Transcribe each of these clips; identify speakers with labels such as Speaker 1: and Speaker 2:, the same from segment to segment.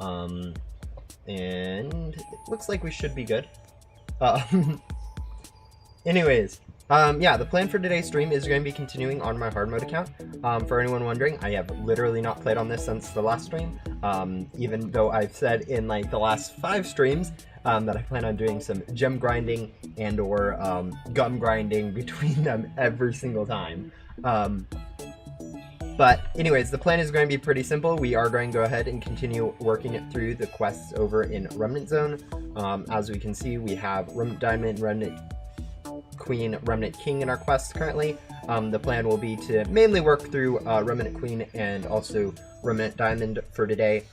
Speaker 1: And it looks like we should be good. Anyways, yeah, the plan for today's stream is going to be continuing on my hard mode account. For anyone wondering, I have literally not played on this since the last stream, even though I've said in like the last 5 streams that I plan on doing some gem grinding and or gum grinding between them every single time. But anyways, the plan is going to be pretty simple. We are going to go ahead and continue working it through the quests over in Remnant Zone. As we can see, we have Remnant Diamond, Remnant Queen, Remnant King in our quests currently. The plan will be to mainly work through Remnant Queen and also Remnant Diamond for today.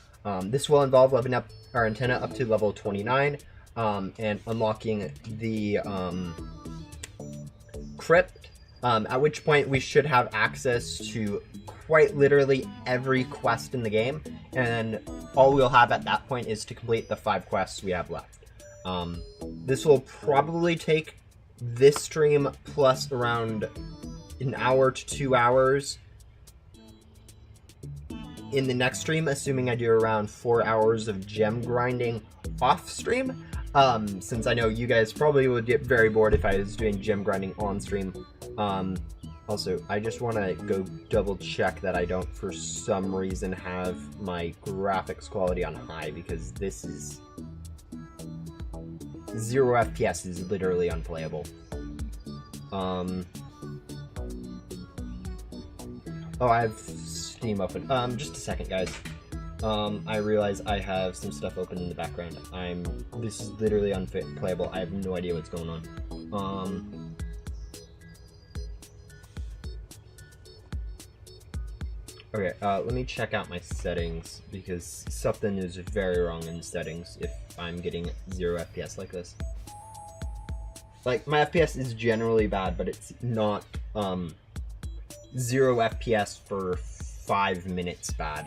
Speaker 1: This will involve leveling up our antenna up to level 29 and unlocking the crypt, at which point we should have access to quite literally every quest in the game, and all we'll have at that point is to complete the 5 quests we have left. This will probably take this stream plus around an hour to 2 hours in the next stream, assuming I do around 4 hours of gem grinding off stream, since I know you guys probably would get very bored if I was doing gem grinding on stream. Also, I just want to go double check that I don't for some reason have my graphics quality on high, because this is 0 FPS is literally unplayable. Oh, I have Steam open. Just a second, guys. I realize I have some stuff open in the background. This is literally unplayable. I have no idea what's going on. Okay, let me check out my settings, because something is very wrong in the settings if I'm getting 0 FPS like this. Like, my FPS is generally bad, but it's not, 0 FPS for 5 minutes bad.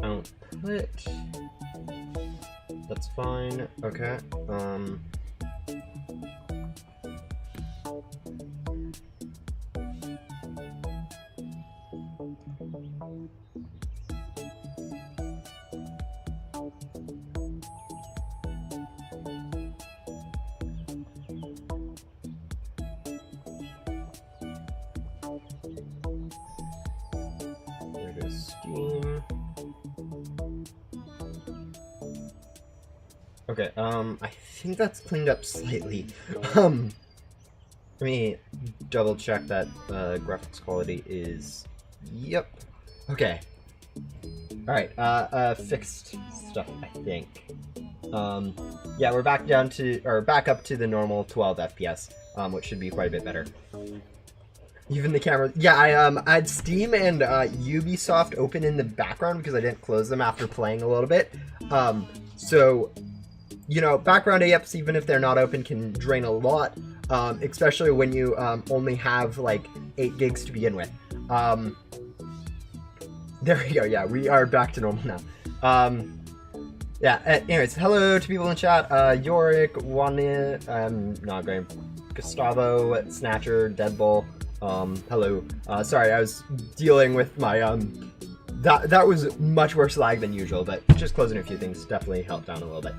Speaker 1: Output. That's fine. Okay. There goes Steam. Okay, I think that's cleaned up slightly. Let me double check that graphics quality is, yep. Okay. Alright, fixed stuff, I think. Yeah, we're back down to, or back up to the normal 12 FPS, which should be quite a bit better. Even the camera, yeah, I had Steam and Ubisoft open in the background because I didn't close them after playing a little bit. So, you know, background AFs, even if they're not open, can drain a lot, especially when you only have like 8 gigs to begin with. There we go, yeah, we are back to normal now. Yeah, anyways, hello to people in chat, Yorick, Wania, not going, Gustavo, Snatcher, Deadbull, hello. Sorry, I was dealing with my, that was much worse lag than usual, but just closing a few things definitely helped down a little bit.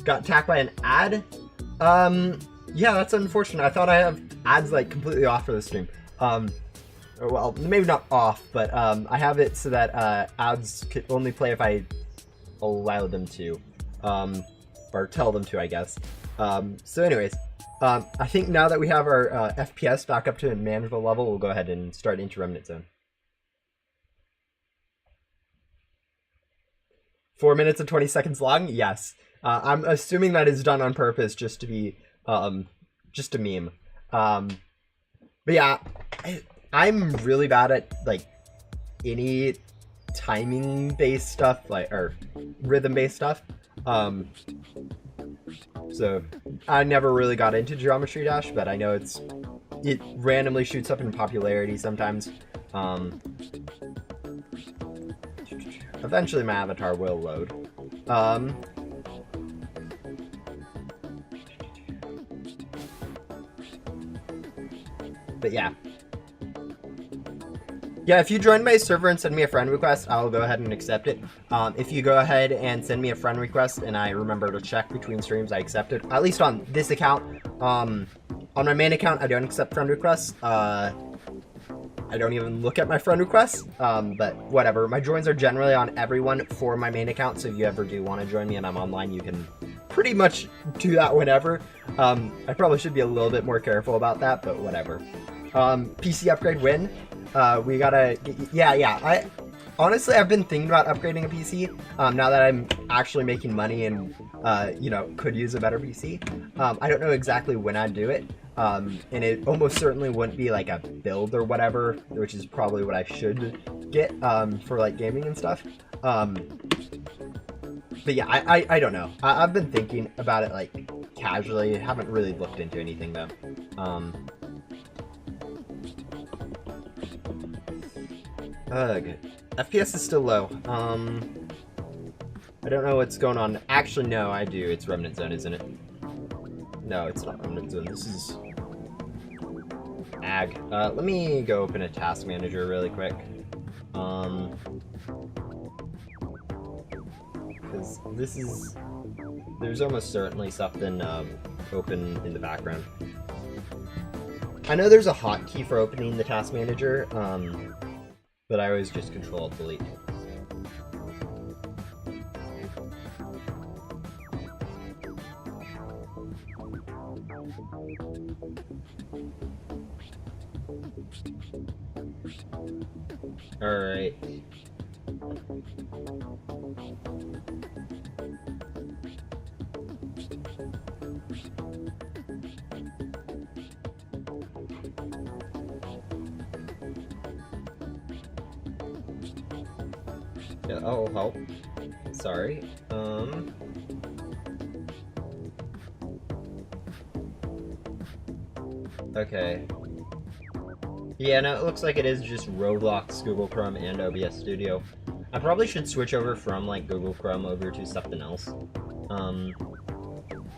Speaker 1: Got attacked by an ad. Yeah, that's unfortunate. I thought I have ads like completely off for the stream. Well, maybe not off, but I have it so that ads could only play if I allow them to, or tell them to, I guess. So anyways, I think now that we have our FPS back up to a manageable level, we'll go ahead and start into Remnant Zone. 4 minutes and 20 seconds long? Yes. I'm assuming that is done on purpose just to be, just a meme. But yeah, I'm really bad at, like, any timing-based stuff, like, or rhythm-based stuff. So I never really got into Geometry Dash, but I know it randomly shoots up in popularity sometimes. Eventually my avatar will load. But yeah. Yeah, if you join my server and send me a friend request, I'll go ahead and accept it. If you go ahead and send me a friend request and I remember to check between streams, I accept it. At least on this account. On my main account, I don't accept friend requests. I don't even look at my friend requests, but whatever. My joins are generally on everyone for my main account, so if you ever do want to join me and I'm online, you can pretty much do that whenever. I probably should be a little bit more careful about that, but whatever. PC upgrade win. We gotta, yeah. Honestly, I've been thinking about upgrading a PC, now that I'm actually making money and, you know, could use a better PC. I don't know exactly when I'd do it, and it almost certainly wouldn't be like a build or whatever, which is probably what I should get, for like gaming and stuff. But yeah, I don't know. I've been thinking about it like casually, haven't really looked into anything though. Ugh. FPS is still low. I don't know what's going on. Actually, no, I do. It's Remnant Zone, isn't it? No, it's not Remnant Zone. This is Ag. Let me go open a task manager really quick. Because this is... There's almost certainly something open in the background. I know there's a hotkey for opening the task manager, but I always just Control-Delete. Alright. Yeah, oh, help. Sorry. Okay. Yeah, no, it looks like it is just Roblox, Google Chrome, and OBS Studio. I probably should switch over from, like, Google Chrome over to something else.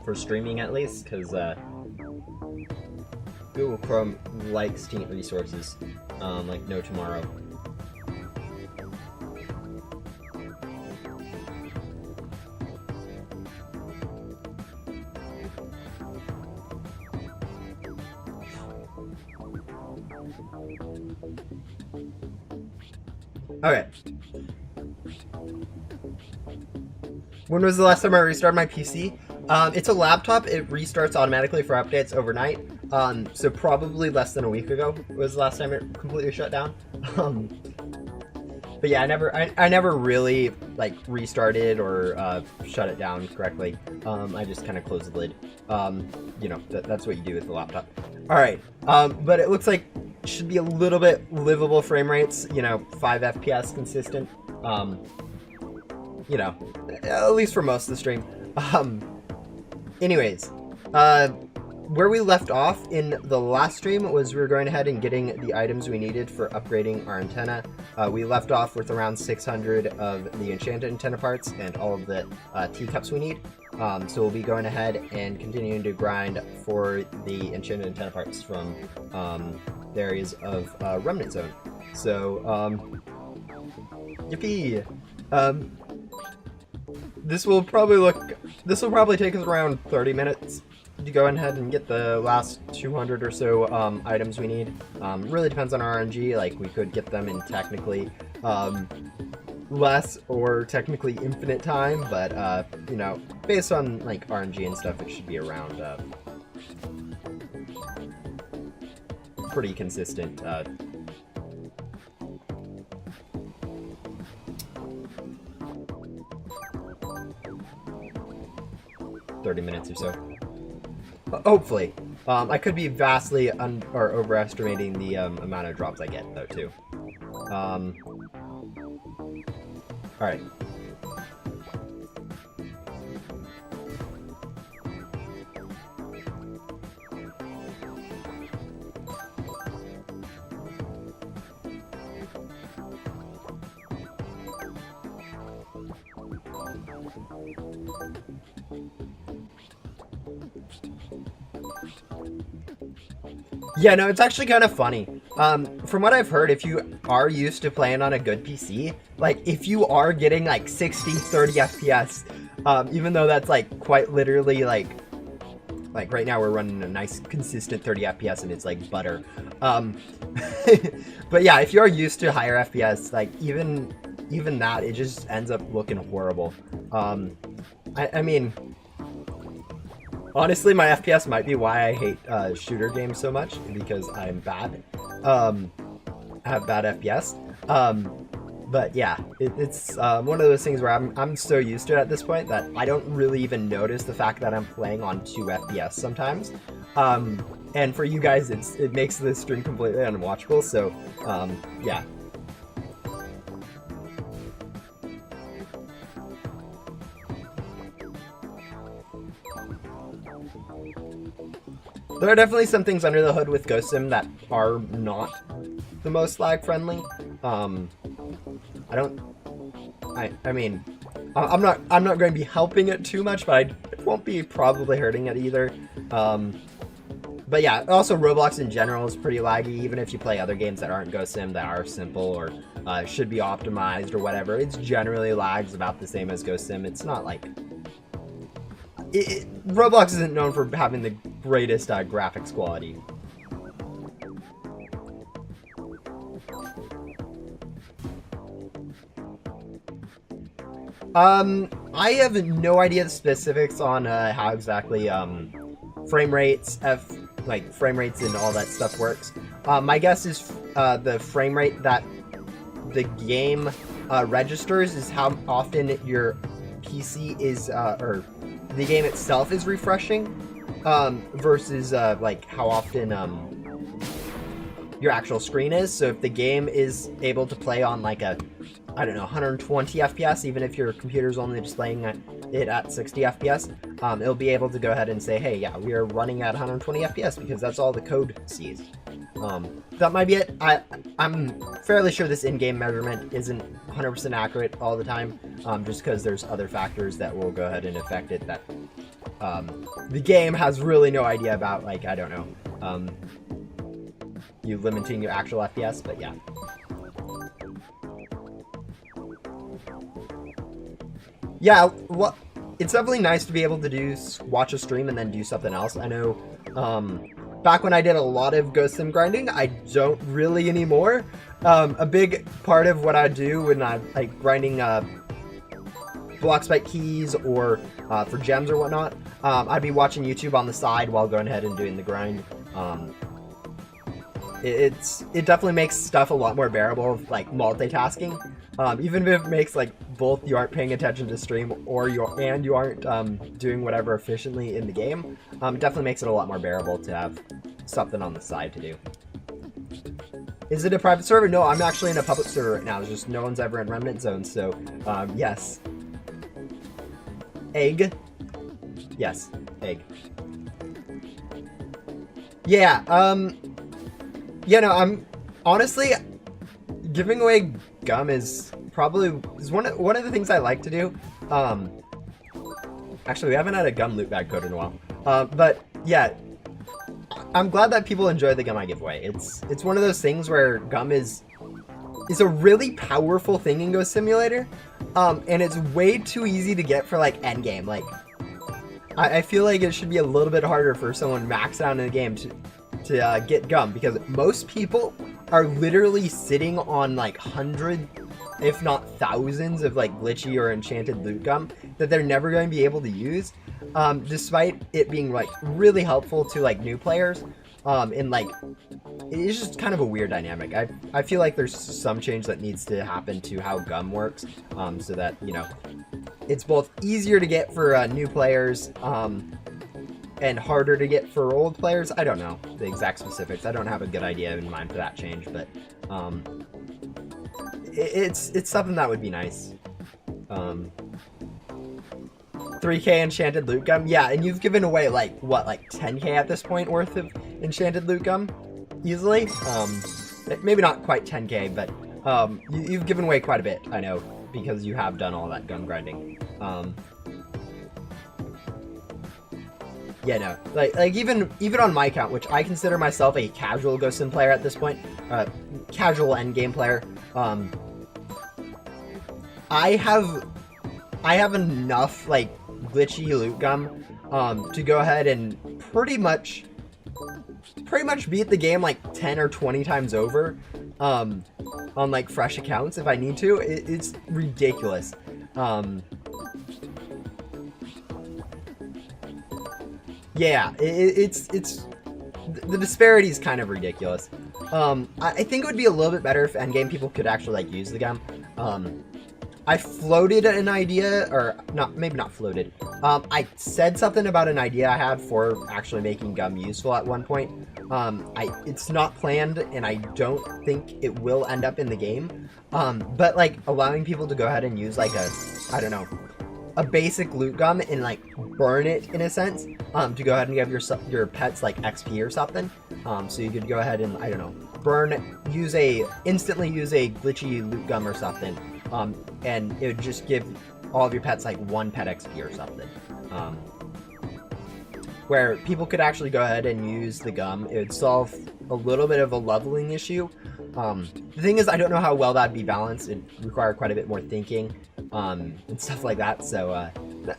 Speaker 1: For streaming, at least, because, Google Chrome likes to eat resources, like no tomorrow. Okay. When was the last time I restarted my PC? It's a laptop. It restarts automatically for updates overnight. So probably less than a week ago was the last time it completely shut down. But yeah, I never really like restarted or shut it down correctly. I just kind of closed the lid. You know, that's what you do with the laptop. All right. But it looks like should be a little bit livable frame rates. You know, 5 FPS consistent. You know, at least for most of the stream. Anyways, where we left off in the last stream was we were going ahead and getting the items we needed for upgrading our antenna. We left off with around 600 of the enchanted antenna parts and all of the teacups we need. So we'll be going ahead and continuing to grind for the enchanted antenna parts from the areas of Remnant Zone. So, yippee! This will probably take us around 30 minutes to go ahead and get the last 200 or so items we need. Really depends on our RNG, like we could get them in technically less or technically infinite time, but you know, based on like RNG and stuff, it should be around pretty consistent. 30 minutes or so. Hopefully. I could be vastly overestimating the amount of drops I get, though, too. Alright. Yeah, no, it's actually kind of funny. From what I've heard, if you are used to playing on a good PC, like, if you are getting, like, 60, 30 FPS, even though that's, like, quite literally, like, right now we're running a nice, consistent 30 FPS, and it's, like, butter. But yeah, if you're used to higher FPS, like, even that, it just ends up looking horrible. I mean... Honestly, my FPS might be why I hate shooter games so much, because I'm bad. I have bad FPS. But yeah, it's one of those things where I'm so used to it at this point that I don't really even notice the fact that I'm playing on 2 FPS sometimes. And for you guys, it makes the stream completely unwatchable, so yeah. There are definitely some things under the hood with Ghost Sim that are not the most lag friendly. I mean, I'm not going to be helping it too much, but I won't be probably hurting it either. But yeah, also Roblox in general is pretty laggy, even if you play other games that aren't Ghost Sim that are simple or should be optimized or whatever. It's generally lags about the same as Ghost Sim. It's not like... Roblox isn't known for having the greatest graphics quality. I have no idea the specifics on how exactly frame rates and all that stuff works. My guess is the frame rate that the game registers is how often your PC is or the game itself is refreshing versus like how often your actual screen is. So if the game is able to play on like a, I don't know, 120 FPS, even if your computer's only displaying it at 60 FPS, it'll be able to go ahead and say, hey, yeah, we are running at 120 FPS because that's all the code sees. That might be it. I'm fairly sure this in-game measurement isn't 100% accurate all the time, just because there's other factors that will go ahead and affect it that the game has really no idea about, like, I don't know, you limiting your actual FPS, but yeah. Yeah, well, it's definitely nice to be able to watch a stream and then do something else. I know, back when I did a lot of Ghost Sim grinding, I don't really anymore. A big part of what I do when I'm like grinding block spike keys or for gems or whatnot, I'd be watching YouTube on the side while going ahead and doing the grind. It definitely makes stuff a lot more bearable, like multitasking. Even if it makes like both you aren't paying attention to stream or you aren't doing whatever efficiently in the game, it definitely makes it a lot more bearable to have something on the side to do. Is it a private server? No, I'm actually in a public server right now. It's just no one's ever in Remnant Zone, so yes. Egg? Yes, egg. Yeah, yeah, no, I'm honestly giving away gum is one of the things I like to do. Actually, we haven't had a gum loot bag code in a while. But yeah, I'm glad that people enjoy the gum I give away. It's one of those things where gum is a really powerful thing in Ghost Simulator, and it's way too easy to get for like endgame. Like, I feel like it should be a little bit harder for someone maxed out in the game to get gum, because most people are literally sitting on like hundreds, if not thousands, of like glitchy or enchanted loot gum that they're never going to be able to use, despite it being like really helpful to like new players. And like, it's just kind of a weird dynamic. I feel like there's some change that needs to happen to how gum works, so that, you know, it's both easier to get for new players, and harder to get for old players. I don't know the exact specifics. I don't have a good idea in mind for that change, but it's something that would be nice. 3K enchanted loot gum, yeah, and you've given away like what, like 10K at this point worth of enchanted loot gum, easily. Maybe not quite 10K, but you've given away quite a bit, I know, because you have done all that gum grinding. Yeah, no, like even on my account, which I consider myself a casual Ghost Sim player at this point, casual endgame player. I have enough like glitchy loot gum to go ahead and pretty much beat the game like 10 or 20 times over on like fresh accounts if I need to. It's ridiculous. Yeah, it's the disparity is kind of ridiculous. I think it would be a little bit better if endgame people could actually like use the gum. I floated an idea, or not, maybe not floated. I said something about an idea I had for actually making gum useful at one point. It's not planned, and I don't think it will end up in the game. But like allowing people to go ahead and use like I don't know, a basic loot gum and like burn it in a sense, to go ahead and give your pets like XP or something. So you could go ahead and, I don't know, instantly use a glitchy loot gum or something. And it would just give all of your pets like 1 pet XP or something. Where people could actually go ahead and use the gum. It would solve a little bit of a leveling issue. The thing is, I don't know how well that'd be balanced. It'd require quite a bit more thinking, and stuff like that. So,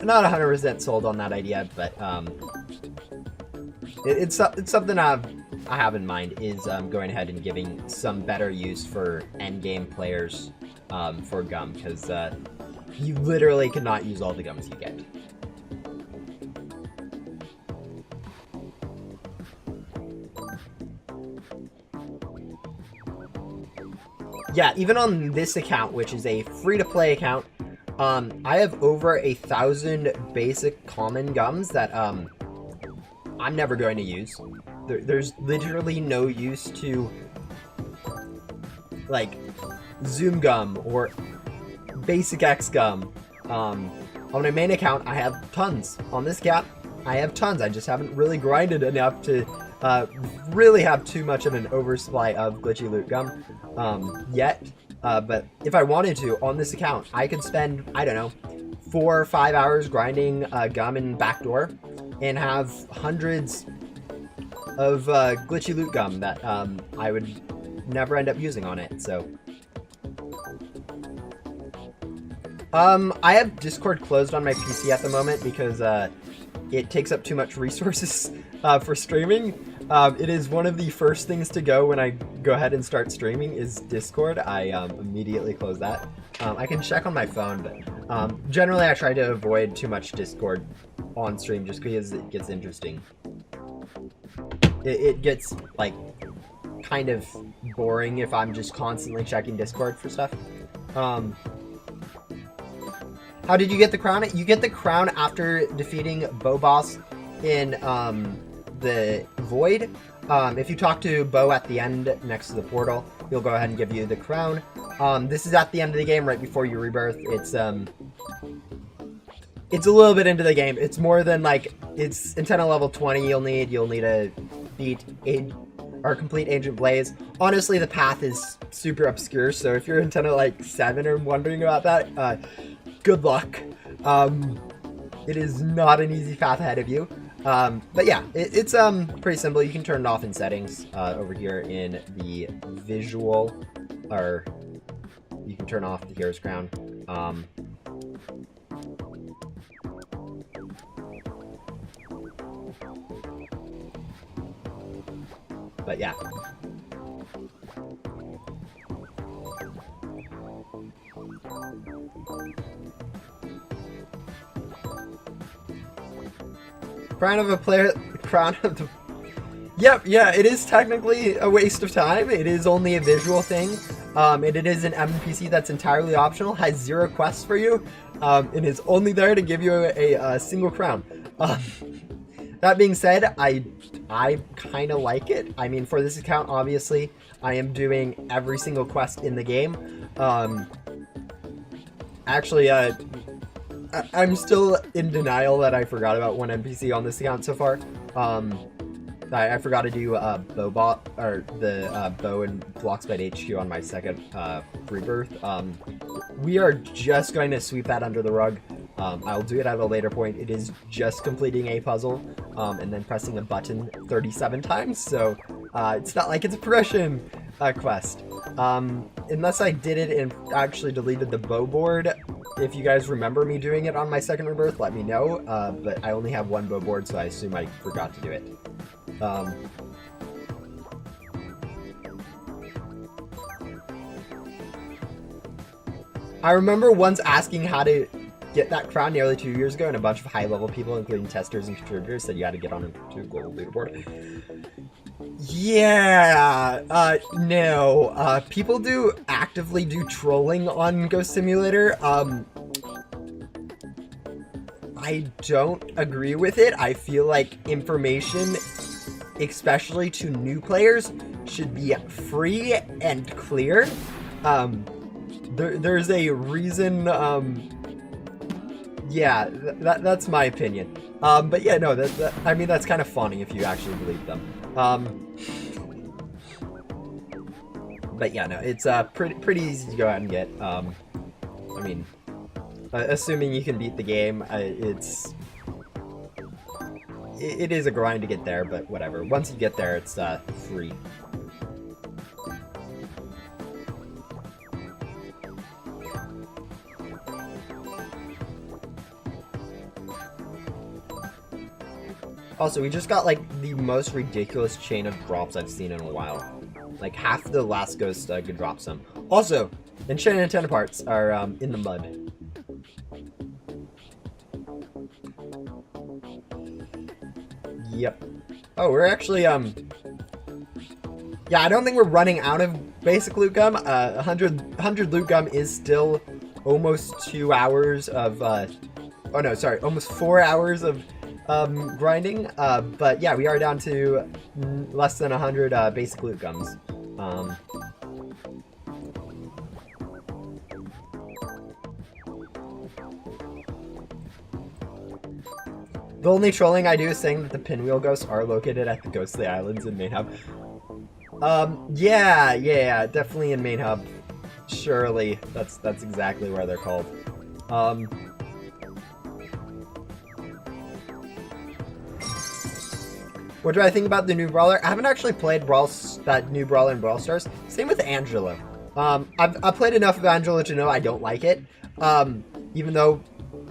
Speaker 1: not 100% sold on that idea, but it's something I have in mind, is going ahead and giving some better use for endgame players for gum, because you literally cannot use all the gums you get. Yeah, even on this account, which is a free-to-play account, I have over 1,000 basic common gums that I'm never going to use. There's literally no use to like Zoom gum or basic X gum. On my main account, I have tons. On this account, I have tons. I just haven't really grinded enough to really have too much of an oversupply of glitchy loot gum yet. But if I wanted to, on this account, I could spend, I don't know, 4 or 5 hours grinding gum in backdoor and have hundreds of glitchy loot gum that I would never end up using on it. So I have Discord closed on my PC at the moment because it takes up too much resources for streaming. It is one of the first things to go when I go ahead and start streaming is Discord. I immediately close that. I can check on my phone, but generally I try to avoid too much Discord on stream just because it gets interesting. It gets like kind of boring if I'm just constantly checking Discord for stuff. How did you get the crown? You get the crown after defeating Bo Boss in the Void. If you talk to Bo at the end next to the portal, he'll go ahead and give you the crown. This is at the end of the game, right before you rebirth. It's a little bit into the game. It's more than like, it's antenna level 20 you'll need to beat complete Ancient Blaze. Honestly, the path is super obscure, so if you're antenna like 7 or wondering about that, good luck. It is not an easy path ahead of you. But yeah, it's pretty simple. You can turn it off in settings over here in the visual, or you can turn off the Hero's Crown. But yeah. Crown of the... Yep, yeah, it is technically a waste of time. It is only a visual thing. And it is an NPC that's entirely optional, has 0 quests for you, and is only there to give you a single crown. That being said, I kind of like it. I mean, for this account, obviously, I am doing every single quest in the game. Actually, I'm still in denial that I forgot about one NPC on this account so far. I forgot to do Bobot, or the Bow and Bloxbite HQ on my second rebirth. We are just going to sweep that under the rug. I'll do it at a later point. It is just completing a puzzle. and then pressing a button 37 times, so it's not like it's a progression quest. Unless I did it and actually deleted the bow board. If you guys remember me doing it on my second rebirth, let me know, but I only have one bow board, so I assume I forgot to do it. I remember once asking how to get that crown nearly 2 years ago, and a bunch of high-level people, including testers and contributors, said you had to get on a global leaderboard. Yeah, no. People do actively do trolling on Ghost Simulator. I don't agree with it. I feel like information, especially to new players, should be free and clear. There's a reason, yeah, that's my opinion. But yeah, no, I mean, that's kind of funny if you actually believe them. But yeah, no, it's pretty easy to go out and get. I mean, assuming you can beat the game, it is a grind to get there, but whatever. Once you get there, it's free. Also, we just got, like, the most ridiculous chain of drops I've seen in a while. Like, half the last ghost could drop some. Also, enchanted antenna parts are in the mud. Yep. Oh, we're actually, yeah, I don't think we're running out of basic loot gum. 100 loot gum is still almost 2 hours of, oh no, sorry, almost 4 hours of grinding, but yeah, we are down to less than 100 basic loot gums. The only trolling I do is saying that the pinwheel ghosts are located at the Ghostly Islands in Main Hub. Yeah, definitely in Main Hub. Surely, that's exactly where they're called. What do I think about the new brawler? I haven't actually played that new brawler in Brawl Stars. Same with Angelo. I've played enough of Angelo to know I don't like it. Even though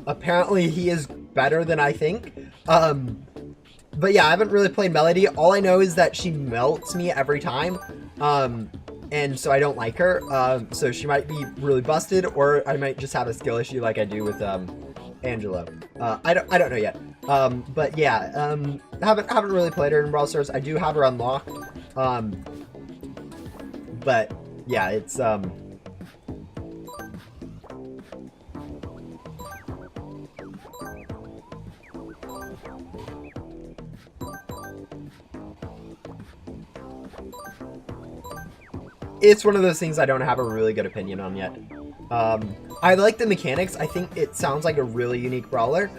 Speaker 1: apparently he is better than I think. But yeah, I haven't really played Melody. All I know is that she melts me every time. And so I don't like her. So she might be really busted, or I might just have a skill issue like I do with Angelo. I don't know yet. But yeah, haven't really played her in Brawl Stars. I do have her unlocked. But yeah, it's one of those things I don't have a really good opinion on yet. I like the mechanics. I think it sounds like a really unique brawler.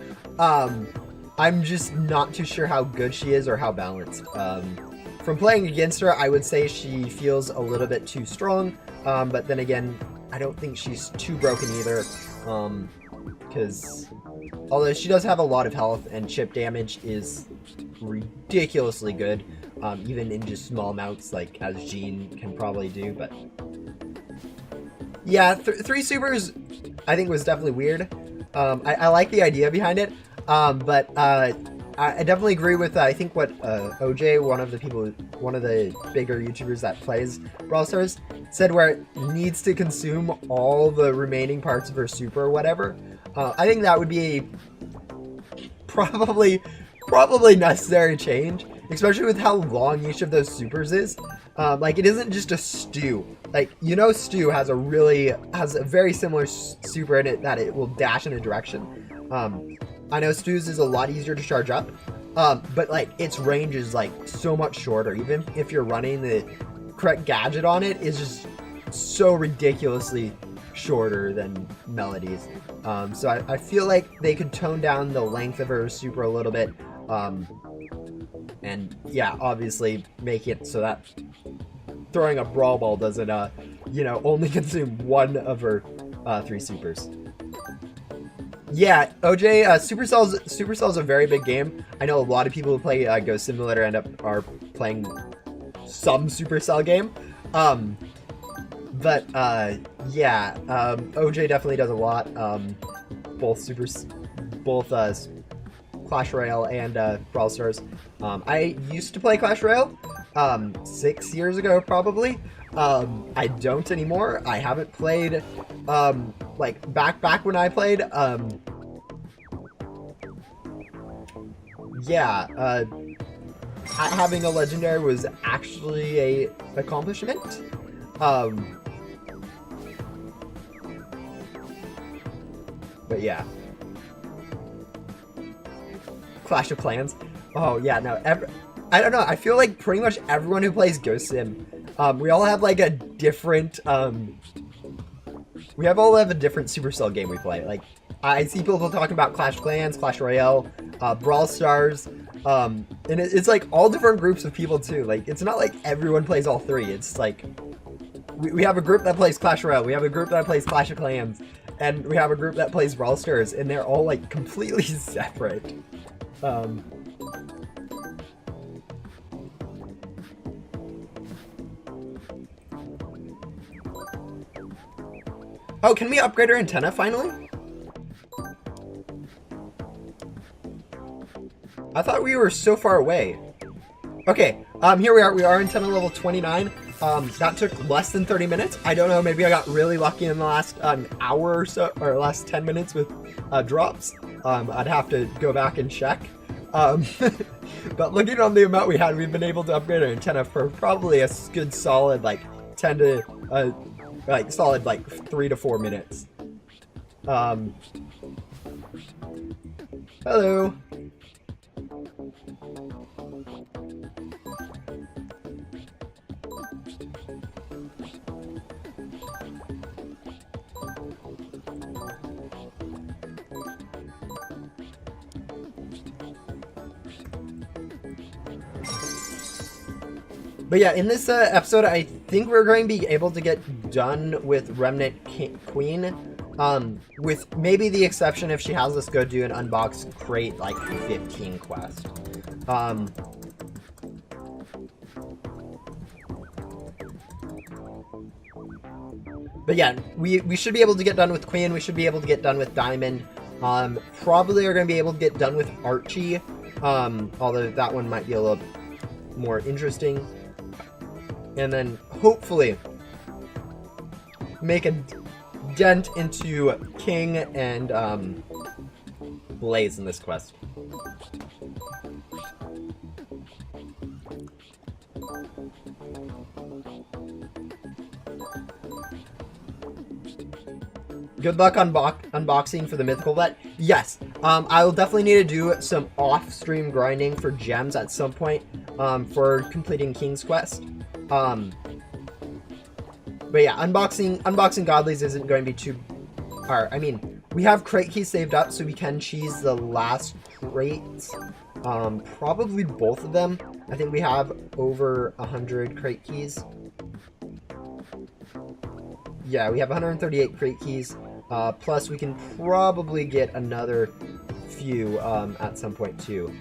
Speaker 1: I'm just not too sure how good she is or how balanced. From playing against her, I would say she feels a little bit too strong, but then again, I don't think she's too broken either, because although she does have a lot of health and chip damage is ridiculously good, even in just small amounts, like as Jean can probably do, but yeah, 3 supers I think was definitely weird. I like the idea behind it, but I definitely agree with I think what OJ, one of the bigger YouTubers that plays Brawl Stars, said, where it needs to consume all the remaining parts of her super or whatever. I think that would be a probably necessary change, especially with how long each of those supers is. Like, it isn't just a stew. Like, you know, stew has a very similar super in it that it will dash in a direction. I know Stu's is a lot easier to charge up, but like its range is like so much shorter. Even if you're running the correct gadget on it, is just so ridiculously shorter than Melody's. So I feel like they could tone down the length of her super a little bit, and yeah, obviously make it so that throwing a Brawl Ball doesn't, you know, only consume one of her 3 supers. Yeah, OJ, Supercell's a very big game. I know a lot of people who play Ghost Simulator are playing some Supercell game. But yeah, OJ definitely does a lot. Both Clash Royale and Brawl Stars. I used to play Clash Royale 6 years ago, probably. I don't anymore. I haven't played like back when I played. Yeah, having a legendary was actually a accomplishment. But yeah. Clash of Clans. Oh yeah, no. I don't know. I feel like pretty much everyone who plays Ghost Sim, we all have like a different. We all have a different Supercell game we play. Like I see people talking about Clash of Clans, Clash Royale, Brawl Stars, and it's like all different groups of people too. Like it's not like everyone plays all three. It's like we have a group that plays Clash Royale, we have a group that plays Clash of Clans, and we have a group that plays Brawl Stars, and they're all like completely separate. Oh, can we upgrade our antenna finally? I thought we were so far away. Okay, here we are. We are antenna level 29. That took less than 30 minutes. I don't know, maybe I got really lucky in the last hour or so, or last 10 minutes with drops. I'd have to go back and check. But looking on the amount we had, we've been able to upgrade our antenna for probably a good solid like 10 to like solid like 3 to 4 minutes. Hello. But yeah, in this episode, I think we're going to be able to get done with Remnant Queen, with maybe the exception if she has us go do an unbox crate like 15 quest. But yeah, we should be able to get done with Queen. We should be able to get done with Diamond. Probably are going to be able to get done with Archie, although that one might be a little more interesting. And then hopefully make a dent into King and Blaze in this quest. Good luck unboxing for the mythical vet. Yes, I will definitely need to do some off-stream grinding for gems at some point for completing King's Quest. But yeah, unboxing godlies isn't going to be too hard. I mean, we have crate keys saved up, so we can cheese the last crates. Probably both of them. I think we have over 100 crate keys. Yeah, we have 138 crate keys. Plus, we can probably get another few at some point too.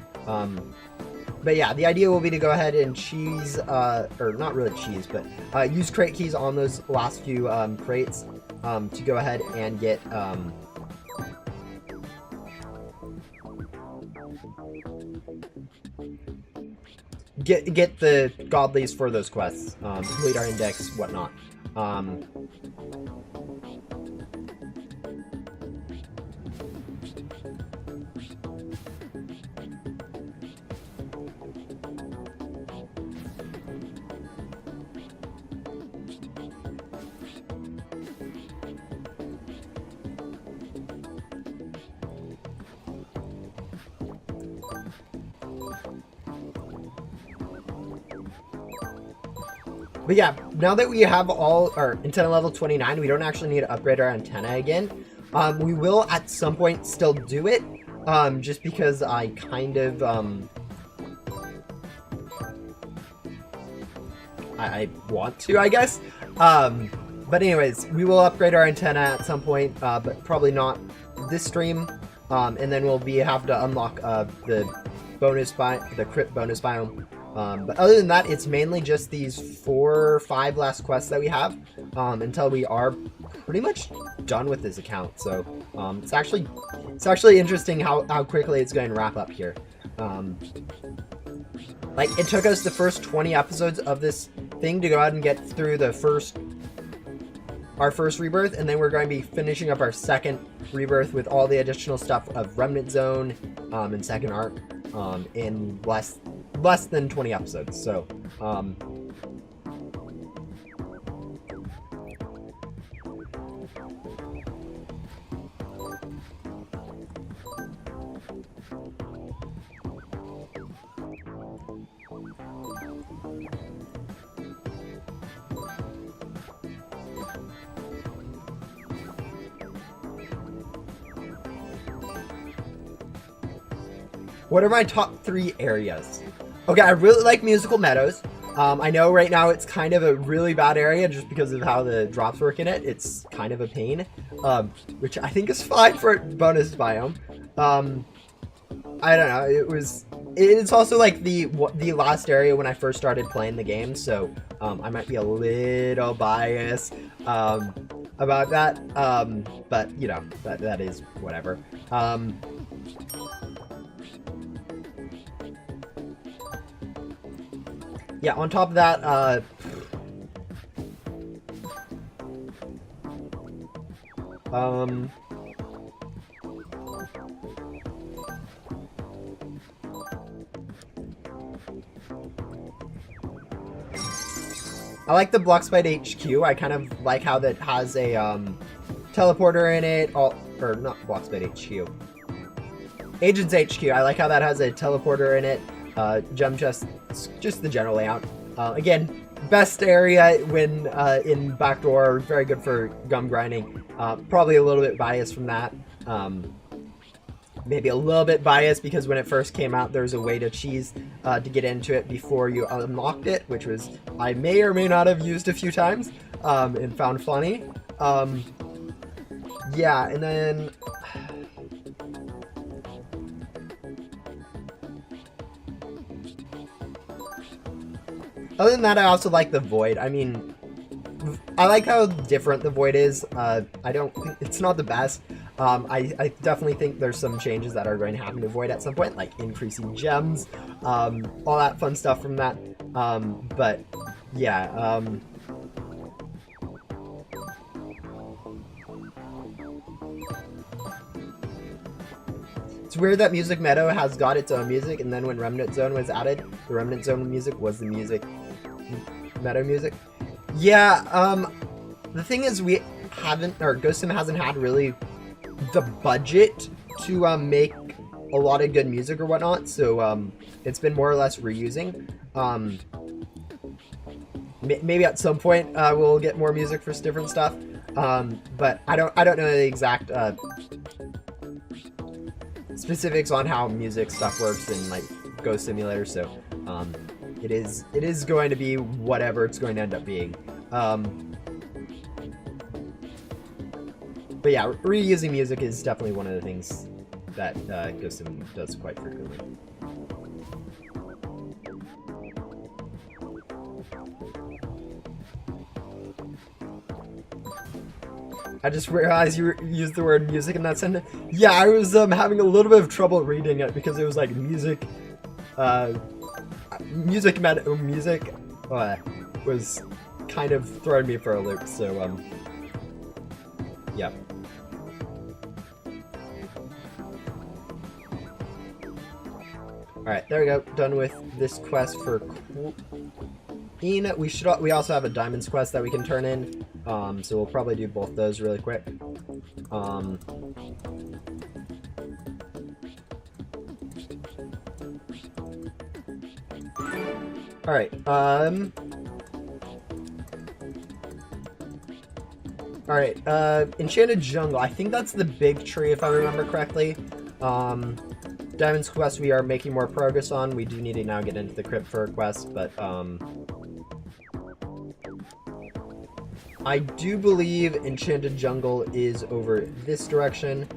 Speaker 1: But yeah, the idea will be to go ahead and cheese, or not really cheese, but use crate keys on those last few crates to go ahead and get the godlies for those quests, complete our index, whatnot. But yeah, now that we have all our antenna level 29, we don't actually need to upgrade our antenna again. We will at some point still do it, just because I kind of, I want to, I guess. But anyways, we will upgrade our antenna at some point, but probably not this stream, and then we'll have to unlock the crypt bonus biome. But other than that, it's mainly just these 4 or 5 last quests that we have until we are pretty much done with this account. So it's actually interesting how quickly it's going to wrap up here. Like, it took us the first 20 episodes of this thing to go out and get through our first rebirth, and then we're going to be finishing up our second rebirth with all the additional stuff of Remnant Zone and second arc in less than 20 episodes. So what are my top 3 areas? Okay, I really like Musical Meadows. I know right now it's kind of a really bad area just because of how the drops work in it. It's kind of a pain, which I think is fine for a bonus biome. I don't know. It's also like the last area when I first started playing the game, so I might be a little biased about that. But you know, that is whatever. Yeah, on top of that, I like the Bloxbite HQ. I kind of like how that has a teleporter in it. Or not Bloxbite HQ. Agents HQ. I like how that has a teleporter in it. Gem chest, just the general layout. Again, best area when in backdoor, very good for gum grinding. Probably a little bit biased from that. Maybe a little bit biased because when it first came out, there was a way to cheese to get into it before you unlocked it, which was I may or may not have used a few times and found funny. Yeah, and then other than that, I also like the Void. I mean, I like how different the Void is. I don't think it's not the best. I definitely think there's some changes that are going to happen to Void at some point, like increasing gems, all that fun stuff from that. But yeah. It's weird that Music Meadow has got its own music, and then when Remnant Zone was added, the Remnant Zone music was the Meadow music. Yeah, the thing is Ghost Sim hasn't had really the budget to make a lot of good music or whatnot, so it's been more or less reusing. Maybe at some point we'll get more music for different stuff, but I don't know the exact specifics on how music stuff works in like Ghost Simulator, so it is going to be whatever it's going to end up being. But yeah, reusing music is definitely one of the things that Ghost Sim does quite frequently. I just realized you used the word music in that sentence. Yeah, I was having a little bit of trouble reading it because it was like music was kind of throwing me for a loop. So yeah. All right, there we go. Done with this quest for Queen. We also have a Diamonds quest that we can turn in. So we'll probably do both those really quick. All right. All right. Enchanted Jungle. I think that's the big tree, if I remember correctly. Diamonds quest we are making more progress on. We do need to now get into the crypt for a quest, but I do believe Enchanted Jungle is over this direction.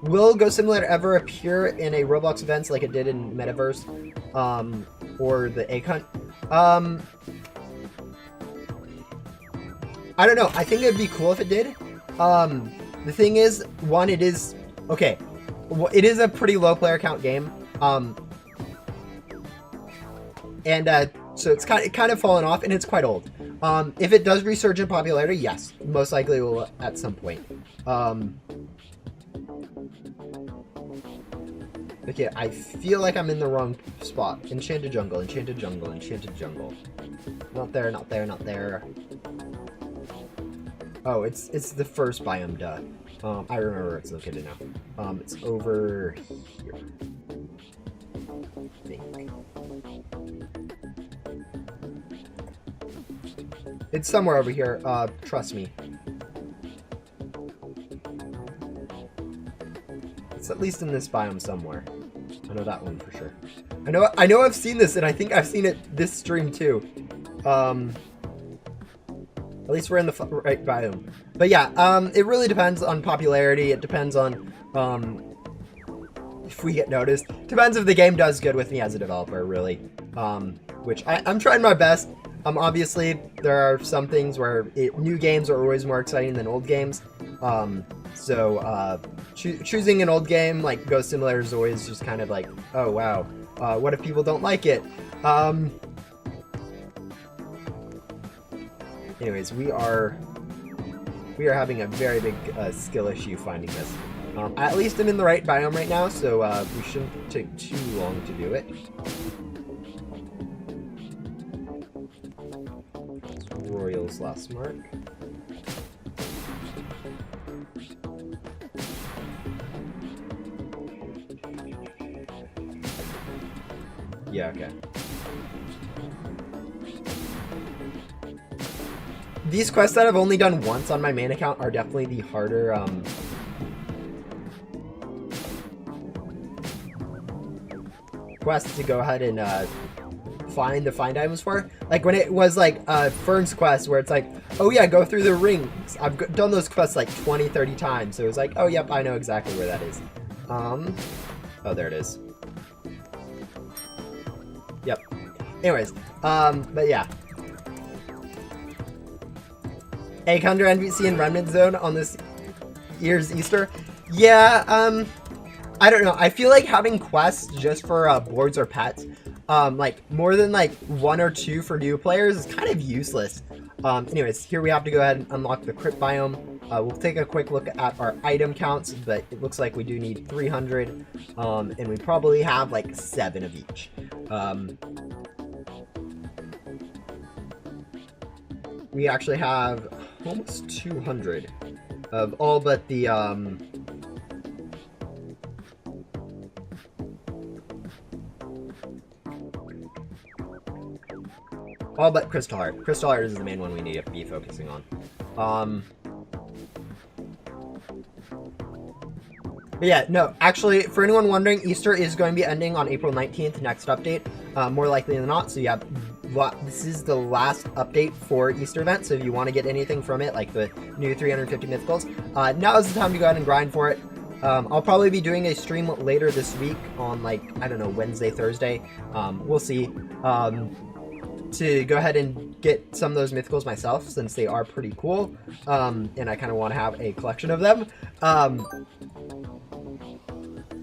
Speaker 1: Will Ghost Simulator ever appear in a Roblox events like it did in Metaverse, or the Egg Hunt? I don't know. I think it'd be cool if it did. The thing is, one, it is okay. It is a pretty low player count game. So it's kind of fallen off, and it's quite old. If it does resurge in popularity, yes, most likely it will at some point. Okay, I feel like I'm in the wrong spot. Enchanted jungle, enchanted jungle, enchanted jungle. Not there, not there, not there. Oh, it's the first biome, duh. I remember where it's located now. It's over here. I think. It's somewhere over here, trust me. It's at least in this biome somewhere. I know that one for sure. I know I've seen this, and I think I've seen it this stream too. At least we're in the right biome. But yeah, it really depends on popularity. It depends on if we get noticed. Depends if the game does good with me as a developer, really. Which I'm trying my best. Obviously, there are some things where new games are always more exciting than old games. Choosing an old game like Ghost Simulator is always just kind of like, oh wow, what if people don't like it? Anyways, we are having a very big skill issue finding this. At least I'm in the right biome right now, so we shouldn't take too long to do it. Royal's last mark. Yeah, okay. These quests that I've only done once on my main account are definitely the harder, quests to go ahead and, find items for. Like when it was like Fern's quest where it's like, oh yeah, go through the rings. I've done those quests like 20-30 times, so it was like, oh yep, I know exactly where that is. Oh, there it is. Yep. Anyways, but yeah. Egg Hunter NPC in Remnant Zone on this year's Easter. Yeah, I don't know. I feel like having quests just for boards or pets, like more than like 1 or 2 for new players is kind of useless. Anyways, here we have to go ahead and unlock the crypt biome. We'll take a quick look at our item counts, but it looks like we do need 300, and we probably have like 7 of each. We actually have almost 200 of all but the all but Crystal Heart. Crystal Heart is the main one we need to be focusing on. But yeah, no, actually, for anyone wondering, Easter is going to be ending on April 19th, next update, more likely than not. So yeah, this is the last update for Easter event, so if you want to get anything from it, like the new 350 mythicals, now is the time to go ahead and grind for it. I'll probably be doing a stream later this week on, like, I don't know, Wednesday, Thursday, we'll see, to go ahead and get some of those mythicals myself, since they are pretty cool, and I kind of want to have a collection of them.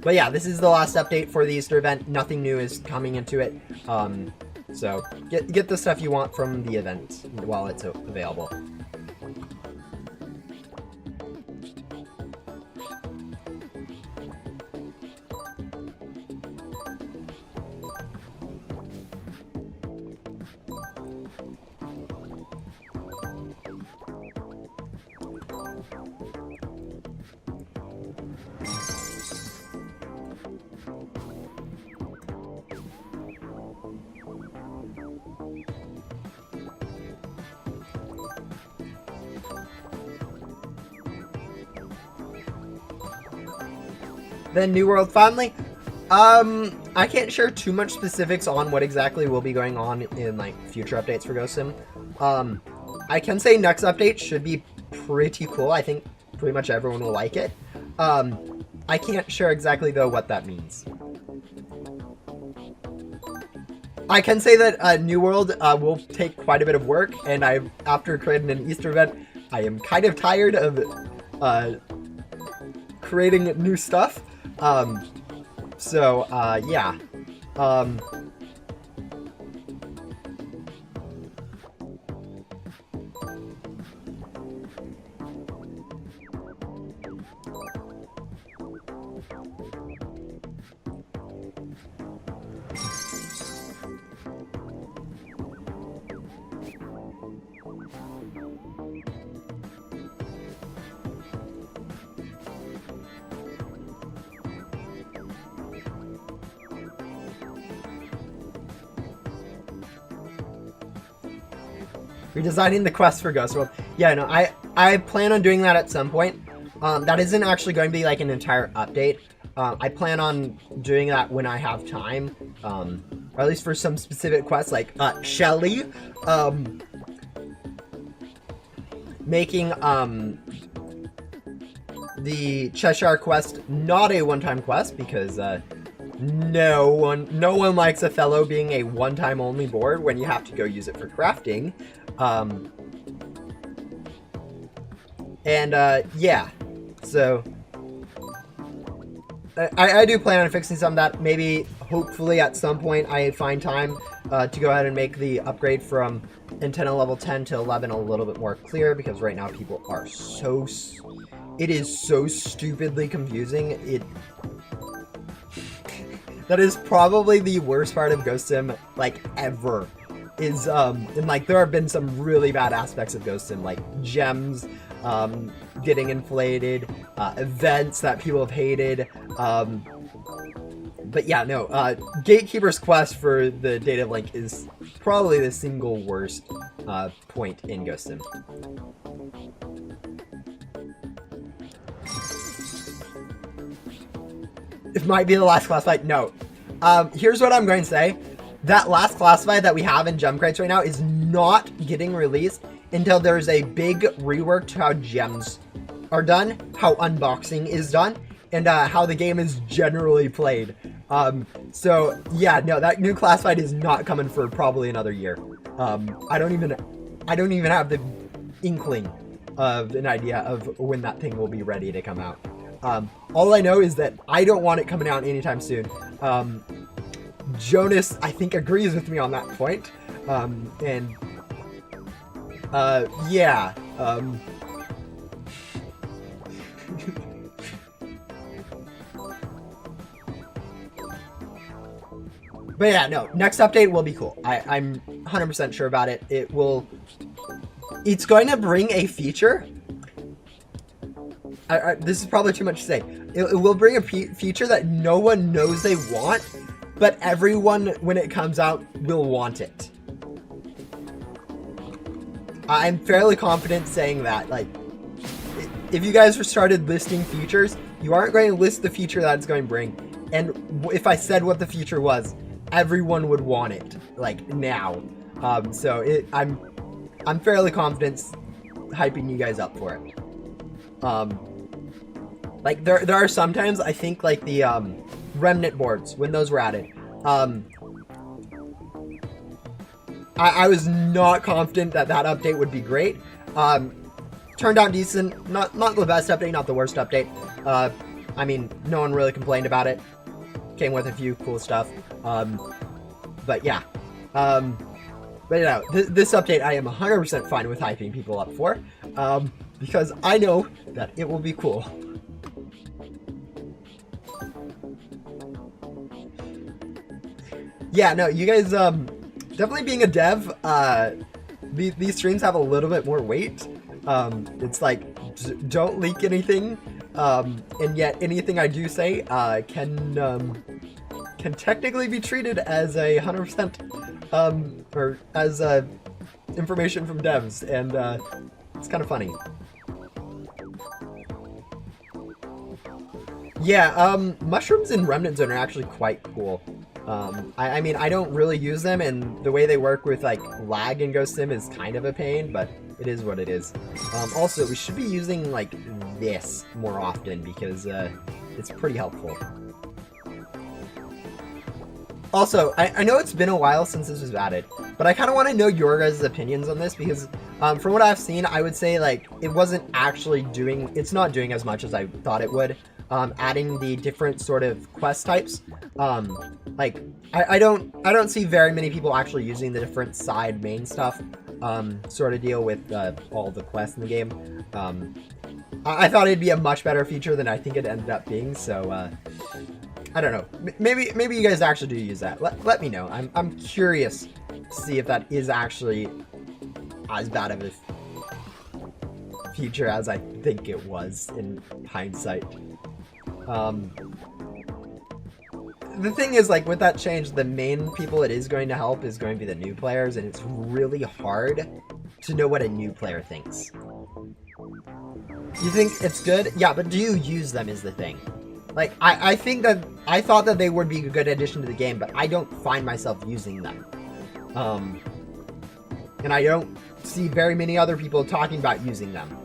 Speaker 1: But yeah, this is the last update for the Easter event. Nothing new is coming into it. So get the stuff you want from the event while it's available. Then New World Family. I can't share too much specifics on what exactly will be going on in like future updates for Ghost Sim. I can say next update should be pretty cool. I think pretty much everyone will like it. I can't share exactly, though, what that means. I can say that New World will take quite a bit of work, and after creating an Easter event, I am kind of tired of creating new stuff. Yeah. Redesigning the quest for Ghost World. Yeah, no, I plan on doing that at some point. That isn't actually going to be like an entire update. I plan on doing that when I have time, or at least for some specific quests, like Shelly, making the Cheshire quest not a one-time quest, because no one likes Othello being a one-time only board when you have to go use it for crafting. Yeah, so I do plan on fixing some of that. Maybe, hopefully, at some point I find time to go ahead and make the upgrade from antenna level 10 to 11 a little bit more clear, because right now people are it is so stupidly confusing. That is probably the worst part of Ghost Sim, like, ever. And like, there have been some really bad aspects of Ghost Sim, like gems getting inflated, events that people have hated. But yeah, no, Gatekeeper's quest for the data link is probably the single worst point in Ghost Sim. It might be the last class fight. No. Here's what I'm going to say. That last classified that we have in gem crates right now is not getting released until there's a big rework to how gems are done, how unboxing is done, and how the game is generally played. So yeah, no, that new classified is not coming for probably another year. I don't even have the inkling of an idea of when that thing will be ready to come out. All I know is that I don't want it coming out anytime soon. Jonas, I think, agrees with me on that point. Yeah. But yeah, no, next update will be cool. I'm 100% sure about it. It's going to bring a feature. This is probably too much to say. It will bring a feature that no one knows they want, but everyone, when it comes out, will want it. I'm fairly confident saying that. Like, if you guys started listing features, you aren't going to list the feature that it's going to bring. And if I said what the feature was, everyone would want it, like, now. So I'm fairly confident hyping you guys up for it. Like, there are sometimes, I think, like, the Remnant boards, when those were added, I was not confident that update would be great. Turned out decent. Not the best update, not the worst update. I mean, no one really complained about it. Came with a few cool stuff. But yeah. But you know, this update I am 100% fine with hyping people up for. Because I know that it will be cool. Yeah, no, you guys, definitely being a dev, these streams have a little bit more weight. It's like, don't leak anything, and yet anything I do say, can technically be treated as a 100%, or as, information from devs, and, it's kind of funny. Yeah, mushrooms in Remnant Zone are actually quite cool. I mean, I don't really use them, and the way they work with, like, lag in Ghost Sim is kind of a pain, but it is what it is. Also, we should be using like this more often because it's pretty helpful. Also, I know it's been a while since this was added, but I kind of want to know your guys' opinions on this because from what I've seen, I would say like it wasn't actually doing, it's not doing as much as I thought it would. Adding the different sort of quest types, like I don't see very many people actually using the different side main stuff, sort of deal with all the quests in the game. I thought it'd be a much better feature than I think it ended up being. So I don't know. Maybe you guys actually do use that. Let me know. I'm curious to see if that is actually as bad of a feature as I think it was in hindsight. The thing is, like, with that change, the main people it is going to help is going to be the new players, and it's really hard to know what a new player thinks. You think it's good? Yeah, but do you use them is the thing. Like, I think that, I thought that they would be a good addition to the game, but I don't find myself using them. And I don't see very many other people talking about using them.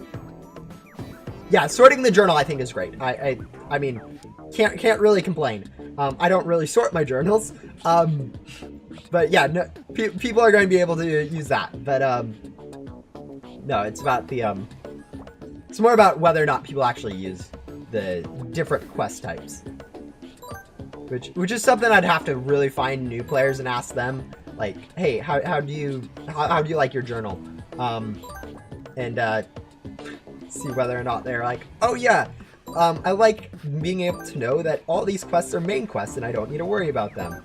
Speaker 1: Yeah, sorting the journal I think is great. I mean, can't really complain. I don't really sort my journals. But yeah, no, people are going to be able to use that. But no, it's about the it's more about whether or not people actually use the different quest types. Which is something I'd have to really find new players and ask them, like, hey, how do you like your journal? And see whether or not they're like, oh yeah, I like being able to know that all these quests are main quests and I don't need to worry about them.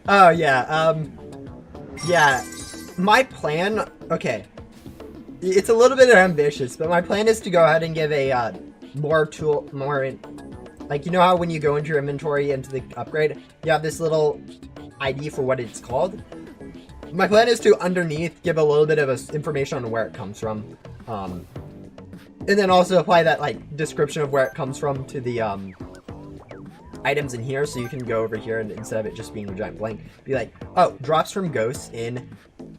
Speaker 1: Oh yeah, yeah, my plan, okay, it's a little bit ambitious, but my plan is to go ahead and give a like, you know how when you go into your inventory into the upgrade, you have this little ID for what it's called? My plan is to underneath give a little bit of information on where it comes from, and then also apply that like description of where it comes from to the items in here, so you can go over here and instead of it just being a giant blank, be like, oh, drops from ghosts in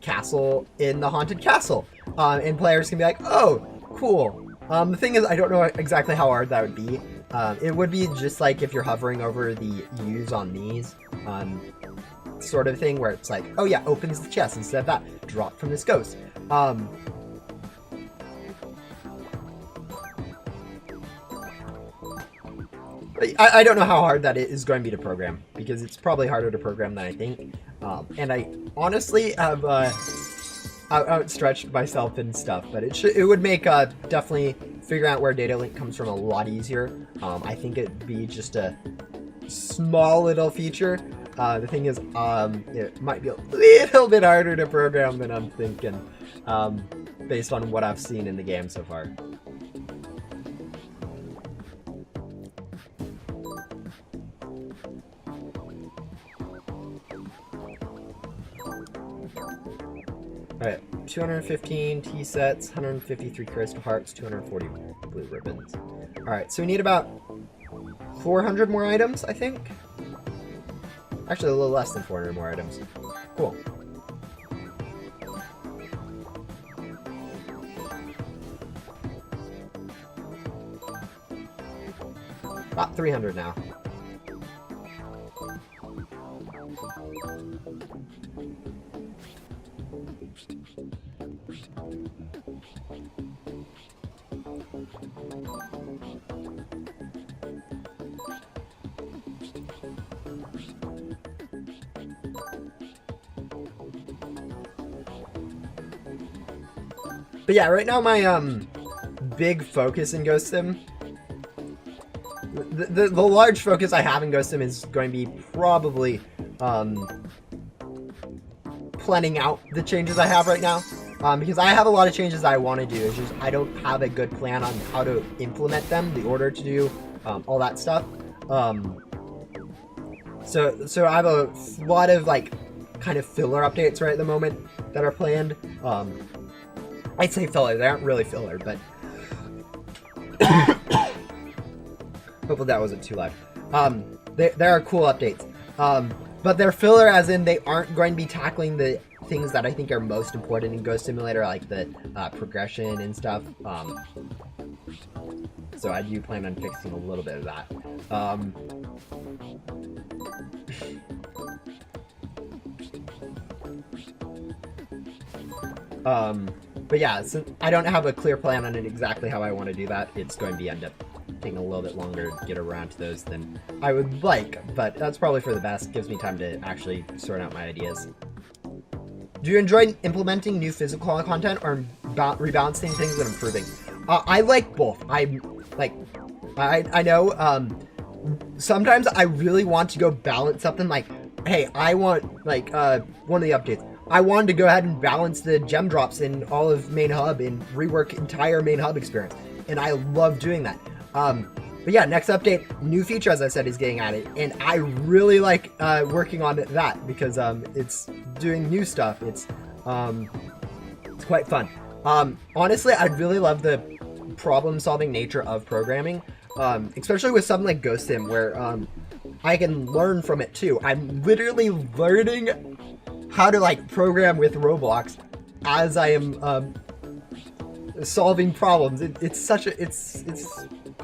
Speaker 1: the haunted castle, and players can be like, oh, cool. The thing is, I don't know exactly how hard that would be. It would be just like if you're hovering over the U's on these, sort of thing, where it's like, oh yeah, opens the chest instead of that, drop from this ghost. I don't know how hard that is going to be to program, because it's probably harder to program than I think. And I honestly have outstretched myself and stuff, but it would make definitely figuring out where data link comes from a lot easier. I think it'd be just a small little feature. The thing is, it might be a little bit harder to program than I'm thinking, based on what I've seen in the game so far. Alright, 215 tea sets, 153 crystal hearts, 240 blue ribbons. Alright, so we need about 400 more items, I think? Actually, a little less than 400 more items. Cool. About 300 now. But yeah, right now my big focus in Ghost Sim, the large focus I have in Ghost Sim is going to be probably planning out the changes I have right now. Because I have a lot of changes I want to do. It's just I don't have a good plan on how to implement them, the order to do, all that stuff. So I have a lot of like kind of filler updates right at the moment that are planned. I'd say filler. They aren't really filler, but hopefully that wasn't too loud. There are cool updates. But they're filler as in they aren't going to be tackling the things that I think are most important in Ghost Simulator, like the progression and stuff. So I do plan on fixing a little bit of that. But yeah, so I don't have a clear plan on it exactly how I want to do that. It's going to end up taking a little bit longer to get around to those than I would like, but that's probably for the best. It gives me time to actually sort out my ideas. Do you enjoy implementing new physical content or rebalancing things and improving? I like both. I know sometimes I really want to go balance something like, hey, I want like one of the updates. I wanted to go ahead and balance the gem drops in all of main hub and rework entire main hub experience, and I love doing that. But yeah, next update, new feature, as I said, is getting added, and I really like working on that because it's doing new stuff. It's quite fun. Honestly, I really love the problem-solving nature of programming, especially with something like Ghost Sim, where I can learn from it too. I'm literally learning how to like program with Roblox as I am solving problems. It's such a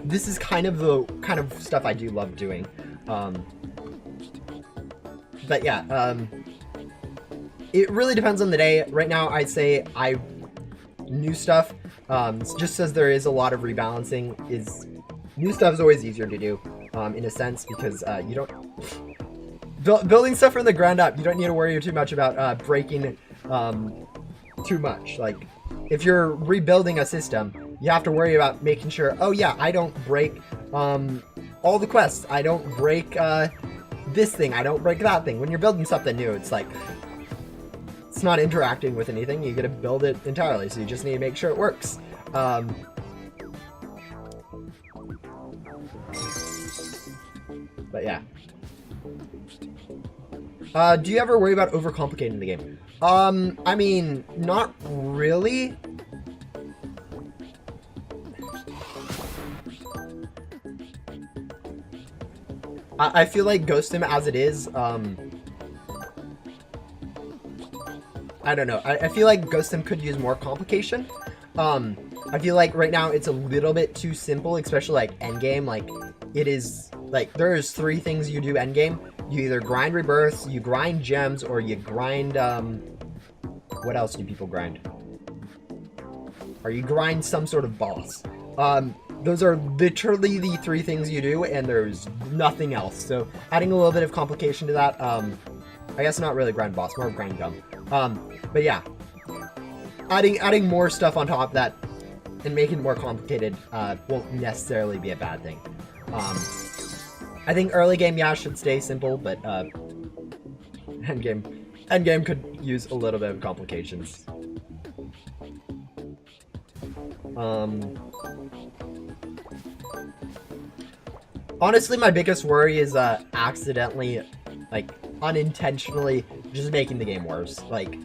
Speaker 1: this is kind of the kind of stuff I do love doing. But yeah, it really depends on the day. Right now, I'd say new stuff. Just as there is a lot of rebalancing, new stuff is always easier to do, in a sense, because you don't building stuff from the ground up. You don't need to worry too much about breaking too much. Like if you're rebuilding a system, you have to worry about making sure, oh yeah, I don't break all the quests. I don't break this thing. I don't break that thing. When you're building something new, it's like it's not interacting with anything. You gotta build it entirely, so you just need to make sure it works. But yeah. Do you ever worry about overcomplicating the game? I mean, not really. I feel like Ghost Sim as it is, I don't know. I feel like Ghost Sim could use more complication. I feel like right now it's a little bit too simple, especially like endgame. Like it is like there's 3 things you do endgame. You either grind rebirths, you grind gems, or you grind what else do people grind? Or you grind some sort of boss. Those are literally the 3 things you do, and there's nothing else. So adding a little bit of complication to that, I guess not really grind boss, more grind gum. But yeah, adding more stuff on top of that and making it more complicated won't necessarily be a bad thing. I think early game, yeah, should stay simple, but endgame could use a little bit of complications. Honestly, my biggest worry is accidentally, like, unintentionally just making the game worse. Like,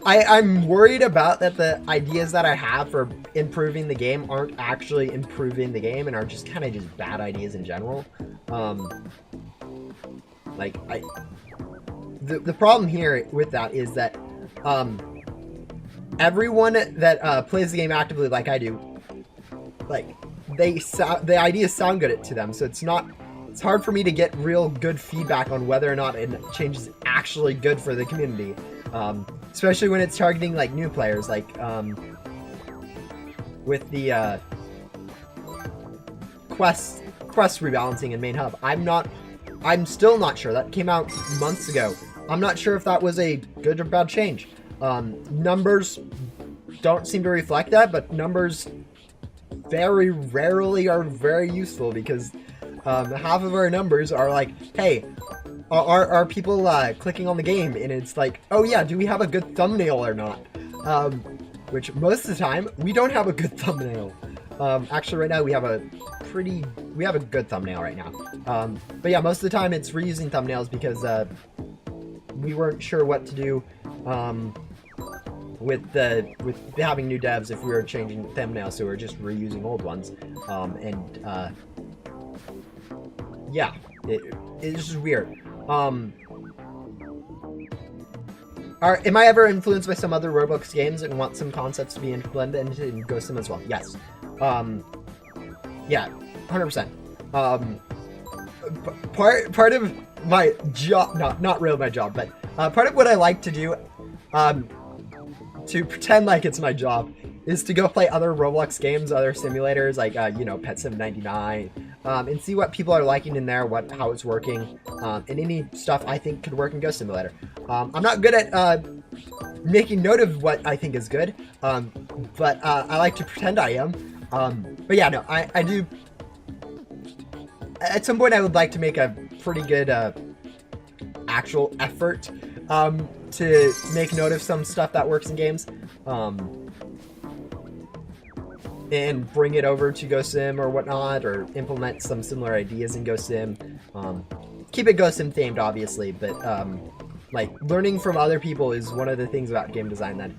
Speaker 1: I'm worried about that the ideas that I have for improving the game aren't actually improving the game and are just kind of just bad ideas in general. Like, the problem here with that is that everyone that plays the game actively like I do, like, the ideas sound good to them, so it's hard for me to get real good feedback on whether or not a change is actually good for the community. Especially when it's targeting like new players, like with the quest rebalancing in main hub. I'm still not sure. That came out months ago. I'm not sure if that was a good or bad change. Numbers don't seem to reflect that, but numbers very rarely are very useful because half of our numbers are like, hey, are people clicking on the game? And it's like, oh yeah, do we have a good thumbnail or not? Which most of the time, we don't have a good thumbnail. Actually, right now we have a good thumbnail right now. But yeah, most of the time it's reusing thumbnails because we weren't sure what to do with having new devs if we were changing thumbnails, so we're just reusing old ones. Yeah, it's just weird. Am I ever influenced by some other Roblox games and want some concepts to be implemented in Ghost Sim as well? Yes. Yeah, 100%. Part of my job, not really my job, but part of what I like to do, to pretend like it's my job, is to go play other Roblox games, other simulators, like, you know, Pet Sim 99, and see what people are liking in there, how it's working, and any stuff I think could work in Ghost Simulator. I'm not good at making note of what I think is good, but I like to pretend I am. But yeah, no, I do. At some point, I would like to make a pretty good actual effort to make note of some stuff that works in games, and bring it over to Ghost Sim or whatnot, or implement some similar ideas in Ghost Sim. Keep it Ghost Sim themed, obviously, but like learning from other people is one of the things about game design that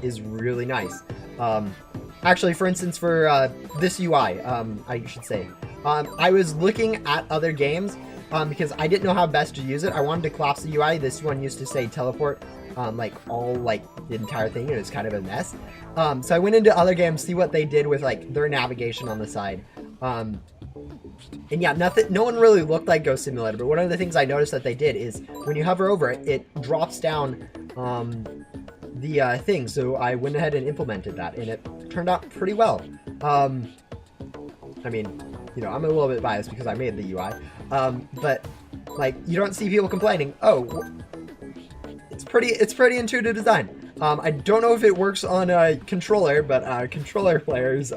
Speaker 1: is really nice. Actually, for instance, for this UI, I should say, I was looking at other games because I didn't know how best to use it. I wanted to collapse the UI. This one used to say teleport, like the entire thing, and it was kind of a mess. So I went into other games, see what they did with like their navigation on the side. And yeah, no one really looked like Ghost Simulator, but one of the things I noticed that they did is when you hover over it, it drops down the thing. So I went ahead and implemented that, and it turned out pretty well. I mean, you know, I'm a little bit biased because I made the UI, but like you don't see people complaining. Oh, it's pretty intuitive design. I don't know if it works on a controller, but controller players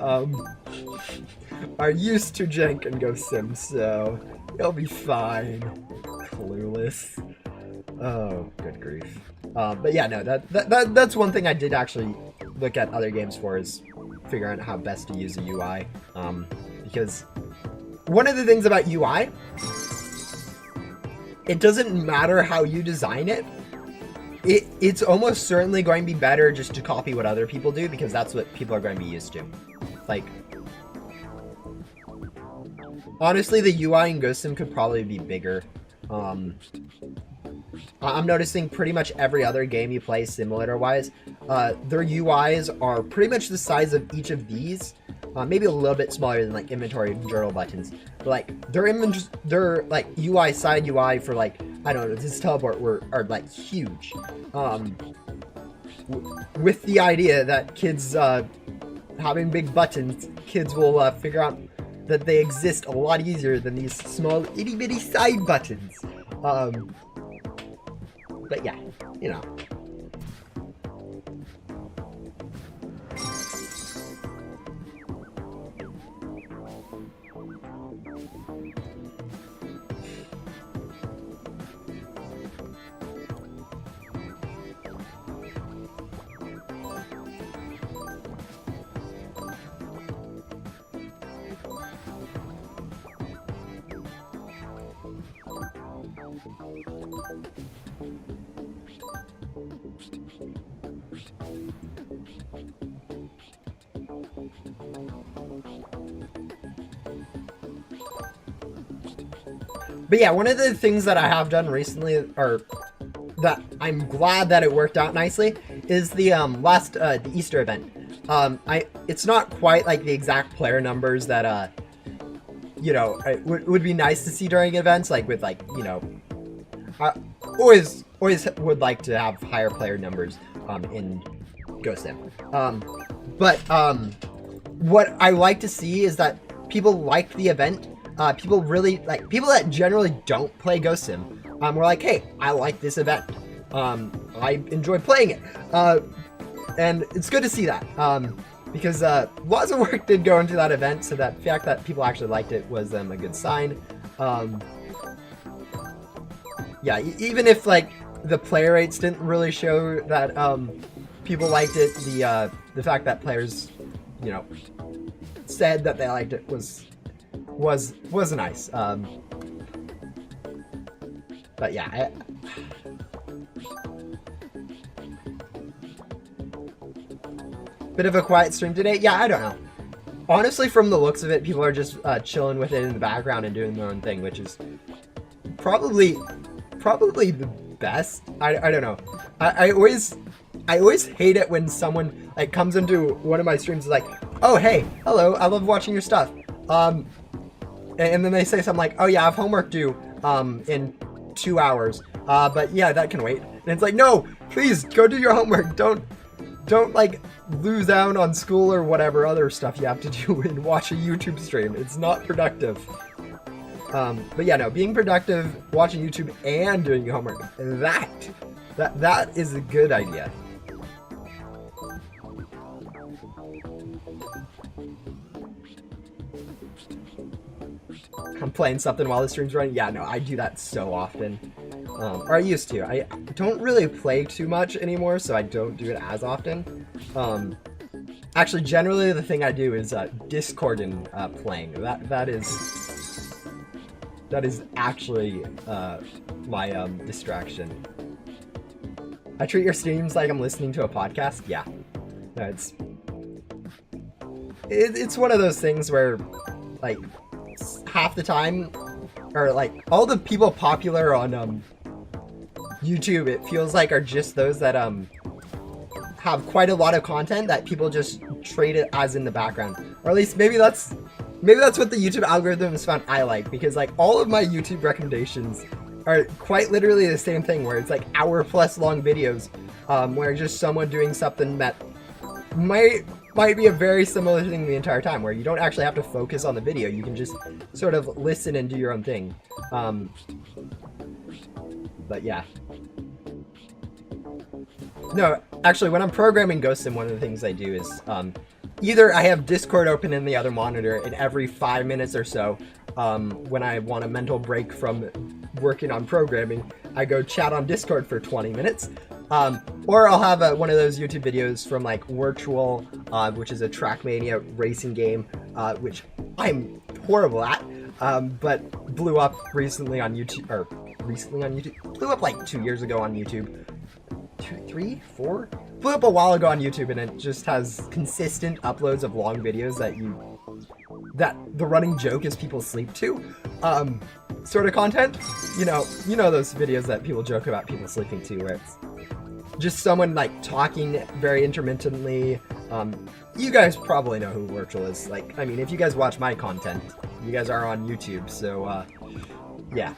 Speaker 1: are used to jank and Ghost Sim, so it'll be fine. Clueless. Oh, good grief. But yeah, no, that's one thing I did actually look at other games for, is figuring out how best to use the UI. Because one of the things about UI, it doesn't matter how you design it. It's almost certainly going to be better just to copy what other people do, because that's what people are going to be used to. Like, honestly, the UI in Ghost Sim could probably be bigger. I'm noticing pretty much every other game you play simulator-wise, their UIs are pretty much the size of each of these. Maybe a little bit smaller than like inventory and journal buttons, but like their like UI, side UI for like, I don't know, this teleport are like huge. With the idea that kids having big buttons, kids will figure out that they exist a lot easier than these small itty bitty side buttons. But yeah, you know. But yeah, one of the things that I have done recently, or that I'm glad that it worked out nicely, is the the Easter event. It's not quite like the exact player numbers that you know, it would be nice to see during events, like with like, you know, I always would like to have higher player numbers in Ghost Sim. But what I like to see is that people liked the event. People really like, people that generally don't play Ghost Sim were like, hey, I like this event. I enjoy playing it. And it's good to see that. because lots of work did go into that event, so that fact that people actually liked it was a good sign. Yeah, even if like the player rates didn't really show that people liked it, the fact that players, you know, said that they liked it was nice. But yeah, bit of a quiet stream today. Yeah, I don't know. Honestly, from the looks of it, people are just chilling with it in the background and doing their own thing, which is probably the best. I don't know. I always hate it when someone like comes into one of my streams and is like, oh hey, hello, I love watching your stuff. And then they say something like, oh yeah, I have homework due in 2 hours. But yeah, that can wait. And it's like, no, please go do your homework. Don't like lose out on school or whatever other stuff you have to do and watch a YouTube stream. It's not productive. But yeah, no, being productive, watching YouTube and doing your homework, that is a good idea. I'm playing something while the stream's running. Yeah, no, I do that so often. Or I used to. I don't really play too much anymore, so I don't do it as often. Actually, generally the thing I do is Discord and playing. That is actually my distraction. I treat your streams like I'm listening to a podcast. Yeah, no, it's one of those things where, like, half the time, or like all the people popular on YouTube, it feels like are just those that have quite a lot of content that people just trade it as in the background, or at least maybe that's what the YouTube algorithms found I like, because like all of my YouTube recommendations are quite literally the same thing, where it's like hour-plus long videos, where just someone doing something that might be a very similar thing the entire time, where you don't actually have to focus on the video. You can just sort of listen and do your own thing. But yeah. No, actually, when I'm programming Ghost Sim, one of the things I do is either I have Discord open in the other monitor, and every 5 minutes or so, when I want a mental break from working on programming, I go chat on Discord for 20 minutes. Or I'll have one of those YouTube videos from like Virtual, which is a Trackmania racing game, which I'm horrible at, but blew up recently on YouTube, blew up like 2 years ago on YouTube. 2, 3, 4? Blew up a while ago on YouTube, and it just has consistent uploads of long videos that the running joke is people sleep to, sort of content. You know those videos that people joke about people sleeping to, where it's just someone like talking very intermittently. You guys probably know who Virtual is. Like, I mean, if you guys watch my content, you guys are on YouTube, so yeah.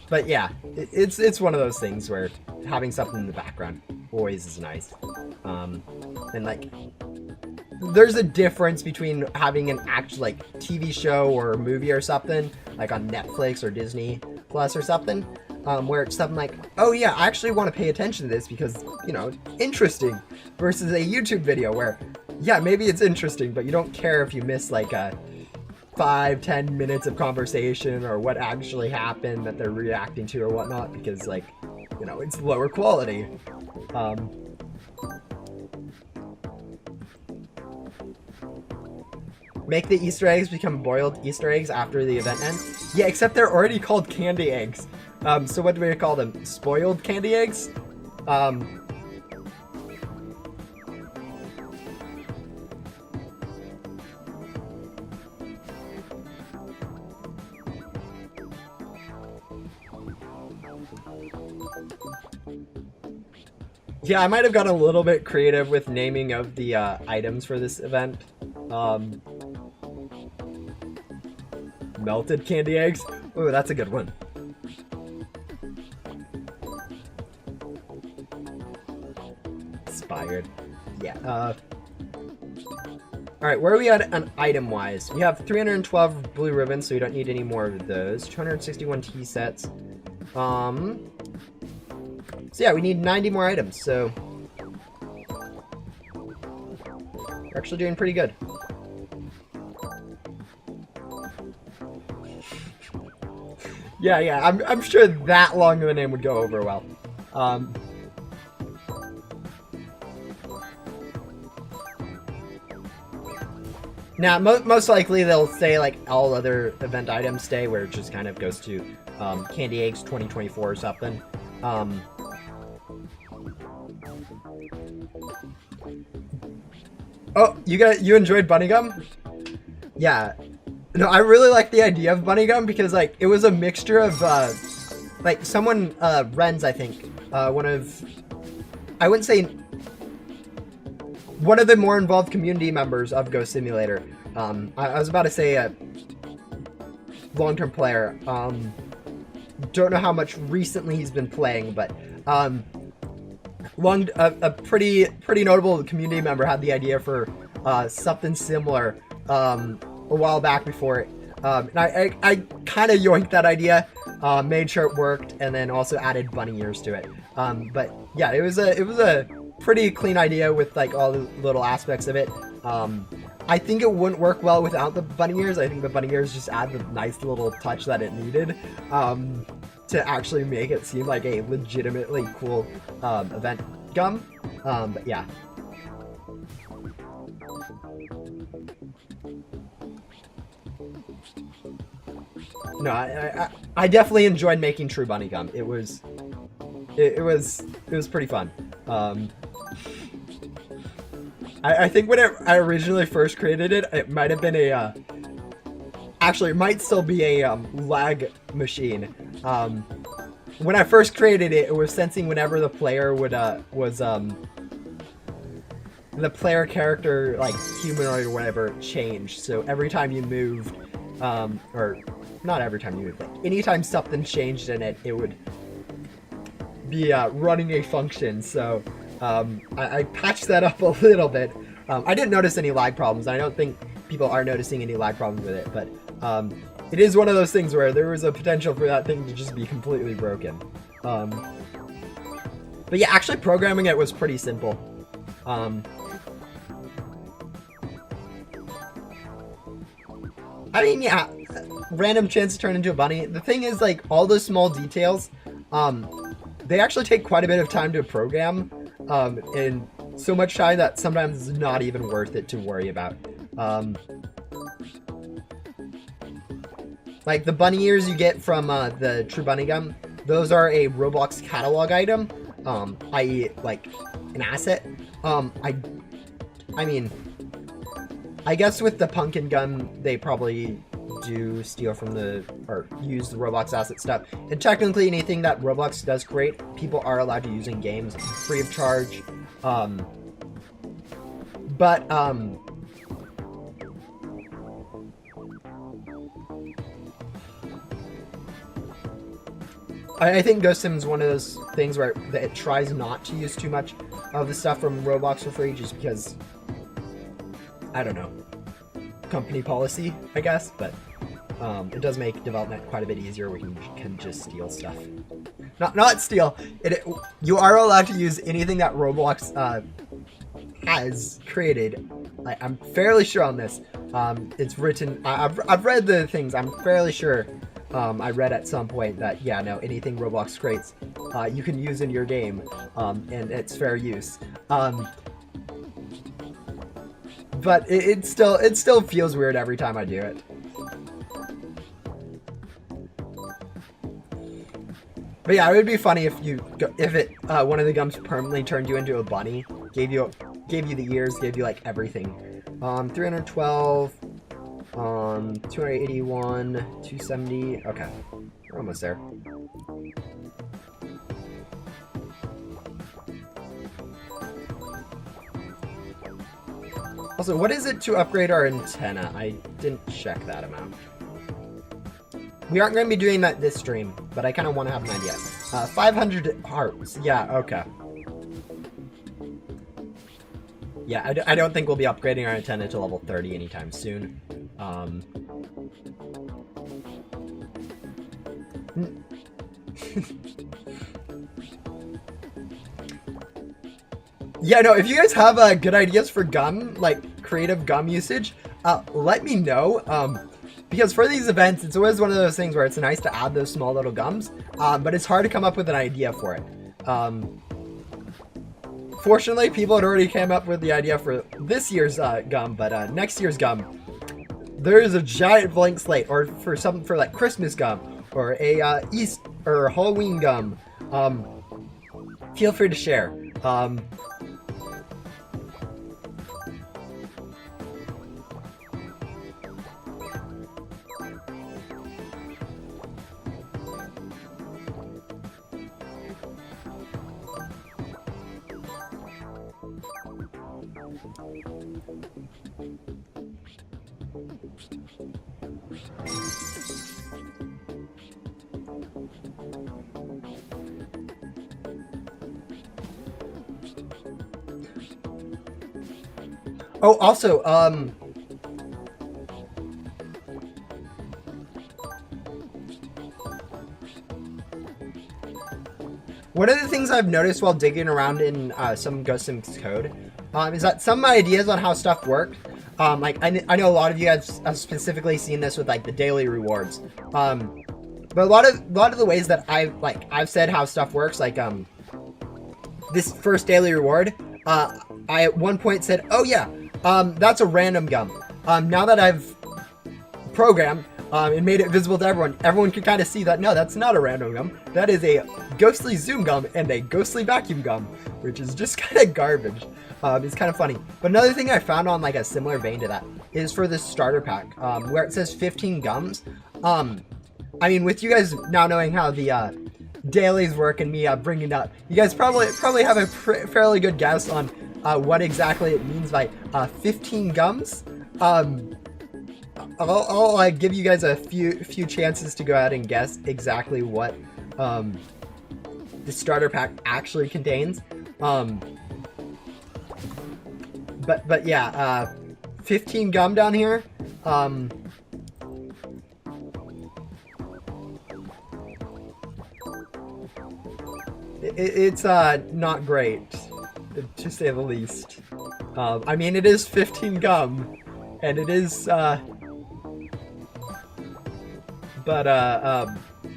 Speaker 1: But yeah, it's one of those things where having something in the background always is nice. And like, there's a difference between having an actual like TV show or movie or something like on Netflix or Disney Plus or something, where it's something like, oh yeah, I actually want to pay attention to this because, you know, interesting, versus a YouTube video where, yeah, maybe it's interesting, but you don't care if you miss like a 5-10 minutes of conversation or what actually happened that they're reacting to or whatnot, because like, you know, it's lower quality. Make the Easter eggs become boiled Easter eggs after the event ends. Yeah, except they're already called candy eggs. So what do we call them? Spoiled candy eggs? Yeah, I might have gotten a little bit creative with naming of the items for this event. Melted candy eggs? Ooh, that's a good one. Inspired. Yeah, alright, where are we at on item-wise? We have 312 blue ribbons, so we don't need any more of those. 261 tea sets. So yeah, we need 90 more items, so You're actually doing pretty good. Yeah, I'm sure that long of a name would go over well. Now, most likely they'll say like all other event items stay, where it just kind of goes to Candy Eggs 2024 or something. Oh, you enjoyed Bunny Gum? Yeah. No, I really like the idea of Bunny Gum because like it was a mixture of like someone Renz, I think, I wouldn't say one of the more involved community members of Ghost Simulator. I was about to say a long-term player. Don't know how much recently he's been playing, but a pretty notable community member had the idea for something similar a while back before it. And I kind of yoinked that idea, made sure it worked, and then also added bunny ears to it. But yeah, it was a pretty clean idea with like all the little aspects of it. I think it wouldn't work well without the bunny ears. I think the bunny ears just add the nice little touch that it needed to actually make it seem like a legitimately cool event gum. But yeah. No, I definitely enjoyed making True Bunny Gum. It was pretty fun. I think when I originally first created it, it might have been a actually it might still be a lag machine. When I first created it, it was sensing whenever the player was the player character, like humanoid or whatever, changed. So every time you moved, or not every time you moved, but anytime something changed in it, it would be running a function. So I patched that up a little bit. I didn't notice any lag problems. I don't think people are noticing any lag problems with it, but it is one of those things where there was a potential for that thing to just be completely broken. But yeah, actually programming it was pretty simple. I mean, yeah, random chance to turn into a bunny. The thing is, like, all those small details, they actually take quite a bit of time to program, and so much time that sometimes it's not even worth it to worry about. Like, the bunny ears you get from the True Bunny Gum, those are a Roblox catalog item, i.e., like, an asset. I mean, I guess with the pumpkin gum, they probably do steal from or use the Roblox asset stuff. And technically anything that Roblox does create, people are allowed to use in games free of charge. I think Ghost Sim is one of those things where it tries not to use too much of the stuff from Roblox for free, just because, I don't know, company policy, I guess, but it does make development quite a bit easier where you can just steal stuff. Not steal. You are allowed to use anything that Roblox has created. I'm fairly sure on this. It's written. I've read the things. I'm fairly sure. I read at some point that yeah, no, anything Roblox creates, you can use in your game, and it's fair use. But it still feels weird every time I do it. But yeah, it would be funny if one of the gums permanently turned you into a bunny, gave you the ears, gave you like everything. 312, 281, 270. Okay, we're almost there. Also, what is it to upgrade our antenna? I didn't check that amount. We aren't going to be doing that this stream, but I kind of want to have an idea. 500 hearts. Yeah, okay. Yeah, I don't think we'll be upgrading our antenna to level 30 anytime soon. Yeah, no, if you guys have good ideas for gum, like, creative gum usage, let me know. Because for these events, it's always one of those things where it's nice to add those small little gums, but it's hard to come up with an idea for it. Fortunately, people had already came up with the idea for this year's gum, but next year's gum, there is a giant blank slate, or for something for like Christmas gum, or a East or Halloween gum. Feel free to share. Oh, also, one of the things I've noticed while digging around in some Ghost Sims code is that some ideas on how stuff worked, like I know a lot of you guys have specifically seen this with like the daily rewards, but a lot of the ways that I've said how stuff works, like this first daily reward, I at one point said, oh yeah, that's a random gum. Now that I've programmed and made it visible to everyone can kind of see that no, that's not a random gum. That is a ghostly zoom gum and a ghostly vacuum gum, which is just kind of garbage. It's kind of funny. But another thing I found on like a similar vein to that is for this starter pack, where it says 15 gums. I mean, with you guys now knowing how the dailies work and me bringing up, you guys probably have a fairly good guess on what exactly it means by 15 gums. I'll give you guys a few chances to go ahead and guess exactly what the starter pack actually contains. But yeah, 15 gum down here. It's not great, to say the least. I mean, it is 15 gum, and it is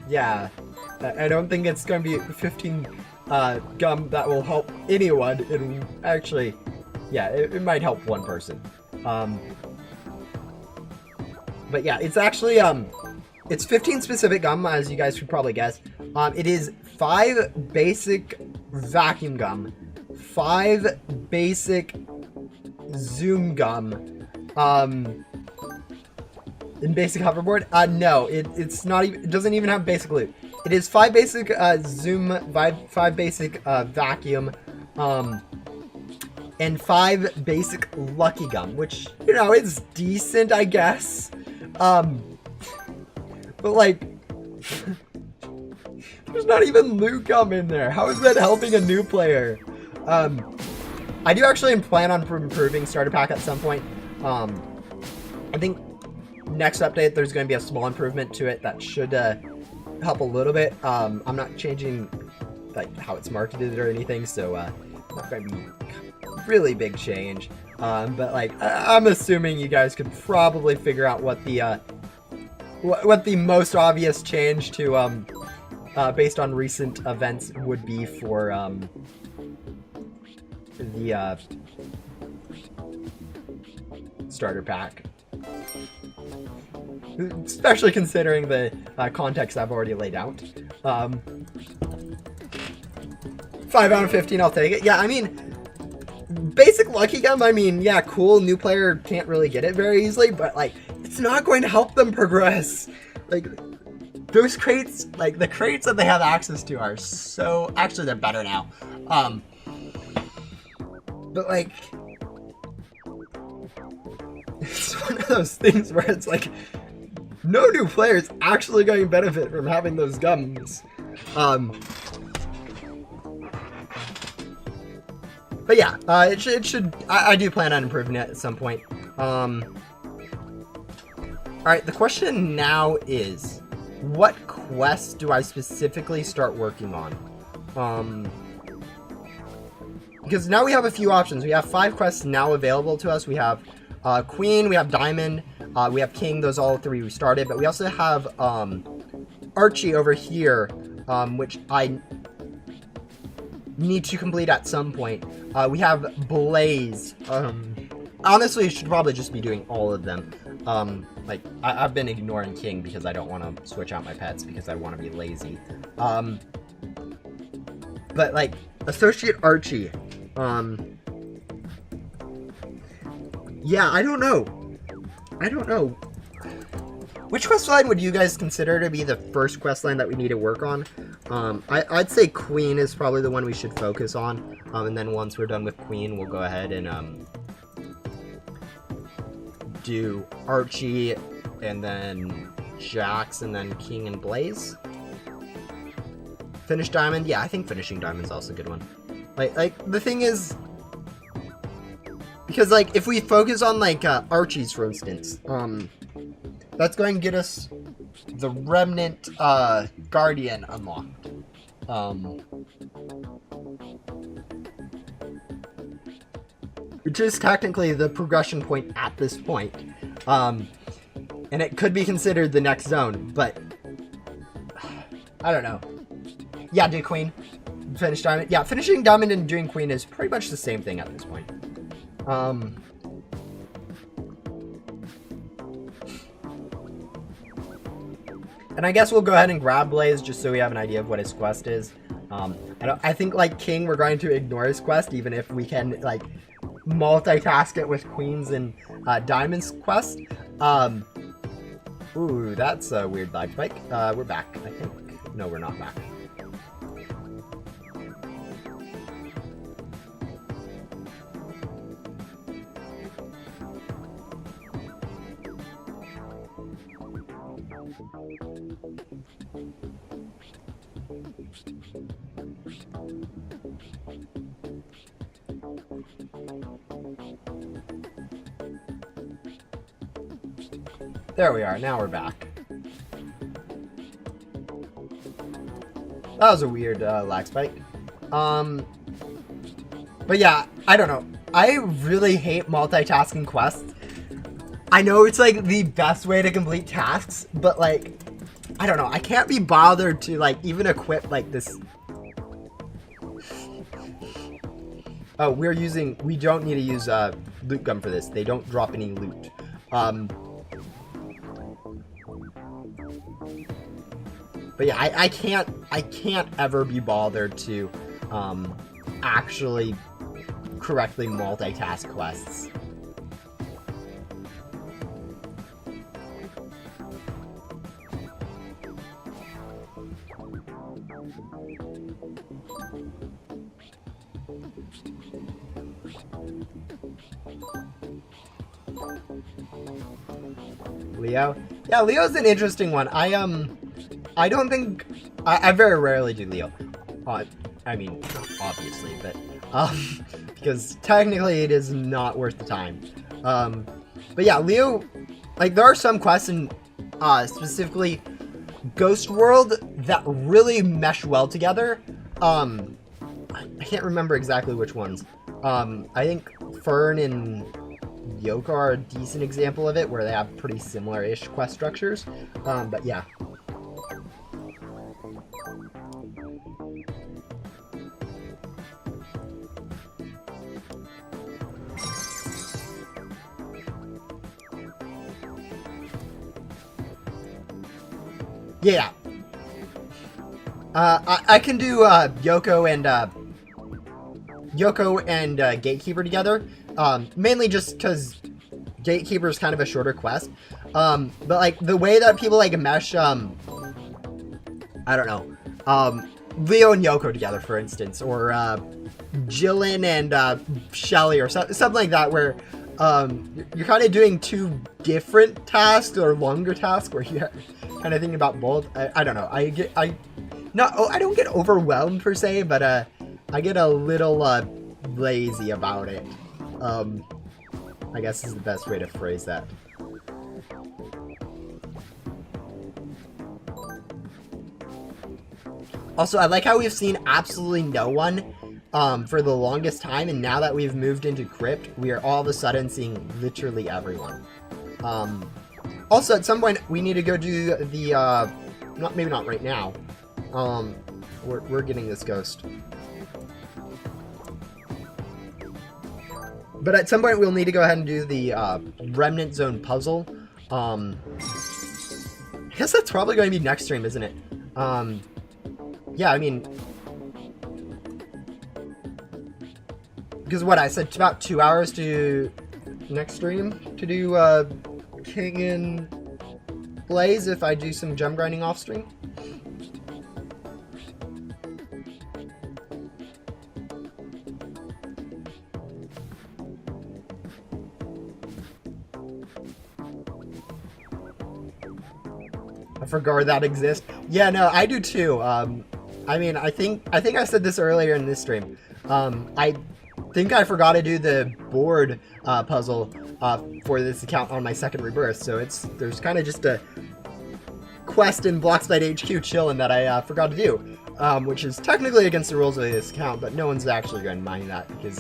Speaker 1: yeah, I don't think it's going to be 15 gum that will help anyone. It'll actually, yeah, it might help one person. But yeah, it's actually it's 15 specific gum, as you guys could probably guess. It is 5 basic vacuum gum, 5 basic zoom gum, in basic hoverboard. No, it's not even, it doesn't even have basic loot. It is 5 basic zoom, 5 basic vacuum, and 5 basic lucky gum, which, you know, it's decent, I guess. But like, there's not even loot gum in there. How is that helping a new player? I do actually plan on improving starter pack at some point. I think next update there's going to be a small improvement to it that should help a little bit. I'm not changing like how it's marketed or anything, so not going to be really big change. But like I'm assuming you guys could probably figure out what the most obvious change to based on recent events would be for the starter pack, especially considering the context I've already laid out. 5 out of 15, I'll take it. Yeah, I mean, basic lucky gum, I mean, yeah, cool, new player can't really get it very easily, but like, it's not going to help them progress. Like, those crates, like the crates that they have access to are so, actually they're better now. But like, it's one of those things where it's like, no new player is actually going to benefit from having those gums. But yeah, it should, I do plan on improving it at some point. Alright, the question now is, what quest do I specifically start working on? Because now we have a few options. We have 5 quests now available to us. We have Queen, we have Diamond, we have King. Those all three we started, but we also have Archie over here, which I need to complete at some point. We have Blaze. Honestly, I should probably just be doing all of them. Like, I've been ignoring King because I don't want to switch out my pets because I want to be lazy. But, like, Associate Archie. Yeah, I don't know. Which quest line would you guys consider to be the first quest line that we need to work on? I'd say Queen is probably the one we should focus on. And then once we're done with Queen, we'll go ahead and do Archie, and then Jax, and then King and Blaze. Finish Diamond? Yeah, I think finishing Diamond's also a good one. Like the thing is, because like if we focus on like Archie's, for instance, that's going to get us the Remnant Guardian unlocked. Which is technically the progression point at this point. And it could be considered the next zone, but I don't know. Yeah, do Queen. Finish Diamond. Yeah, finishing Diamond and doing Queen is pretty much the same thing at this point. And I guess we'll go ahead and grab Blaze just so we have an idea of what his quest is. I think like King, we're going to ignore his quest, even if we can like multitask it with Queen's and Diamond's quest. Ooh, that's a weird lag spike. We're back, I think. No, we're not back. There we are, now we're back. That was a weird lag spike. But yeah, I don't know. I really hate multitasking quests. I know it's like the best way to complete tasks, but like, I don't know. I can't be bothered to like even equip like this. Oh, we don't need to use loot gun for this. They don't drop any loot. But yeah, I can't ever be bothered to actually correctly multitask quests. Leo? Yeah, Leo's an interesting one. I don't think I very rarely do Leo. I mean, obviously, but because technically it is not worth the time. But yeah, Leo, like there are some quests in specifically Ghost World that really mesh well together. I can't remember exactly which ones. I think Fern and Yoko are a decent example of it, where they have pretty similar-ish quest structures. But yeah. Yeah. I can do Yoko and Gatekeeper together. Mainly just because Gatekeeper is kind of a shorter quest. But like the way that people like mesh, I don't know, Leo and Yoko together, for instance, or Jillian and Shelly, or something like that, where you're kind of doing two different tasks or longer tasks, where you're kind of thinking about both. I don't know. I don't get overwhelmed per se, but I get a little lazy about it. I guess is the best way to phrase that. Also, I like how we've seen absolutely no one for the longest time, and now that we've moved into Crypt, we are all of a sudden seeing literally everyone. Also, at some point, we need to go do the, maybe not right now. We're getting this ghost. But at some point, we'll need to go ahead and do the, Remnant Zone puzzle. I guess that's probably going to be next stream, isn't it? Yeah, I mean... Because what, I said about 2 hours to next stream to do, King and Blaze if I do some gem grinding off stream? I forgot that exists. Yeah, no, I do too. I mean, I think I said this earlier in this stream. I think I forgot to do the board puzzle for this account on my second rebirth, so there's kind of just a quest in Bloxblade HQ chilling that I forgot to do, which is technically against the rules of this account, but no one's actually going to mind that because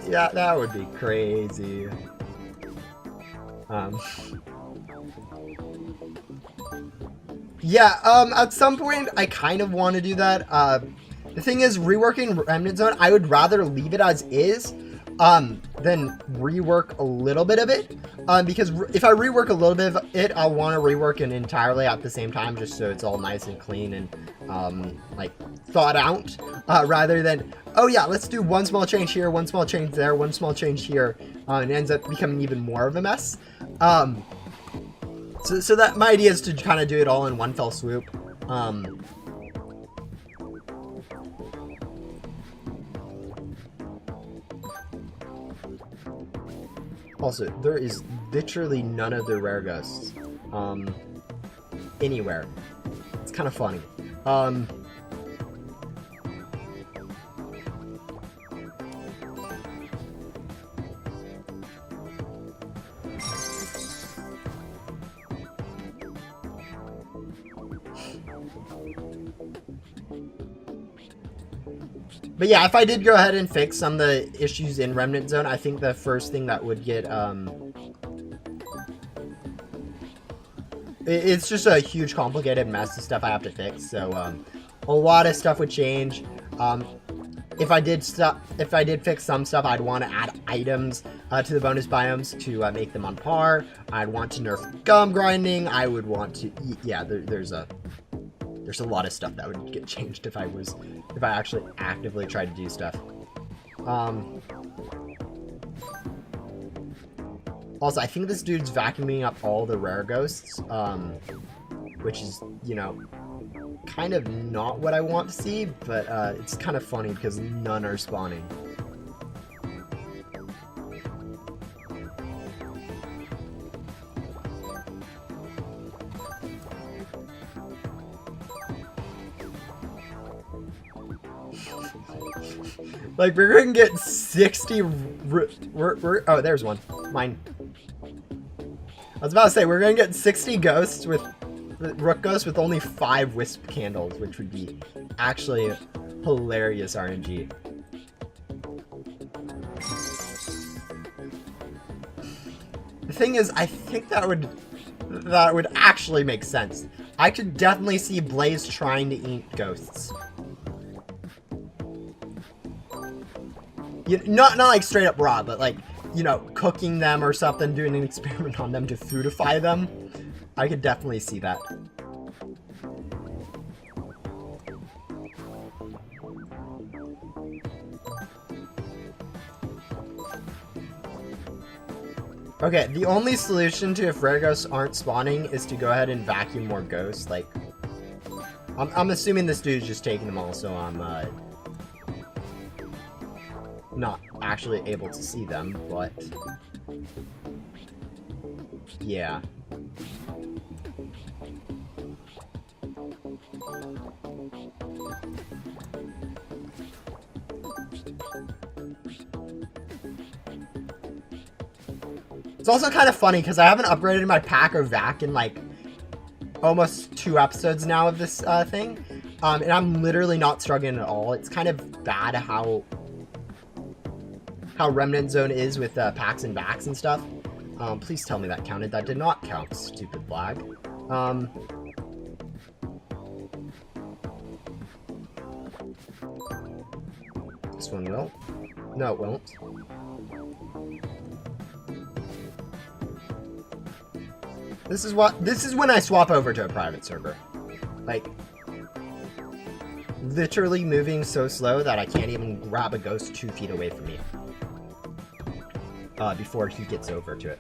Speaker 1: yeah, that would be crazy. Yeah, at some point, I kind of want to do that. The thing is, reworking Remnant Zone, I would rather leave it as is, than rework a little bit of it. Because if I rework a little bit of it, I'll want to rework it entirely at the same time, just so it's all nice and clean and, like, thought out, rather than, oh yeah, let's do one small change here, one small change there, one small change here, and it ends up becoming even more of a mess. So that my idea is to kind of do it all in one fell swoop. Also, there is literally none of the rare ghosts anywhere. It's kind of funny. But yeah, if I did go ahead and fix some of the issues in Remnant Zone, I think the first thing that would get, it's just a huge complicated mess of stuff I have to fix, so, a lot of stuff would change. If I did fix some stuff, I'd want to add items, to the bonus biomes to, make them on par. I'd want to nerf gum grinding. I would want to, yeah, there's a lot of stuff that would get changed if I actually actively tried to do stuff. Also, I think this dude's vacuuming up all the rare ghosts, which is, you know, kind of not what I want to see, but it's kind of funny because none are spawning. Like, we're gonna get 60... oh, there's one. Mine. I was about to say, we're gonna get 60 ghosts with... Rook ghosts with only 5 wisp candles, which would be actually hilarious RNG. The thing is, I think that would actually make sense. I could definitely see Blaze trying to eat ghosts. Not like straight up raw, but like, you know, cooking them or something, doing an experiment on them to foodify them. I could definitely see that. Okay, the only solution to if rare ghosts aren't spawning is to go ahead and vacuum more ghosts. Like, I'm assuming this dude's just taking them all, so I'm not actually able to see them, but yeah. It's also kind of funny because I haven't upgraded my pack or vac in like almost 2 episodes now of this thing, and I'm literally not struggling at all. It's kind of bad how Remnant Zone is with packs and backs and stuff. Please tell me that counted. That did not count, stupid lag. This one will. No, it won't. This is when I swap over to a private server. Like, literally moving so slow that I can't even grab a ghost 2 feet away from me. Before he gets over to it.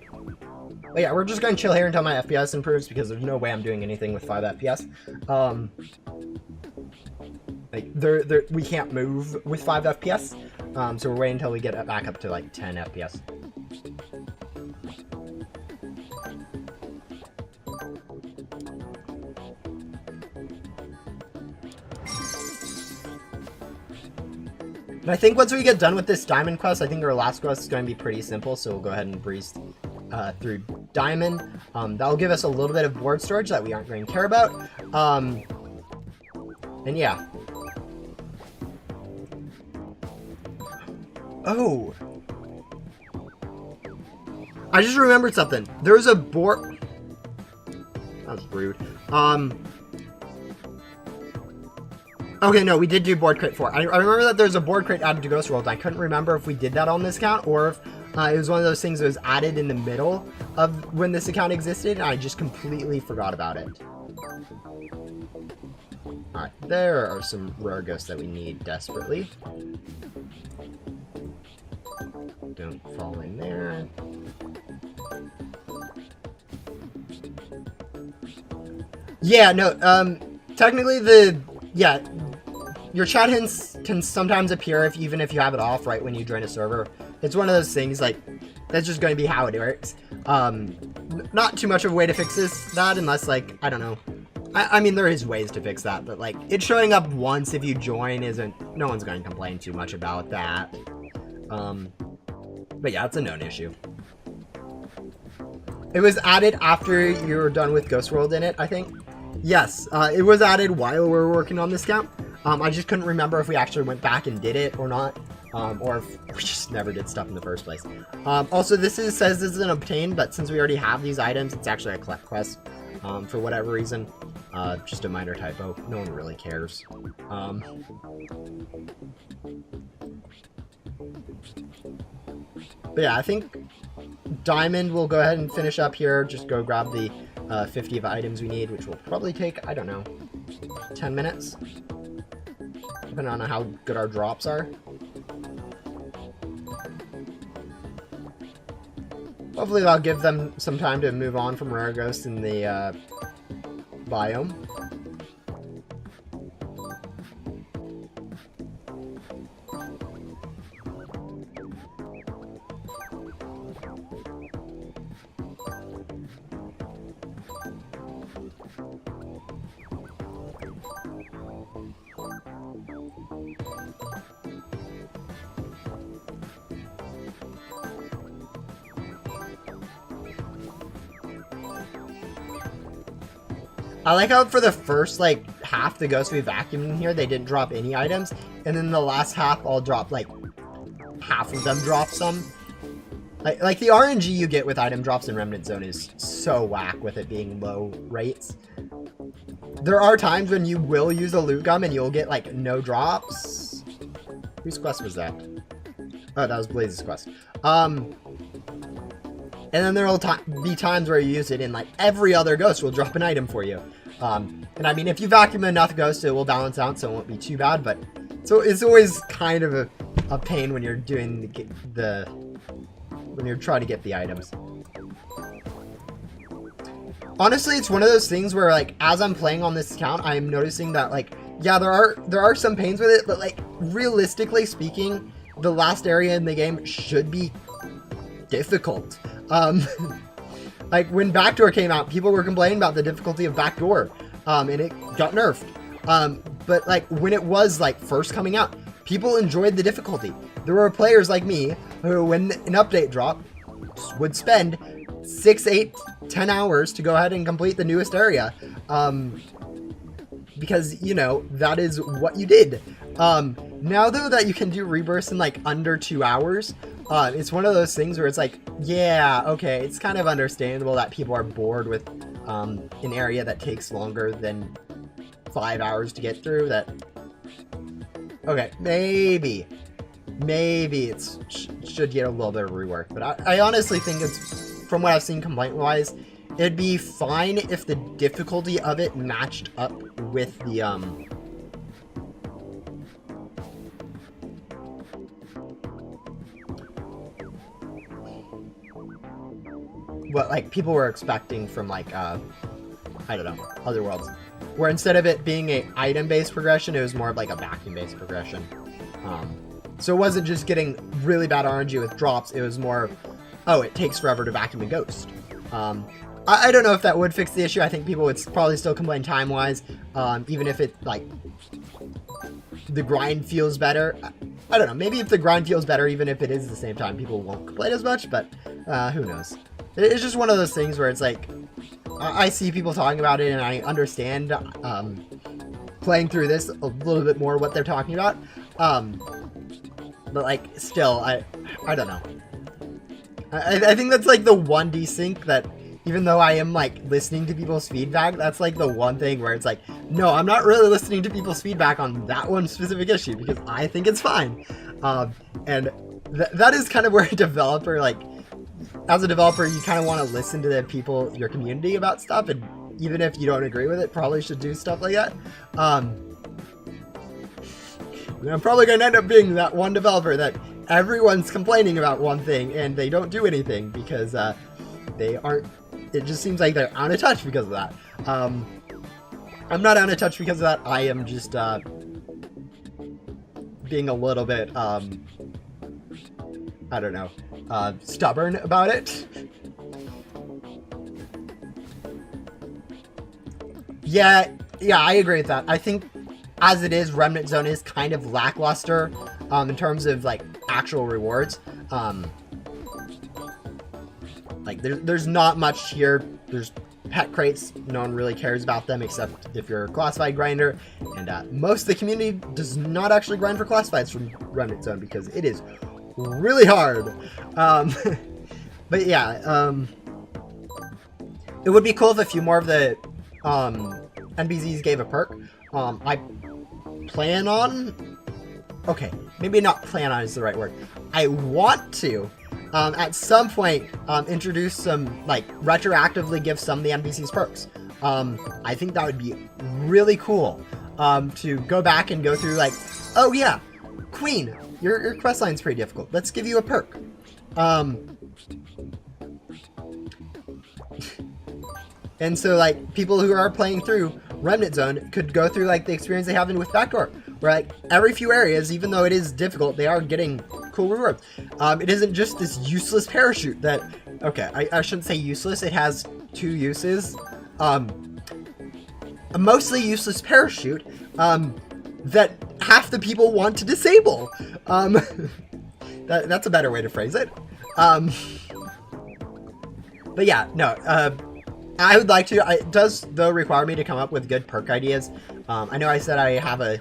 Speaker 1: But yeah, we're just going to chill here until my FPS improves, because there's no way I'm doing anything with 5 FPS. Like, we can't move with 5 FPS, so we're waiting until we get back up to, like, 10 FPS. And I think once we get done with this diamond quest, I think our last quest is going to be pretty simple, so we'll go ahead and breeze through diamond. That'll give us a little bit of board storage that we aren't going to care about. And yeah. Oh. I just remembered something. There's a board... That was rude. Okay, no, we did do board crate 4. I remember that there's a board crate added to Ghost World. I couldn't remember if we did that on this account or if it was one of those things that was added in the middle of when this account existed, and I just completely forgot about it. Alright, there are some rare ghosts that we need desperately. Don't fall in there. Yeah, no, technically your chat hints can sometimes appear even if you have it off right when you join a server. It's one of those things, like, that's just going to be how it works. Not too much of a way to fix that unless, like, I don't know. I mean, there is ways to fix that, but, like, it showing up once if you join no one's going to complain too much about that. But yeah, it's a known issue. It was added after you were done with Ghost World in it, I think. Yes, it was added while we were working on this account. I just couldn't remember if we actually went back and did it or not, or if we just never did stuff in the first place. Also, says this is an obtain, but since we already have these items, it's actually a collect quest, for whatever reason. Just a minor typo. No one really cares. But yeah, I think Diamond will go ahead and finish up here. Just go grab the 50 of items we need, which will probably take, I don't know, 10 minutes. Depending on how good our drops are. Hopefully that'll give them some time to move on from rare ghosts in the biome. I like how for the first, like, half the ghosts we vacuumed in here, they didn't drop any items. And then the last half, I'll drop, like, half of them drop some. Like the RNG you get with item drops in Remnant Zone is so whack with it being low rates. There are times when you will use a loot gum and you'll get, like, no drops. Whose quest was that? Oh, that was Blaze's quest. And then there will be times where you use it and, like, every other ghost will drop an item for you. And I mean, if you vacuum enough ghosts, it will balance out, so it won't be too bad. But so it's always kind of a pain when you're doing when you're trying to get the items. Honestly, it's one of those things where, like, as I'm playing on this account, I'm noticing that, like, yeah, there are some pains with it, but, like, realistically speaking, the last area in the game should be difficult. Like, when Backdoor came out, people were complaining about the difficulty of Backdoor, and it got nerfed. But, like, when it was, like, first coming out, people enjoyed the difficulty. There were players like me who, when an update dropped, would spend 6, 8, 10 hours to go ahead and complete the newest area. because, you know, that is what you did. Now, though, that you can do rebirths in, like, under 2 hours, it's one of those things where it's like, yeah, okay, it's kind of understandable that people are bored with an area that takes longer than 5 hours to get through. That, okay, maybe it should get a little bit of rework, but I honestly think it's, from what I've seen complaint-wise, it'd be fine if the difficulty of it matched up with the, what, like, people were expecting from, like, I don't know, Other Worlds. Where instead of it being a item-based progression, it was more of, like, a vacuum-based progression. So it wasn't just getting really bad RNG with drops, it was more, oh, it takes forever to vacuum a ghost. I don't know if that would fix the issue. I think people would probably still complain time-wise, even if it, like, the grind feels better. I don't know, maybe if the grind feels better, even if it is the same time, people won't complain as much, but who knows. It's just one of those things where it's like, I see people talking about it, and I understand playing through this a little bit more what they're talking about, but, like, still, I don't know. I think that's, like, the one desync that, even though I am, like, listening to people's feedback, that's, like, the one thing where it's like, no, I'm not really listening to people's feedback on that one specific issue, because I think it's fine. And that is kind of where a developer, like, as a developer, you kind of want to listen to the people, your community, about stuff, and even if you don't agree with it, probably should do stuff like that. I'm probably going to end up being that one developer that everyone's complaining about one thing, and they don't do anything because they aren't, it just seems like they're out of touch because of that. I'm not out of touch because of that, I am just being a little bit, I don't know, stubborn about it. Yeah, I agree with that. I think, as it is, Remnant Zone is kind of lackluster in terms of, like, actual rewards. Like, there's not much here. There's pet crates. No one really cares about them except if you're a classified grinder. And most of the community does not actually grind for classifieds from Remnant Zone because it is really hard. But yeah, it would be cool if a few more of the NPCs gave a perk. I plan on, okay, maybe not plan on is the right word. I want to, at some point, introduce some, like, retroactively give some of the NPCs perks. I think that would be really cool, to go back and go through, like, oh yeah, Queen, your quest line's pretty difficult. Let's give you a perk. And so, like, people who are playing through Remnant Zone could go through, like, the experience they have in with Backdoor, where, like, every few areas, even though it is difficult, they are getting cool rewards. It isn't just this useless parachute that, okay, I shouldn't say useless, it has 2 uses. A mostly useless parachute, that half the people want to disable. That's a better way to phrase it. But yeah, no, I would like to. It does, though, require me to come up with good perk ideas. I know I said I have a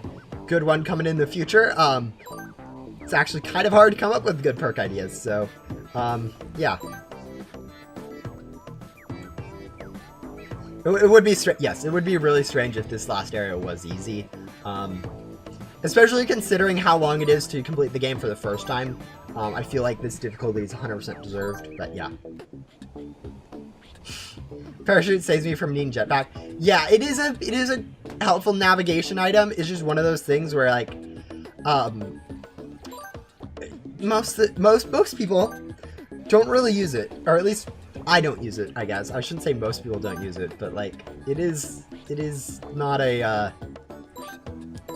Speaker 1: good one coming in the future. It's actually kind of hard to come up with good perk ideas, so, yeah. It would be, yes, it would be really strange if this last area was easy. Especially considering how long it is to complete the game for the first time. I feel like this difficulty is 100% deserved, but yeah. Parachute saves me from needing jetpack. Yeah, it is a helpful navigation item. It's just one of those things where, like, most people don't really use it, or at least I don't use it, I guess. I shouldn't say most people don't use it, but, like, it is not a,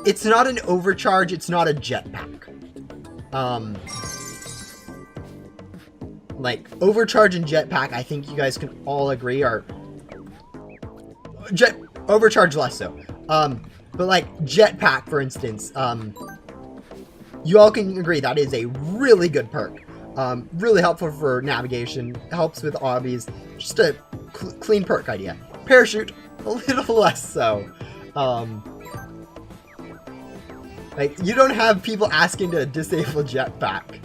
Speaker 1: it's not an overcharge, it's not a jetpack. Like, overcharge and jetpack, I think you guys can all agree are, overcharge less so. But, like, jetpack, for instance, you all can agree that is a really good perk. Really helpful for navigation, helps with obbies, just a clean perk idea. Parachute, a little less so. Like, you don't have people asking to disable jetpack.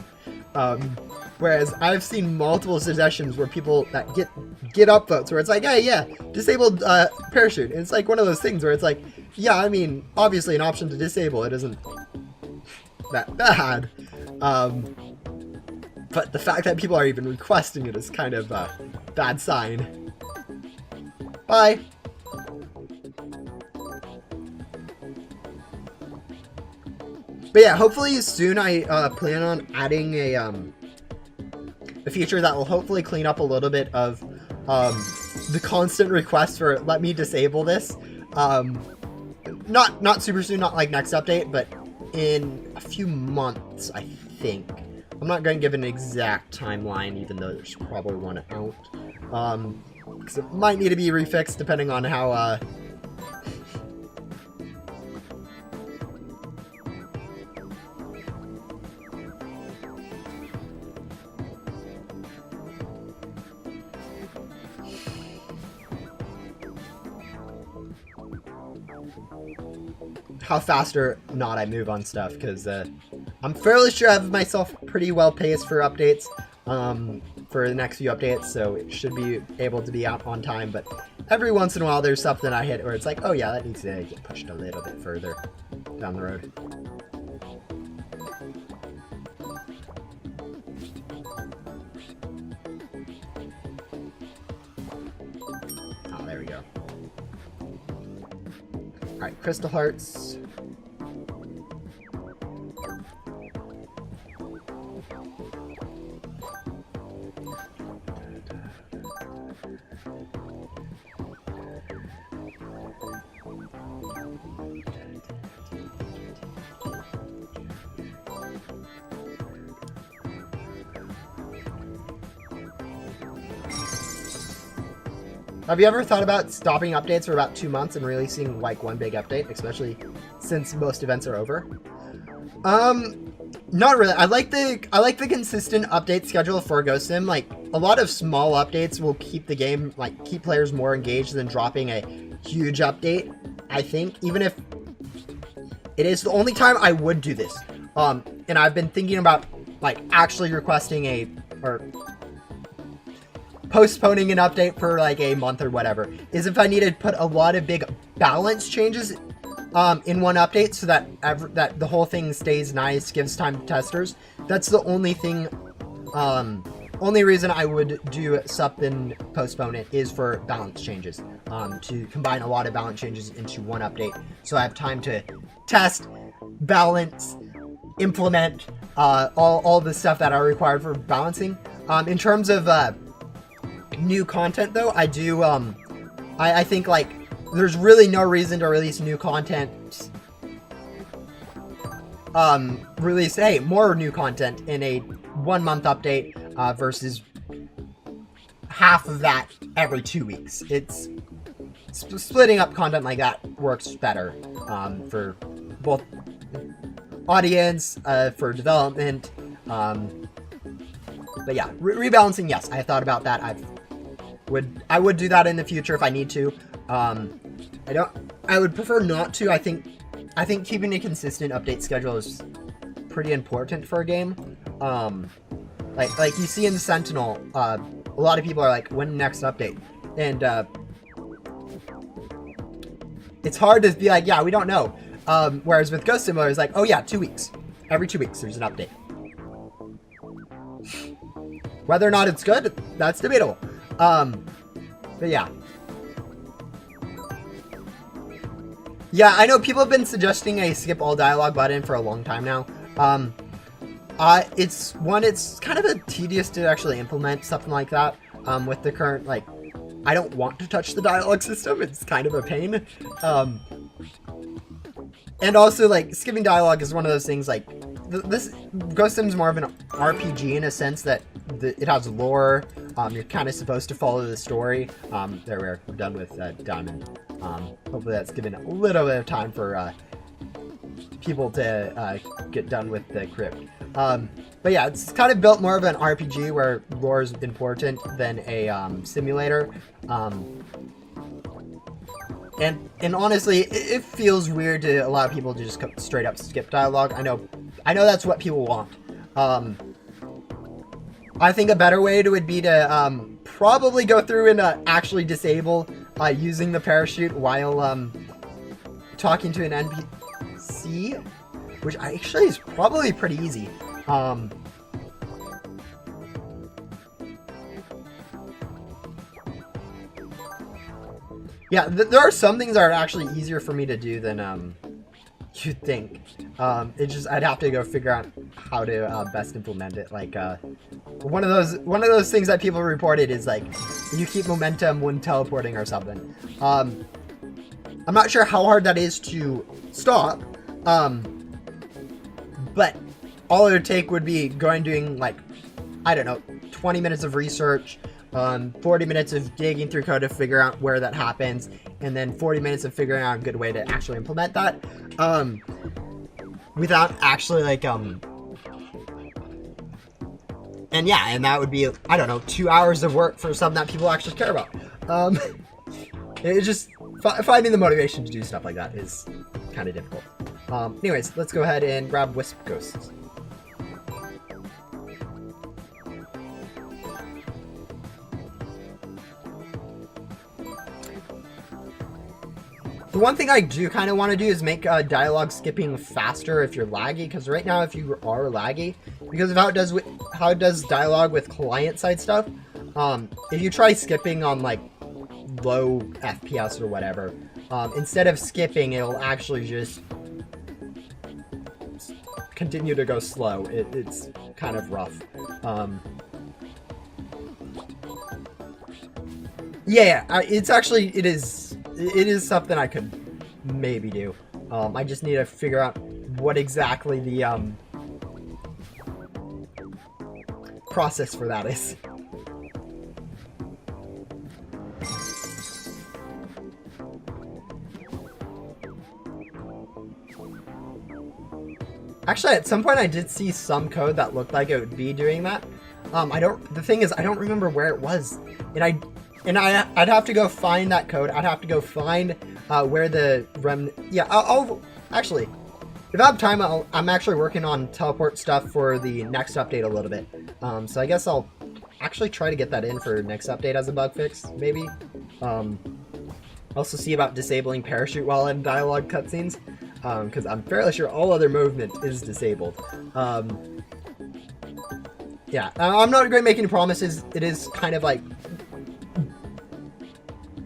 Speaker 1: Whereas I've seen multiple suggestions where people that get upvotes where it's like, hey, yeah, disabled parachute. And it's like one of those things where it's like, yeah, I mean, obviously an option to disable it isn't that bad. But the fact that people are even requesting it is kind of a bad sign. Bye. But yeah, hopefully soon I plan on adding a feature that will hopefully clean up a little bit of the constant requests for let me disable this. Not super soon, not like next update, but in a few months, I think. I'm not going to give an exact timeline, even though there's probably one out. Because it might need to be refixed depending on how fast or not I move on stuff, because I'm fairly sure I have myself pretty well paced for updates for the next few updates, so it should be able to be out on time. But every once in a while there's something I hit where it's like, oh yeah, that needs to get pushed a little bit further down the road. Oh, there we go. Alright, Crystal Hearts. Have you ever thought about stopping updates for about 2 months and releasing like one big update, especially since most events are over? Not really. I like the consistent update schedule for Ghost Sim. Like, a lot of small updates will keep the game, like, keep players more engaged than dropping a huge update, I think, even if it is the only time I would do this. And I've been thinking about, like, actually requesting or postponing an update for like a month or whatever, is if I need to put a lot of big balance changes in one update so that that the whole thing stays nice, gives time to testers. That's the only thing, only reason I would do sup and postpone it is for balance changes, to combine a lot of balance changes into one update so I have time to test, balance, implement all the stuff that are required for balancing. In terms of new content though, I do I think like there's really no reason to release new content, release more new content in a 1 month update versus half of that every 2 weeks. It's splitting up content like that works better for both audience, for development, but yeah, rebalancing, yes, I thought about that. I would do that in the future if I need to. I would prefer not to. I think keeping a consistent update schedule is pretty important for a game. Like you see in Sentinel, a lot of people are like, when next update? And it's hard to be like, yeah, we don't know. Whereas with Ghost Simulator, it's like, oh yeah, 2 weeks. Every 2 weeks there's an update. Whether or not it's good, that's debatable. But yeah. Yeah, I know people have been suggesting a skip all dialogue button for a long time now. It's kind of a tedious to actually implement something like that, with the current, like, I don't want to touch the dialogue system. It's kind of a pain. And also, like, skipping dialogue is one of those things, like, this Ghost Sim's more of an RPG in a sense that it has lore. You're kind of supposed to follow the story. There we're done with Diamond. Hopefully that's given a little bit of time for people to get done with the crypt. But yeah, it's kind of built more of an RPG where lore is important than a simulator. And honestly, it feels weird to allow people to just straight up skip dialogue. I know that's what people want. I think a better way would be to probably go through and actually disable using the parachute while talking to an NPC, which actually is probably pretty easy. Yeah, there are some things that are actually easier for me to do than you'd think. It's just I'd have to go figure out how to best implement it. Like one of those things that people reported is like you keep momentum when teleporting or something. I'm not sure how hard that is to stop. But all it would take would be doing like, I don't know, 20 minutes of research, 40 minutes of digging through code to figure out where that happens, and then 40 minutes of figuring out a good way to actually implement that, without actually like, and yeah, and that would be, I don't know, 2 hours of work for something that people actually care about. It's just, finding the motivation to do stuff like that is kind of difficult. Anyways, let's go ahead and grab Wisp Ghosts. The one thing I do kind of want to do is make dialogue skipping faster if you're laggy, because right now if you are laggy, because of how it does dialogue with client-side stuff, if you try skipping on like low FPS or whatever, instead of skipping, it'll actually just continue to go slow. It's kind of rough. Yeah, it is something I could maybe do. I just need to figure out what exactly the process for that is. Actually, at some point I did see some code that looked like it would be doing that. The thing is, I don't remember where it was. And I'd have to go find that code. I'd have to go find where the remnant... Yeah, I'll actually, if I have time, I'm actually working on teleport stuff for the next update a little bit. So I guess I'll actually try to get that in for next update as a bug fix, maybe. Also see about disabling parachute while in dialogue cutscenes, because I'm fairly sure all other movement is disabled. Yeah, I'm not going to make any promises. It is kind of like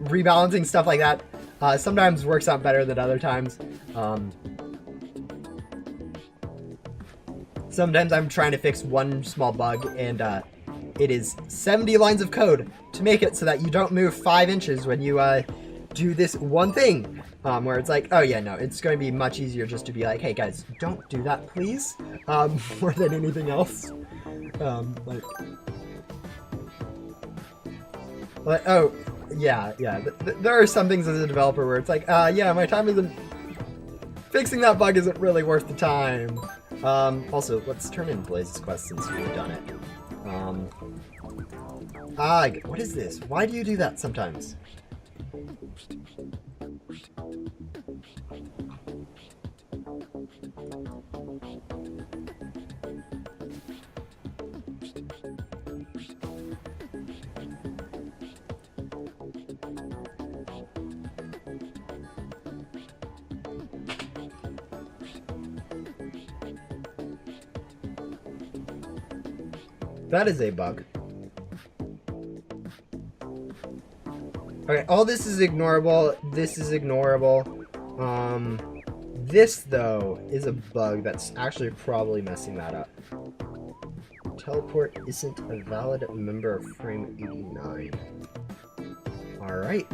Speaker 1: rebalancing stuff like that. Sometimes works out better than other times. Sometimes I'm trying to fix one small bug, and it is 70 lines of code to make it so that you don't move 5 inches when you do this one thing. Where it's like, oh yeah, no, it's going to be much easier just to be like, hey guys, don't do that, please. More than anything else. Oh, yeah. There are some things as a developer where it's like, yeah, my time isn't... Fixing that bug isn't really worth the time. Also, let's turn in Blaze's quest since we've done it. What is this? Why do you do that sometimes? That is a bug. Okay, all this is ignorable. This is ignorable. This, though, is a bug that's actually probably messing that up. Teleport isn't a valid member of frame 89. Alright.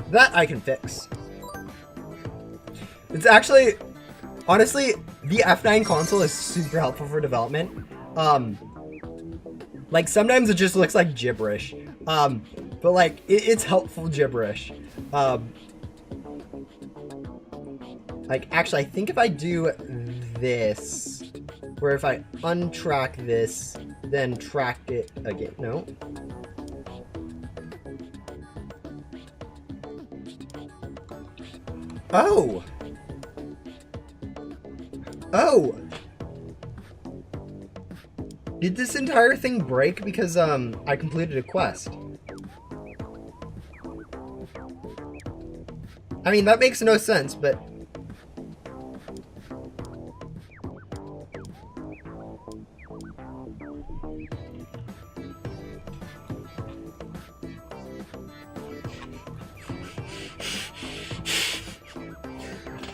Speaker 1: That I can fix. It's actually, honestly, the F9 console is super helpful for development. Like, sometimes it just looks like gibberish. But, like, it's helpful gibberish. Like, actually, I think if I do this, where if I untrack this, then track it again. No. Oh! Oh! Did this entire thing break because I completed a quest? I mean, that makes no sense, but...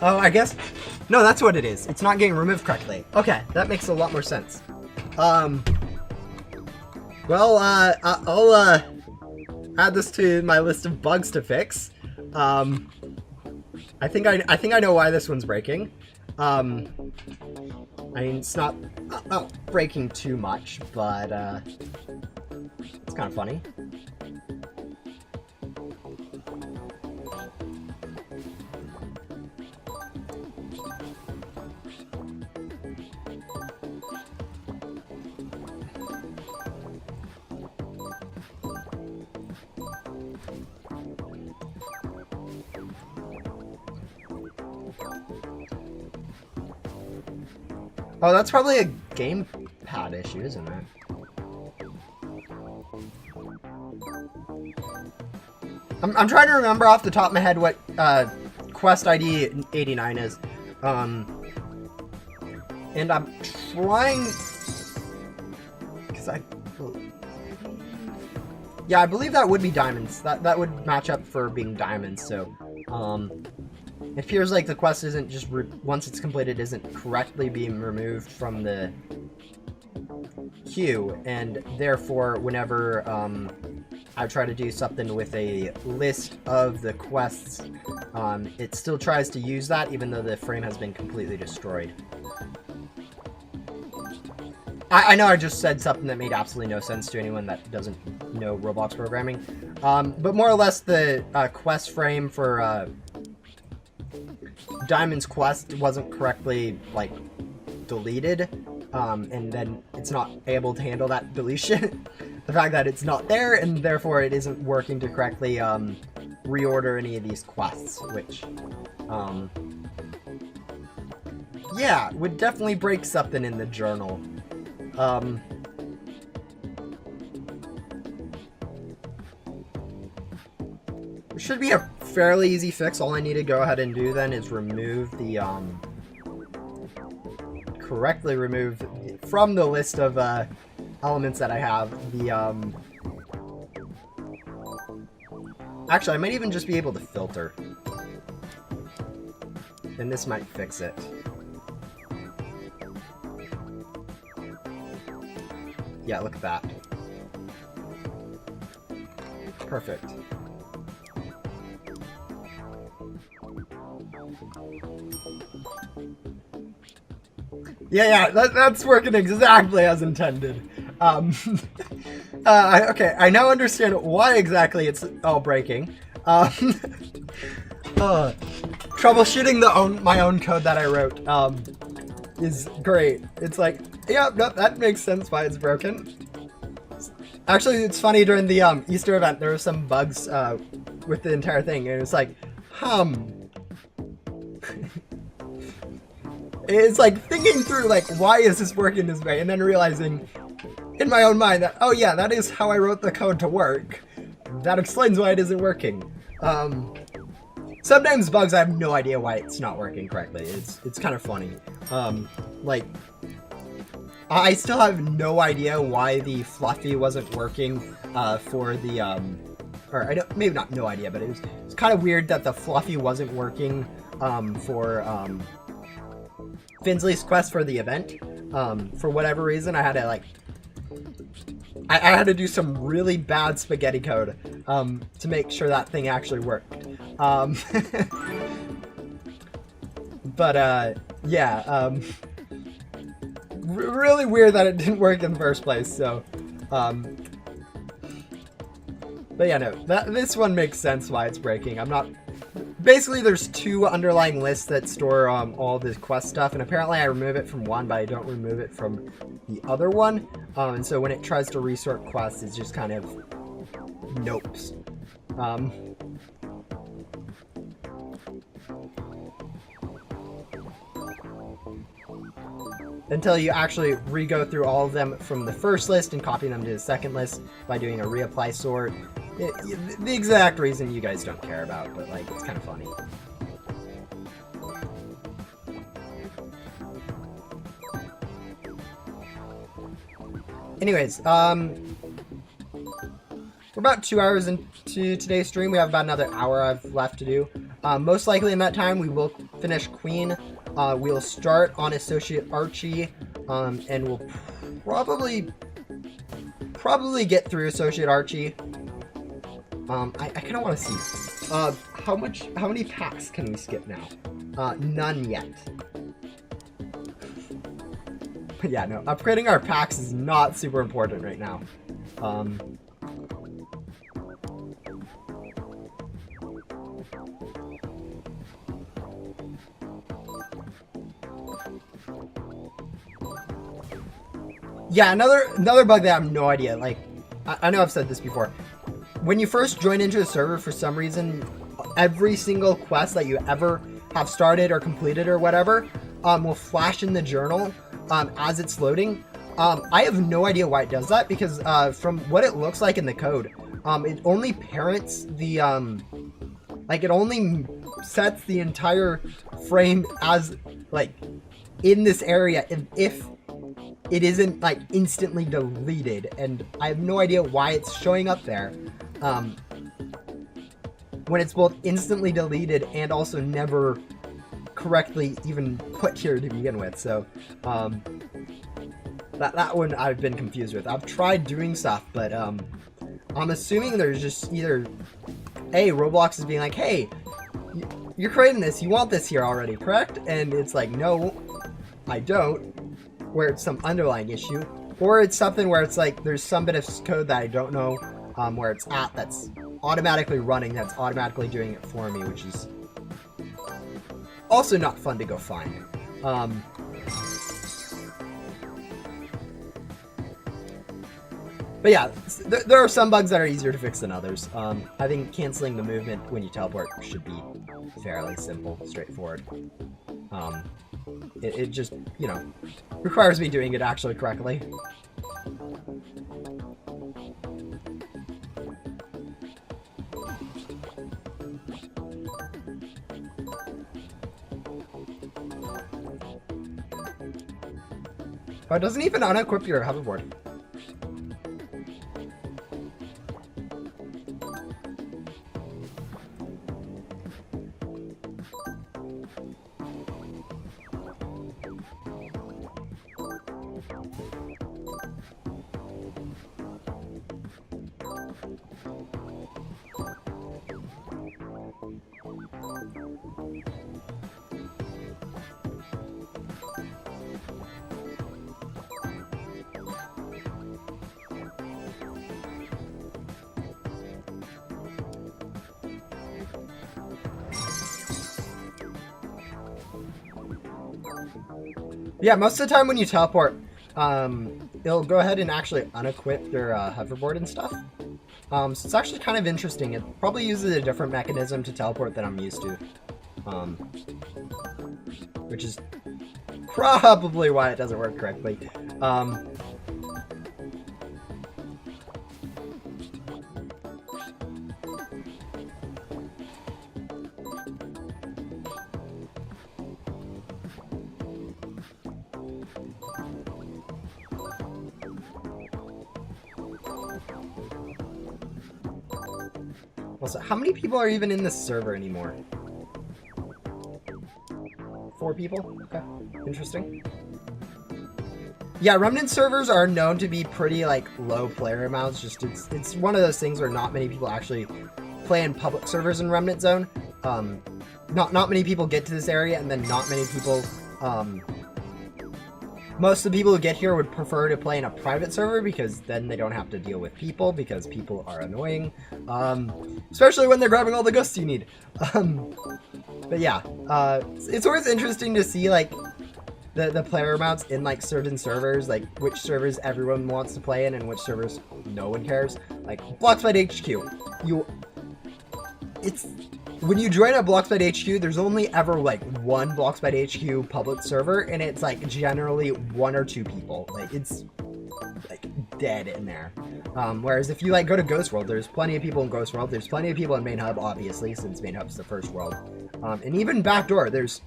Speaker 1: Oh, I guess... No, that's what it is. It's not getting removed correctly. Okay, that makes a lot more sense. Well, I'll add this to my list of bugs to fix. I think I know why this one's breaking. I mean, it's not breaking too much, but it's kind of funny. Oh, that's probably a gamepad issue, isn't it? I'm trying to remember off the top of my head what quest ID 89 is. And I'm trying... Because yeah, I believe that would be diamonds. That would match up for being diamonds, so... It appears like the quest isn't just, once it's completed, isn't correctly being removed from the queue, and therefore, whenever I try to do something with a list of the quests, it still tries to use that, even though the frame has been completely destroyed. I know I just said something that made absolutely no sense to anyone that doesn't know Roblox programming, but more or less the quest frame for Diamond's quest wasn't correctly, like, deleted, and then it's not able to handle that deletion. The fact that it's not there, and therefore it isn't working to correctly reorder any of these quests, which, yeah, would definitely break something in the journal. It should be a fairly easy fix. All I need to go ahead and do then is remove the, correctly remove from the list of, elements that I have, the, actually, I might even just be able to filter. And this might fix it. Yeah, look at that. Perfect. Yeah, that's working exactly as intended. Okay, I now understand why exactly it's all breaking. Troubleshooting my own code that I wrote is great. It's like, yeah, no, that makes sense why it's broken. Actually, it's funny, during the Easter event, there were some bugs with the entire thing, and it's like, It's like thinking through, like, why is this working this way, and then realizing in my own mind that, oh yeah, that is how I wrote the code to work. That explains why it isn't working. Sometimes bugs, I have no idea why it's not working correctly. It's kind of funny. Like, I still have no idea why the Fluffy wasn't working for the, or I don't, maybe not no idea, but it's kind of weird that the Fluffy wasn't working for Finsley's quest for the event. For whatever reason, I had to, like, I had to do some really bad spaghetti code to make sure that thing actually worked. But yeah, really weird that it didn't work in the first place. So, but yeah, no, this one makes sense why it's breaking. I'm not basically there's two underlying lists that store all this quest stuff, and apparently I remove it from one, but I don't remove it from the other one. And so when it tries to resort quests, it's just kind of nopes. Until you actually re-go through all of them from the first list and copy them to the second list by doing a reapply sort. The exact reason you guys don't care about, but like, it's kind of funny. Anyways, we're about 2 hours into today's stream. We have about another hour I've left to do. Most likely in that time, we will finish Queen. We'll start on Associate Archie, and we'll probably get through Associate Archie. I kind of want to see how many packs can we skip now? None yet. But yeah, no, upgrading our packs is not super important right now. Yeah, another bug that I have no idea. Like, I know I've said this before. When you first join into a server, for some reason, every single quest that you ever have started or completed or whatever will flash in the journal as it's loading. I have no idea why it does that, because from what it looks like in the code, it only parents the like, it only sets the entire frame as like in this area if it isn't like instantly deleted, and I have no idea why it's showing up there when it's both instantly deleted and also never correctly even put here to begin with. So that one I've been confused with. I've tried doing stuff, but I'm assuming there's just either Roblox is being like, hey, you're creating this, you want this here already, correct? And it's like, no, I don't, where it's some underlying issue, or it's something where it's like there's some bit of code that I don't know where it's at that's automatically running, that's automatically doing it for me, which is also not fun to go find. But yeah, there are some bugs that are easier to fix than others. I think canceling the movement when you teleport should be fairly simple, straightforward. It just, you know, requires me doing it actually correctly. Oh, it doesn't even unequip your hoverboard. Yeah, most of the time when you teleport, it'll go ahead and actually unequip your hoverboard and stuff. So it's actually kind of interesting. It probably uses a different mechanism to teleport than I'm used to. Which is probably why it doesn't work correctly. Also, how many people are even in this server anymore? 4 people? Okay, interesting. Yeah, Remnant servers are known to be pretty, like, low player amounts. Just it's one of those things where not many people actually play in public servers in Remnant Zone. Not many people get to this area, and then not many people most of the people who get here would prefer to play in a private server because then they don't have to deal with people because people are annoying, especially when they're grabbing all the ghosts you need. But yeah, it's always interesting to see like the player amounts in like certain servers, like which servers everyone wants to play in and which servers no one cares. Like Bloxfight HQ, when you join a Bloxfight HQ, there's only ever like one Bloxfight HQ public server, and it's like generally 1 or 2 people. Like it's like dead in there. Whereas if you like go to Ghost World, there's plenty of people in Ghost World. There's plenty of people in Main Hub, obviously, since Main Hub's the first world. And even Backdoor, there's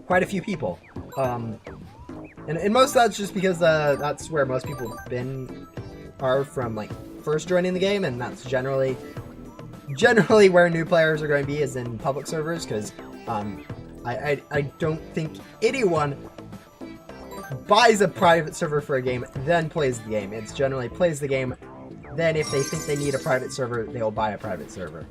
Speaker 1: quite a few people. And most of that's just because that's where most people are from like first joining the game, and that's generally where new players are going to be is in public servers, because I don't think anyone buys a private server for a game then plays the game. It's generally plays the game, then if they think they need a private server, they'll buy a private server.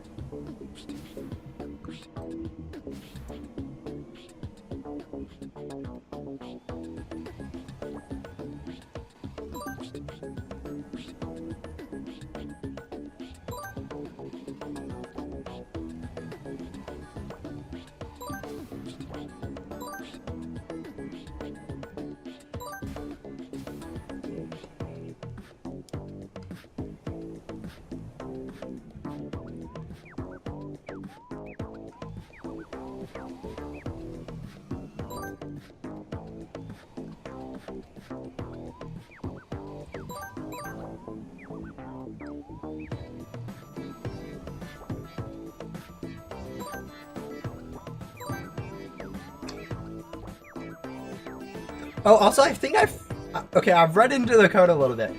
Speaker 1: Oh, also, I think I've read into the code a little bit.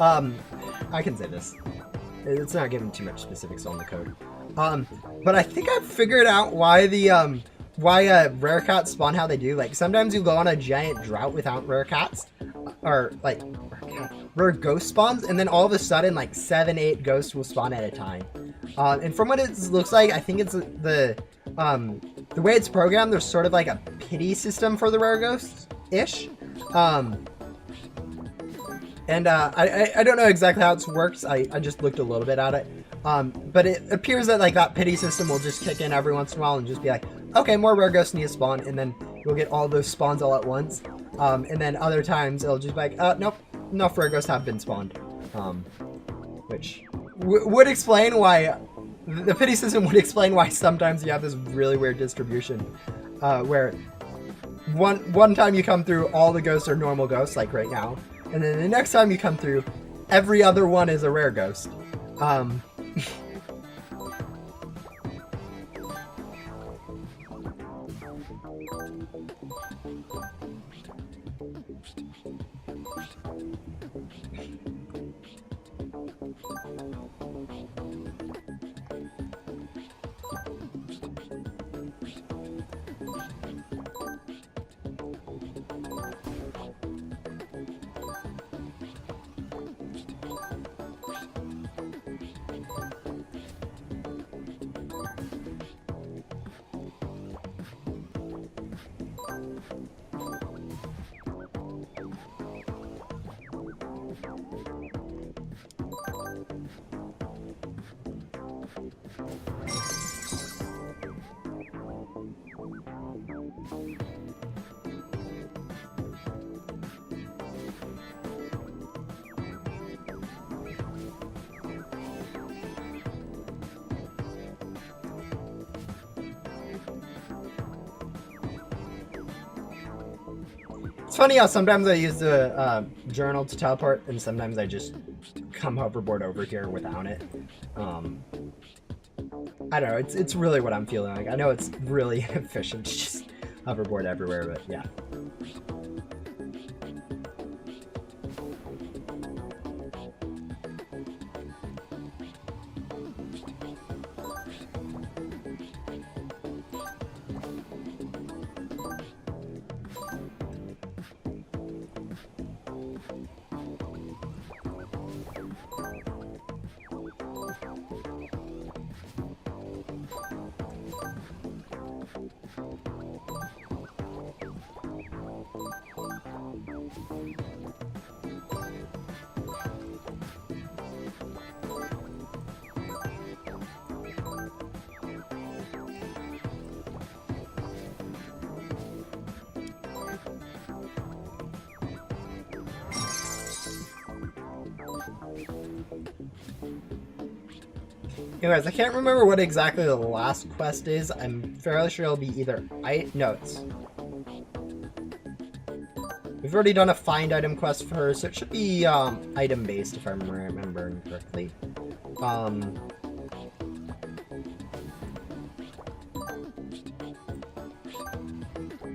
Speaker 1: I can say this. It's not giving too much specifics on the code. But I think I've figured out why rare cats spawn how they do. Like, sometimes you go on a giant drought without rare cats, or like rare ghost spawns, and then all of a sudden, like 7, 8 ghosts will spawn at a time. And from what it looks like, I think it's the way it's programmed. There's sort of like a pity system for the rare ghosts ish. And I don't know exactly how it works. I just looked a little bit at it. But it appears that like that pity system will just kick in every once in a while and just be like, okay, more rare ghosts need to spawn, and then you'll get all those spawns all at once. And then other times it'll just be like, nope, enough rare ghosts have been spawned. Which would explain why the pity system would explain why sometimes you have this really weird distribution, where one time you come through, all the ghosts are normal ghosts, like right now, and then the next time you come through, every other one is a rare ghost. It's funny how sometimes I use the journal to teleport, and sometimes I just come hoverboard over here without it. I don't know, it's really what I'm feeling like. I know it's really inefficient to just hoverboard everywhere, but yeah. Anyways, I can't remember what exactly the last quest is. I'm fairly sure it'll be either notes. We've already done a find item quest for her, so it should be item based if I'm remembering correctly.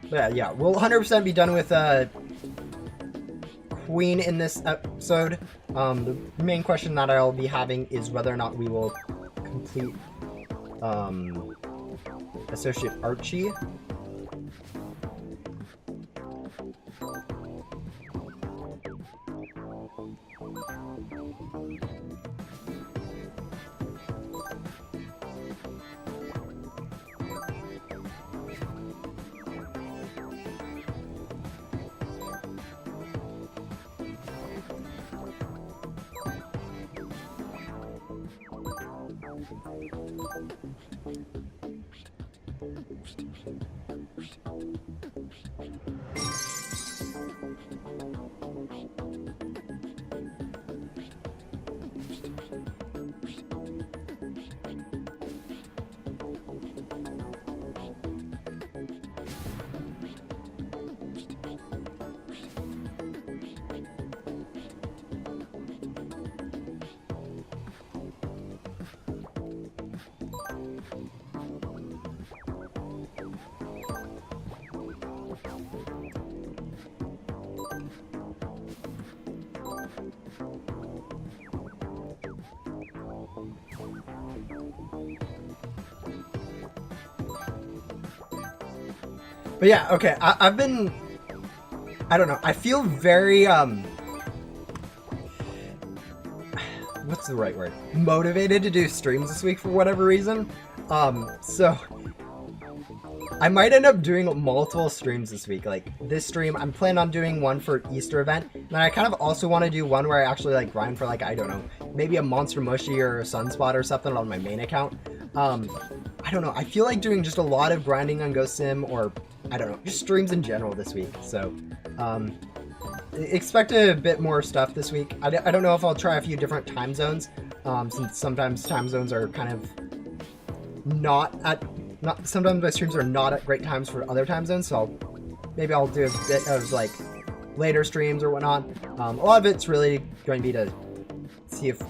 Speaker 1: But yeah, we'll 100% be done with Queen in this episode. The main question that I'll be having is whether or not we will complete Associate Archie. But yeah, okay, I've been, I don't know, I feel very, what's the right word? Motivated to do streams this week for whatever reason. So I might end up doing multiple streams this week. Like this stream, I'm planning on doing one for Easter event. And I kind of also want to do one where I actually like grind for like, I don't know, maybe a Monster Mushy or a Sunspot or something on my main account. I don't know, I feel like doing just a lot of grinding on Ghost Sim or I don't know, just streams in general this week. So, expect a bit more stuff this week. I don't know if I'll try a few different time zones, since sometimes time zones are kind of sometimes my streams are not at great times for other time zones, so maybe I'll do a bit of like later streams or whatnot. A lot of it's really going to be to see if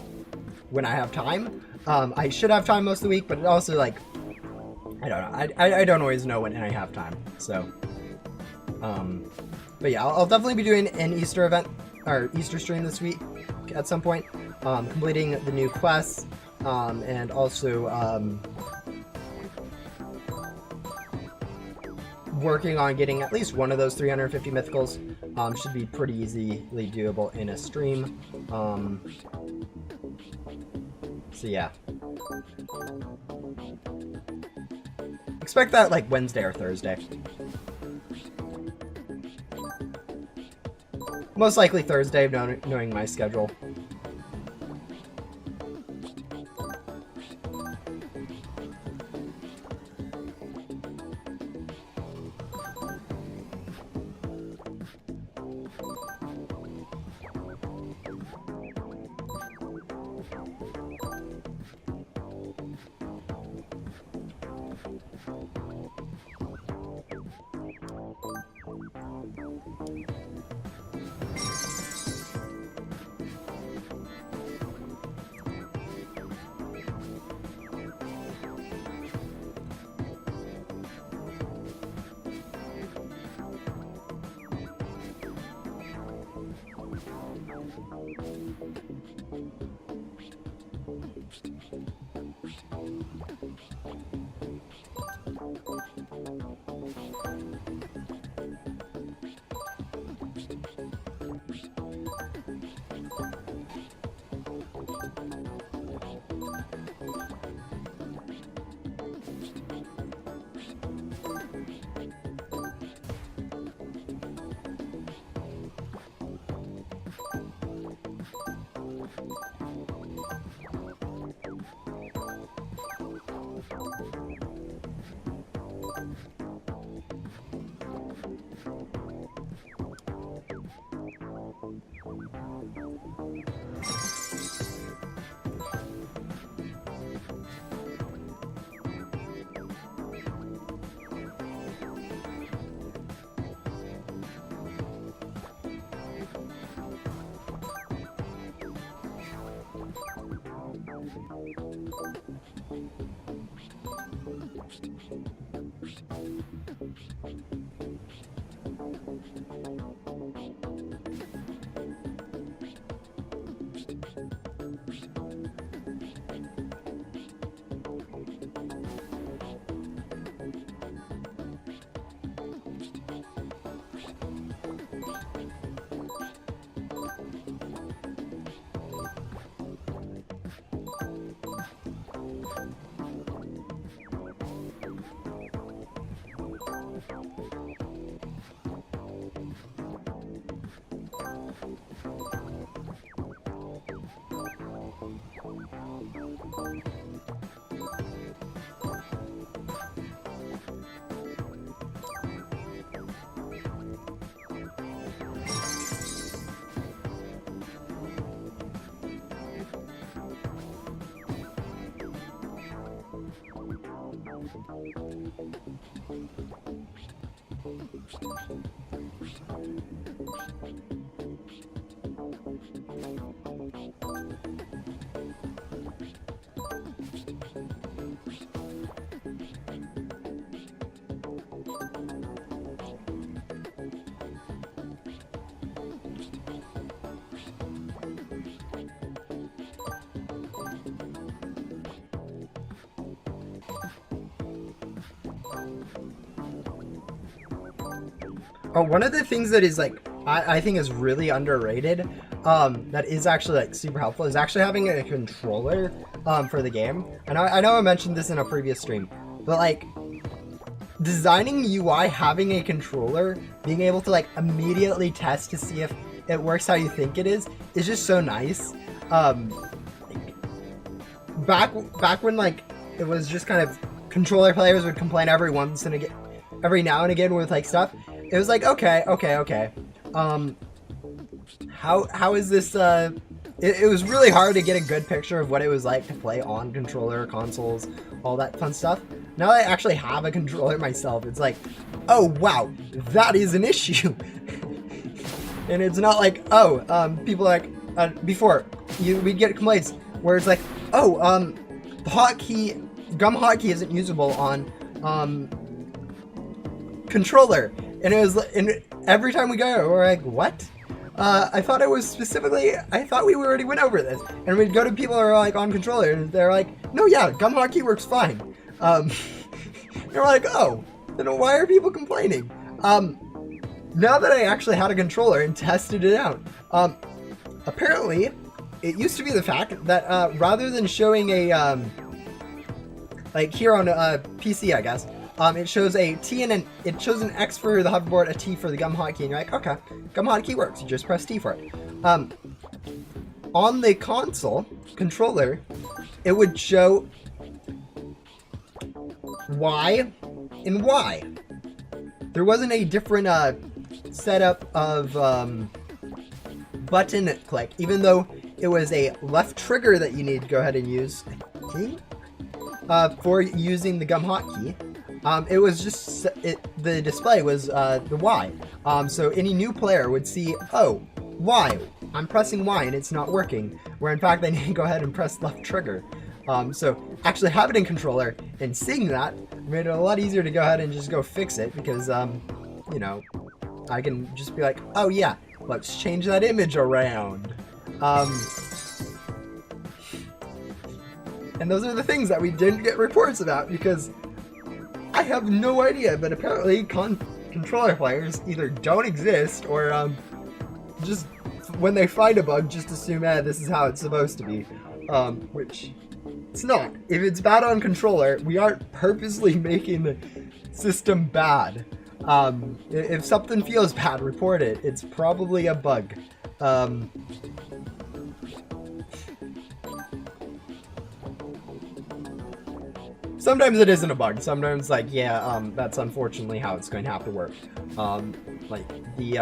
Speaker 1: when I have time. I should have time most of the week, but it also like I don't know. I don't always know when I have time. So, but yeah, I'll definitely be doing an Easter event or Easter stream this week at some point, completing the new quests, and also working on getting at least one of those 350 mythicals. Should be pretty easily doable in a stream. So yeah. Expect that like Wednesday or Thursday. Most likely Thursday, knowing my schedule. Oh, one of the things that is like I think is really underrated, that is actually like super helpful, is actually having a controller for the game. And I know I mentioned this in a previous stream, but like designing UI, having a controller, being able to like immediately test to see if it works how you think it is just so nice. Back when like it was just kind of controller players would complain every now and again with like stuff. It was like, okay. How is this, it was really hard to get a good picture of what it was like to play on controller, consoles, all that fun stuff. Now that I actually have a controller myself, it's like, oh wow, that is an issue. And it's not like, people like, before, we'd get complaints where it's like, the gum hotkey isn't usable on, controller. And it was, and every time we go, we're like, what? I thought we already went over this. And we'd go to people who are like on controller, and they're like, no, yeah, gum hotkey works fine. And we're like, oh, then why are people complaining? Now that I actually had a controller and tested it out, apparently, it used to be the fact that rather than showing a, like here on PC, I guess, it shows a T and it shows an X for the hoverboard, a T for the gum hotkey, and you're like, okay, gum hotkey works. You just press T for it. On the console controller, it would show Y and Y. There wasn't a different setup of button click, even though it was a left trigger that you need to go ahead and use, I think, for using the gum hotkey. It was just, the display was the Y. So any new player would see, oh, Y, I'm pressing Y and it's not working, where in fact they need to go ahead and press left trigger. So actually having a controller and seeing that made it a lot easier to go ahead and just go fix it, because, you know, I can just be like, oh yeah, let's change that image around. And those are the things that we didn't get reports about, because I have no idea, but apparently controller players either don't exist or just when they find a bug just assume, this is how it's supposed to be, which it's not. If it's bad on controller, we aren't purposely making the system bad. If something feels bad, report it. It's probably a bug. Sometimes it isn't a bug. Sometimes, like, yeah, that's unfortunately how it's going to have to work. Like the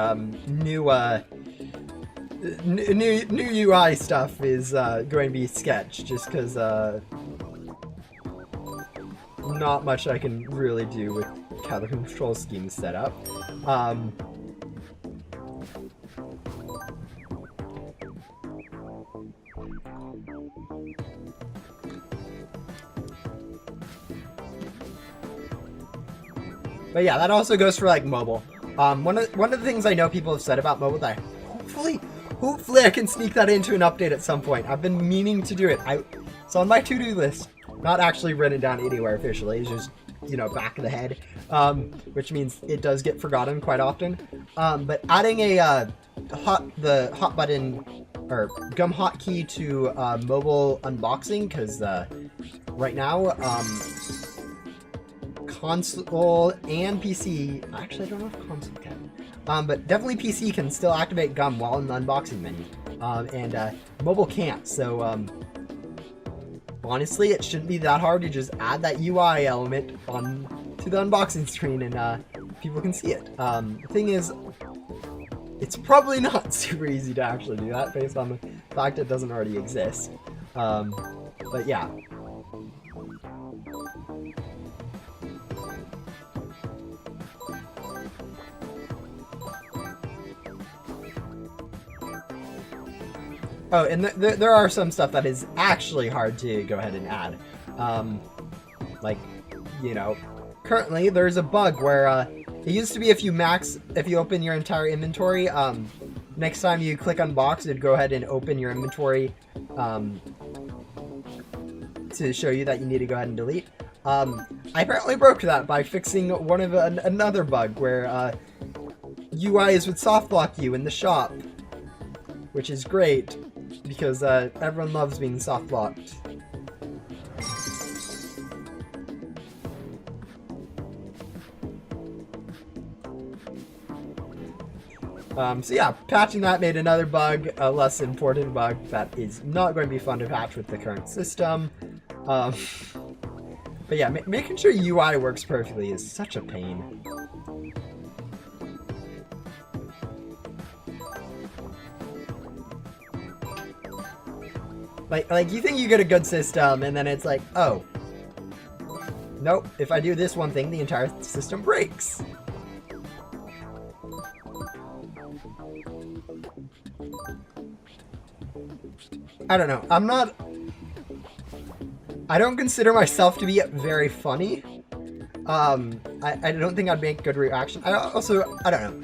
Speaker 1: new UI stuff is going to be sketch, just because not much I can really do with how the control scheme is set up. But yeah, that also goes for like mobile. One of the things I know people have said about mobile that hopefully I can sneak that into an update at some point. I've been meaning to do it. It's on my to-do list. Not actually written down anywhere officially. It's just, you know, back of the head, which means it does get forgotten quite often. But adding the hot button or gum hotkey to mobile unboxing, because right now console and PC, actually I don't know if console can, but definitely PC can still activate gum while in the unboxing menu, and mobile can't. So honestly, it shouldn't be that hard to just add that UI element on to the unboxing screen, and people can see it. The thing is, it's probably not super easy to actually do that based on the fact it doesn't already exist. But yeah. Oh, and there are some stuff that is actually hard to go ahead and add. Like, you know, currently there's a bug where it used to be if you open your entire inventory, next time you click on box, it'd go ahead and open your inventory to show you that you need to go ahead and delete. I apparently broke that by fixing one of another bug where UIs would soft block you in the shop, which is great because everyone loves being soft blocked. So yeah, patching that made another bug, a less important bug that is not going to be fun to patch with the current system. But yeah, making sure UI works perfectly is such a pain. Like you think you get a good system, and then it's like, oh, nope, if I do this one thing, the entire system breaks. I don't know. I don't consider myself to be very funny. I don't think I'd make good reaction. I don't know.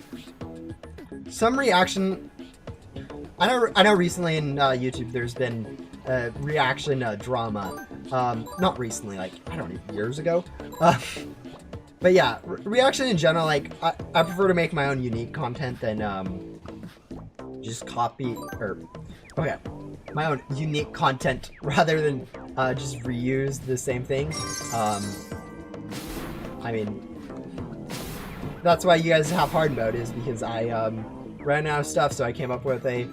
Speaker 1: Some reaction. I know recently in YouTube there's been reaction drama. Not recently, like, I don't know, years ago. But yeah, reaction in general, like, I prefer to make my own unique content than just copy or my own unique content rather than just reuse the same thing. I mean, that's why you guys have hard mode, is because I ran out of stuff, so I came up with a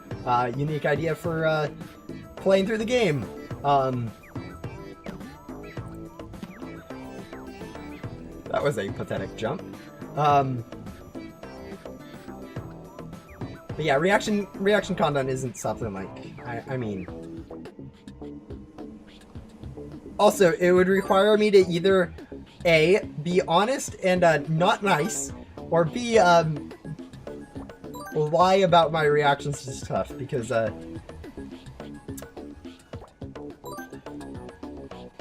Speaker 1: unique idea for playing through the game. That was a pathetic jump. But yeah, reaction content isn't something like, I mean... Also, it would require me to either A, be honest and not nice, or B, lie about my reactions to stuff, because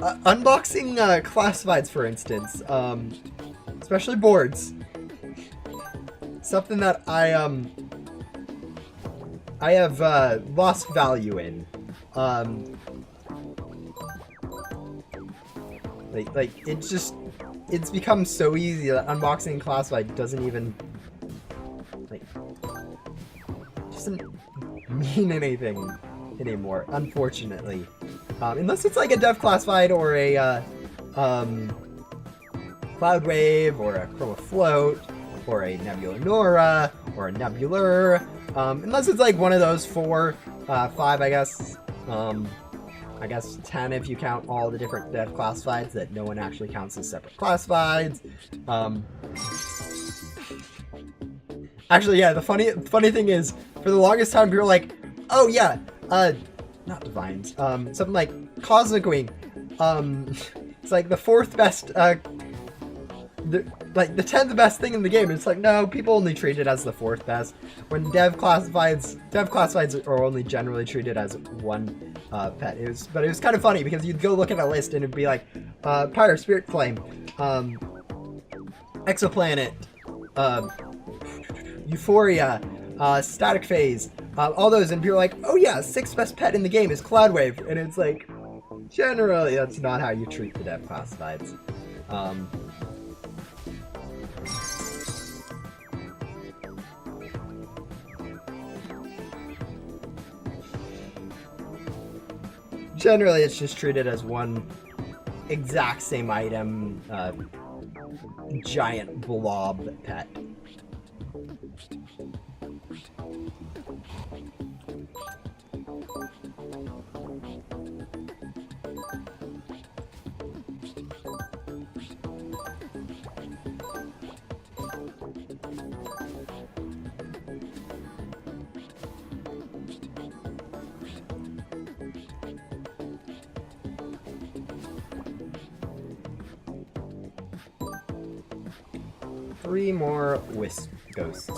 Speaker 1: unboxing classifieds, for instance, especially boards, something that I have lost value in. Like it's become so easy that unboxing classified doesn't even doesn't mean anything anymore, unfortunately. Unless it's like a dev classified or a Cloud Wave or a Chroma Float or a Nebula Nora or a Nebular. Unless it's like one of those 4, 5, I guess. I guess 10 if you count all the different dev classifieds that no one actually counts as separate classifieds. Actually, yeah, the funny thing is, for the longest time, people were like, oh yeah, not Divines, something like Cosmic Wing. It's like the 4th best, the 10th best thing in the game. It's like, no, people only treat it as the 4th best. When dev classifieds are only generally treated as one pet. But it was kind of funny because you'd go look at a list and it'd be like, Pyre, Spirit Flame, Exoplanet, Euphoria, Static Phase, all those, and people are like, oh yeah, 6th best pet in the game is Cloud Wave, and it's like, generally that's not how you treat the dev classifieds. Generally, it's just treated as one exact same item, giant blob pet. Three more wisp ghosts.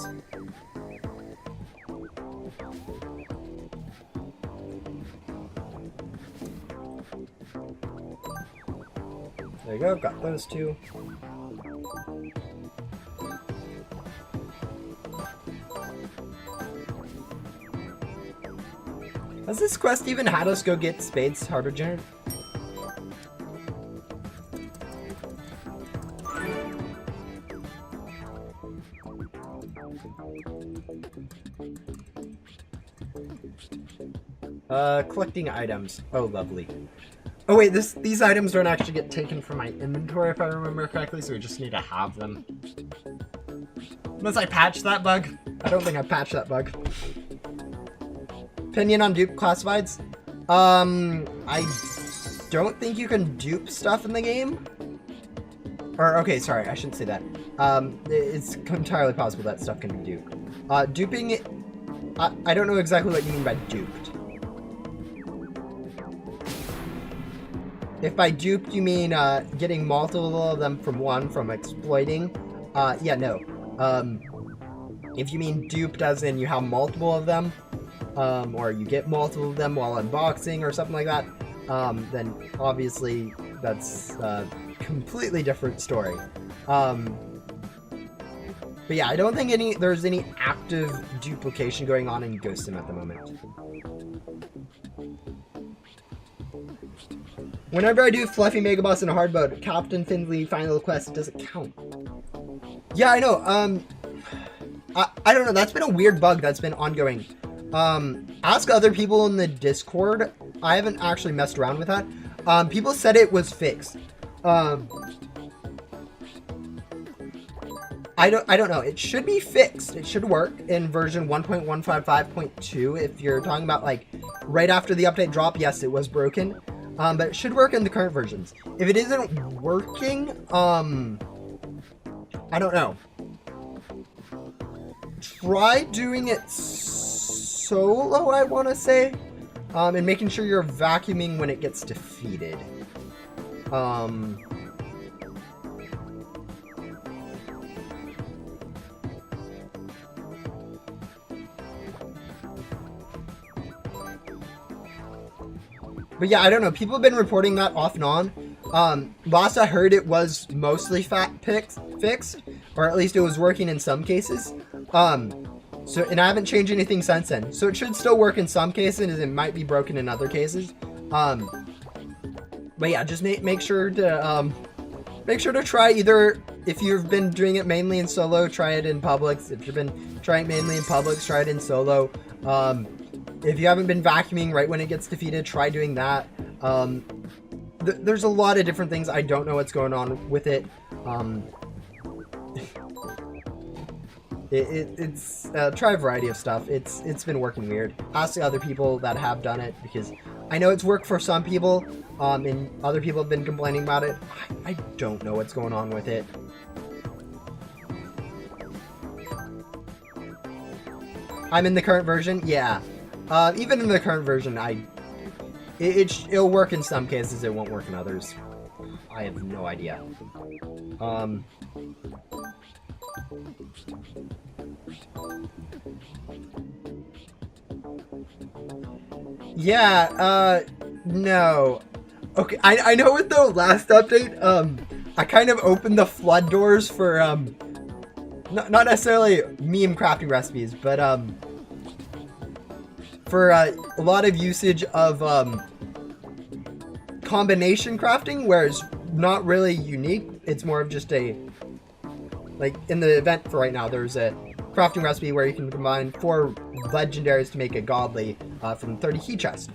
Speaker 1: There you go, got those two. Has this quest even had us go get Spade's Harbor Generator? Collecting items. Oh, lovely. Oh wait, these items don't actually get taken from my inventory if I remember correctly, so we just need to have them. Unless I patched that bug. I don't think I patched that bug. Opinion on dupe classifieds? I don't think you can dupe stuff in the game. Or, okay, sorry, I shouldn't say that. It's entirely possible that stuff can be duped. Duping, I don't know exactly what you mean by duped. If by duped you mean getting multiple of them from exploiting, yeah, no. If you mean duped as in you have multiple of them, or you get multiple of them while unboxing or something like that, then obviously that's a completely different story. But yeah, I don't think there's any active duplication going on in Ghost Sim at the moment. Whenever I do Fluffy Mega Boss in a hard mode, Captain Finley final quest doesn't count. Yeah, I know. I don't know. That's been a weird bug that's been ongoing. Ask other people in the Discord. I haven't actually messed around with that. People said it was fixed. I don't know. It should be fixed. It should work in version 1.155.2. If you're talking about like right after the update drop, yes, it was broken. But it should work in the current versions. If it isn't working, I don't know. Try doing it solo, I want to say, and making sure you're vacuuming when it gets defeated. But yeah, I don't know. People have been reporting that off and on. Last I heard, it was mostly fixed, or at least it was working in some cases. So, and I haven't changed anything since then. So it should still work in some cases, and it might be broken in other cases. But yeah, just make sure to try either, if you've been doing it mainly in solo, try it in Publix. If you've been trying it mainly in Publix, try it in solo. If you haven't been vacuuming right when it gets defeated, try doing that. There's a lot of different things. I don't know what's going on with it. Try a variety of stuff. It's been working weird. Ask the other people that have done it, because I know it's worked for some people, and other people have been complaining about it. I don't know what's going on with it. I'm in the current version? Yeah. Even in the current version, it'll work in some cases, it won't work in others. I have no idea. Yeah, no. Okay, I know with the last update, I kind of opened the flood doors for, not necessarily meme crafting recipes, but, for a lot of usage of combination crafting, where it's not really unique. It's more of just a, like in the event for right now, there's a crafting recipe where you can combine 4 legendaries to make a godly from 30 key chests.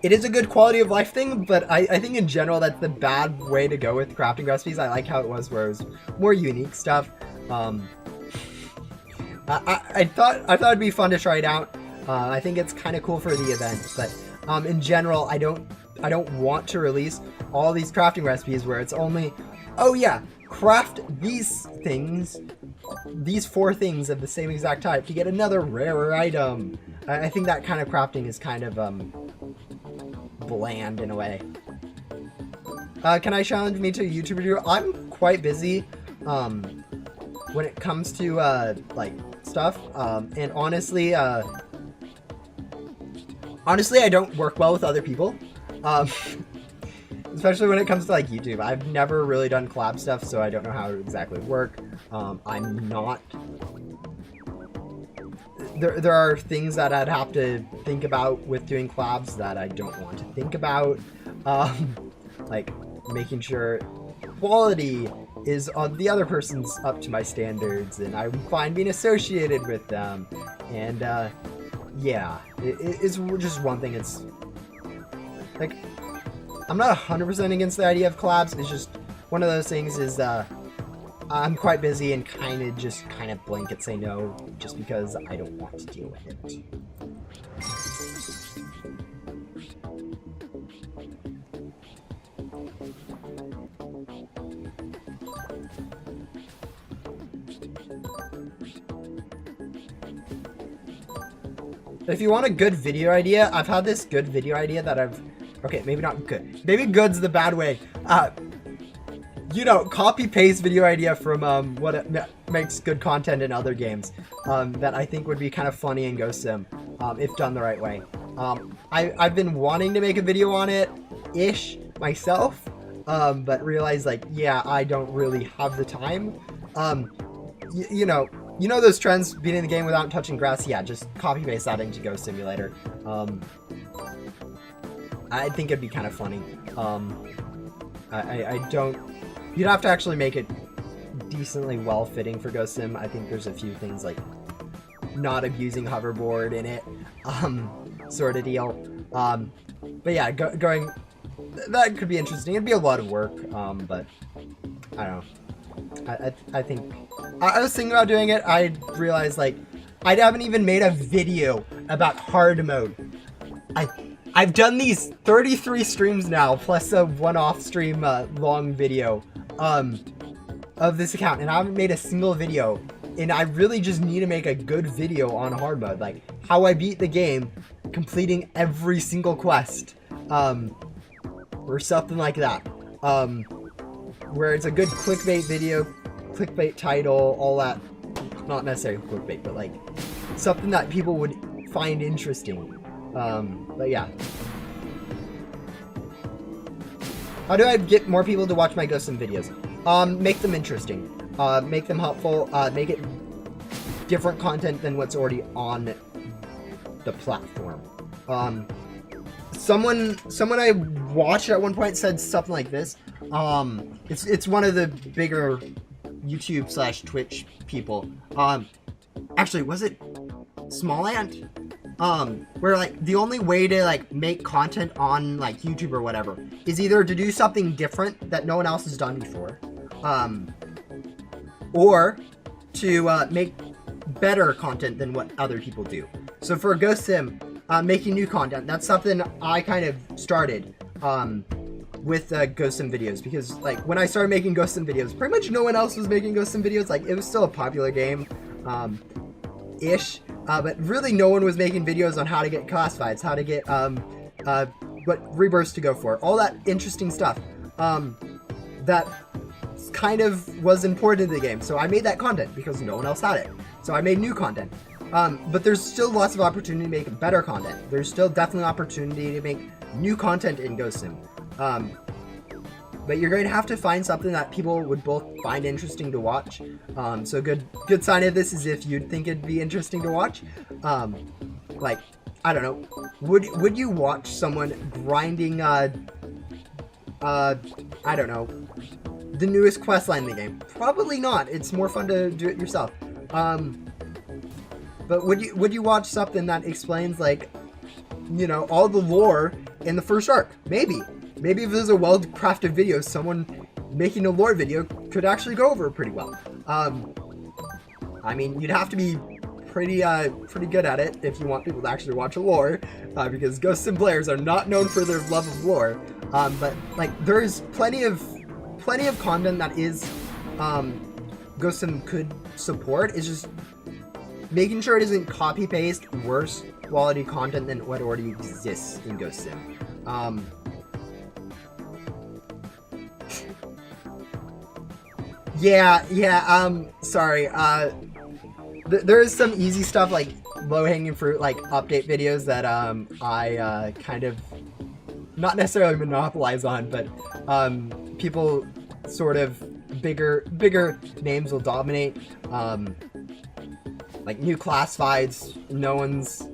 Speaker 1: It is a good quality of life thing, but I think in general that's the bad way to go with crafting recipes. I like how it was, where it was more unique stuff. I thought it'd be fun to try it out. I think it's kind of cool for the event, but in general, I don't want to release all these crafting recipes where it's only, oh yeah, craft these things, these 4 things of the same exact type to get another rarer item. I think that kind of crafting is kind of bland in a way. Can I challenge me to a YouTube video? I'm quite busy when it comes to like stuff, and honestly I don't work well with other people. especially when it comes to like YouTube. I've never really done collab stuff, so I don't know how it exactly work. I'm not. There are things that I'd have to think about with doing collabs that I don't want to think about, like making sure quality is on the other person's up to my standards, and I'm fine being associated with them, and yeah, it's just one thing. It's like I'm not 100% against the idea of collabs. It's just one of those things is I'm quite busy and kind of blanket say no just because I don't want to deal with it. If you want a good video idea, I've had this good video idea that okay, maybe not good. Maybe good's the bad way. You know, copy paste video idea from what makes good content in other games that I think would be kind of funny in Ghost Sim if done the right way. I've been wanting to make a video on it-ish myself, but realized like, yeah, I don't really have the time. You know those trends, being in the game without touching grass? Yeah, just copy paste that into Ghost Simulator. I think it'd be kind of funny. I don't... You'd have to actually make it decently well-fitting for Ghost Sim. I think there's a few things like not abusing hoverboard in it, sort of deal. But yeah, going... That could be interesting. It'd be a lot of work, but I don't know. I think... I was thinking about doing it. I realized, like, I haven't even made a video about hard mode. I've done these 33 streams now, plus a one-off stream long video of this account, and I haven't made a single video, and I really just need to make a good video on hard mode, like how I beat the game, completing every single quest, or something like that, where it's a good clickbait video, clickbait title, all that, not necessarily clickbait, but like something that people would find interesting. But yeah. How do I get more people to watch my Ghost Sim videos? Make them interesting. Make them helpful. Make it different content than what's already on the platform. Someone I watched at one point said something like this. It's one of the bigger YouTube / Twitch people. Actually, was it Small-Ant? Where like the only way to like make content on like YouTube or whatever is either to do something different that no one else has done before, or to make better content than what other people do. So for Ghost Sim, making new content, that's something I kind of started with Ghost Sim videos, because like when I started making Ghost Sim videos, pretty much no one else was making Ghost Sim videos. Like it was still a popular game, ish. But really no one was making videos on how to get classifieds, how to get what rebirths to go for, all that interesting stuff that kind of was important to the game. So I made that content because no one else had it. So I made new content. But there's still lots of opportunity to make better content. There's still definitely opportunity to make new content in Ghost Sim. But you're going to have to find something that people would both find interesting to watch. So good sign of this is if you'd think it'd be interesting to watch. Like, I don't know, would you watch someone grinding, I don't know, the newest questline in the game? Probably not. It's more fun to do it yourself. But would you watch something that explains, like, you know, all the lore in the first arc? Maybe. Maybe if there's a well-crafted video, someone making a lore video could actually go over it pretty well. I mean, you'd have to be pretty good at it if you want people to actually watch a lore, because Ghost Sim players are not known for their love of lore. But like, there's plenty of content that is Ghost Sim could support. It's just making sure it isn't copy-paste worse quality content than what already exists in Ghost Sim. Yeah, sorry, there is some easy stuff, like low-hanging fruit, like update videos that I kind of not necessarily monopolize on, but people sort of bigger names will dominate. Like new classifieds, no one's...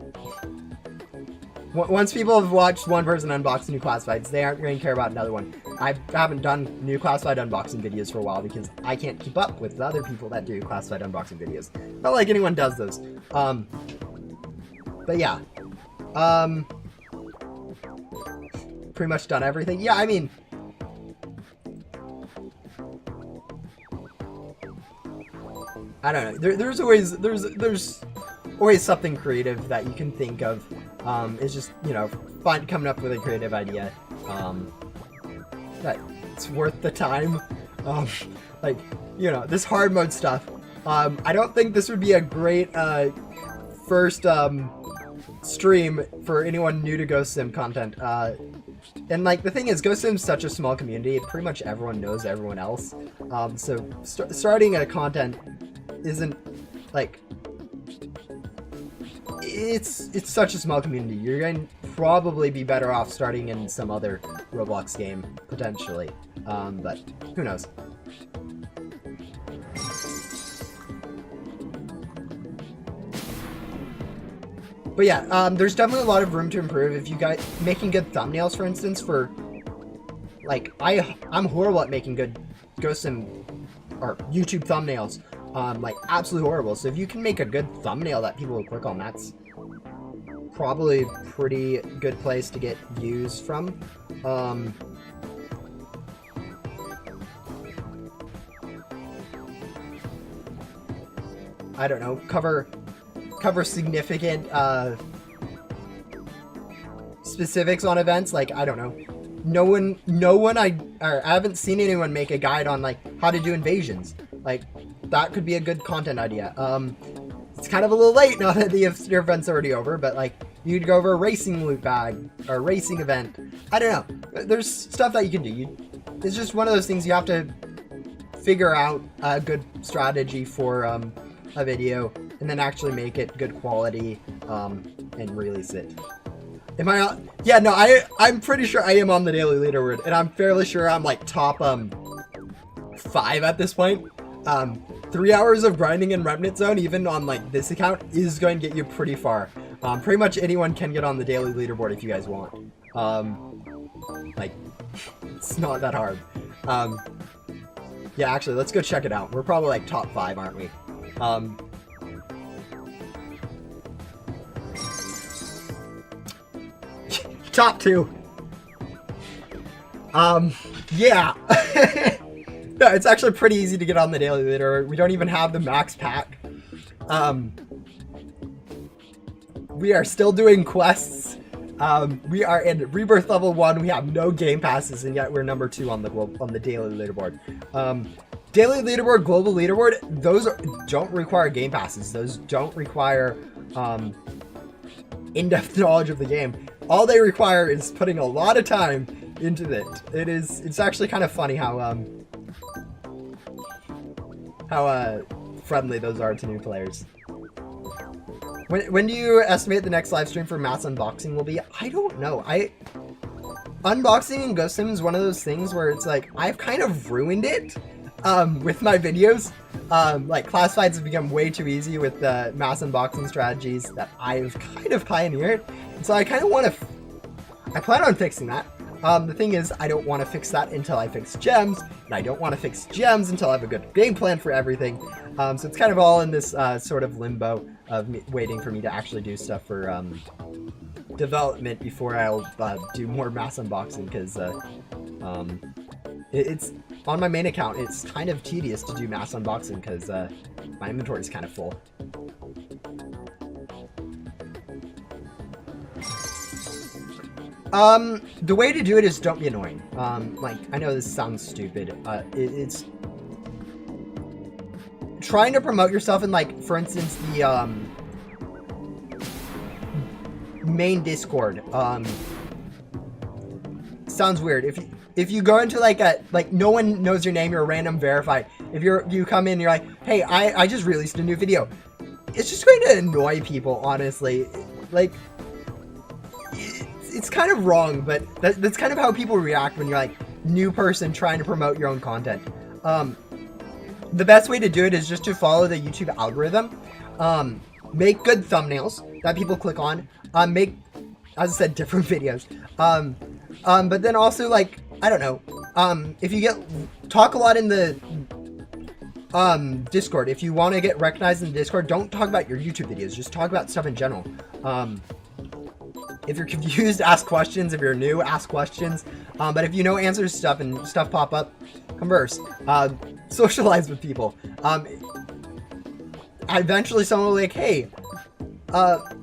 Speaker 1: Once people have watched one person unbox new classifieds, they aren't going to care about another one. I haven't done new classified unboxing videos for a while because I can't keep up with the other people that do classified unboxing videos. Not like anyone does those. But yeah. Pretty much done everything. Yeah, I mean... I don't know. There's always something creative that you can think of. It's just, you know, coming up with a creative idea. That it's worth the time. Like, you know, this hard mode stuff. I don't think this would be a great first stream for anyone new to Ghost Sim content. And like the thing is, Ghost Sim's such a small community. Pretty much everyone knows everyone else. So starting a content isn't like, it's such a small community. You're going to probably be better off starting in some other Roblox game potentially, but who knows. But yeah, there's definitely a lot of room to improve. If you guys making good thumbnails, for instance, for like I'm horrible at making good Ghost Sim or YouTube thumbnails. Like absolutely horrible. So if you can make a good thumbnail that people will click on, that's probably a pretty good place to get views from. I don't know, cover significant specifics on events. Like, I don't know, I haven't seen anyone make a guide on like how to do invasions. Like, that could be a good content idea. It's kind of a little late now that the event's already over, but like, you'd go over a racing loot bag or a racing event. I don't know. There's stuff that you can do. It's just one of those things you have to figure out a good strategy for a video and then actually make it good quality and release it. Am I on? Yeah, no, I'm pretty sure I am on the daily leaderboard, and I'm fairly sure I'm like top 5 at this point. 3 hours of grinding in Remnant Zone, even on like this account, is going to get you pretty far. Pretty much anyone can get on the daily leaderboard if you guys want. Like, it's not that hard. Yeah, actually, let's go check it out. We're probably like top 5, aren't we? Top 2. Yeah. No, it's actually pretty easy to get on the daily leader. We don't even have the max pack. We are still doing quests. We are in Rebirth level 1. We have no game passes, and yet we're number 2 on the daily leaderboard. Daily leaderboard, global leaderboard, those don't require game passes. Those don't require in-depth knowledge of the game. All they require is putting a lot of time into it. It's actually kind of funny how friendly those are to new players. When do you estimate the next live stream for mass unboxing will be? I don't know. Unboxing in Ghost Sim is one of those things where it's like, I've kind of ruined it with my videos. Like, classifieds have become way too easy with the mass unboxing strategies that I've kind of pioneered. And so I kind of want to... I plan on fixing that. The thing is, I don't want to fix that until I fix gems, and I don't want to fix gems until I have a good game plan for everything. So it's kind of all in this sort of limbo of waiting for me to actually do stuff for development before I'll do more mass unboxing, because it's on my main account. It's kind of tedious to do mass unboxing because my inventory is kind of full. The way to do it is don't be annoying. Like, I know this sounds stupid. It's trying to promote yourself in, like, for instance, the main Discord. Sounds weird. If you go into like no one knows your name, you're a random verified. If you come in and you're like, hey, I just released a new video. It's just going to annoy people, honestly. Like, it's kind of wrong, but that's kind of how people react when you're like new person trying to promote your own content. The best way to do it is just to follow the YouTube algorithm. Make good thumbnails that people click on. Make, as I said, different videos. But then also, like, I don't know, if you talk a lot in the Discord. If you want to get recognized in the Discord, don't talk about your YouTube videos. Just talk about stuff in general. If you're confused, ask questions. If you're new, ask questions. But if you know answers to stuff and stuff pop up, converse. Socialize with people. Eventually someone will be like, hey,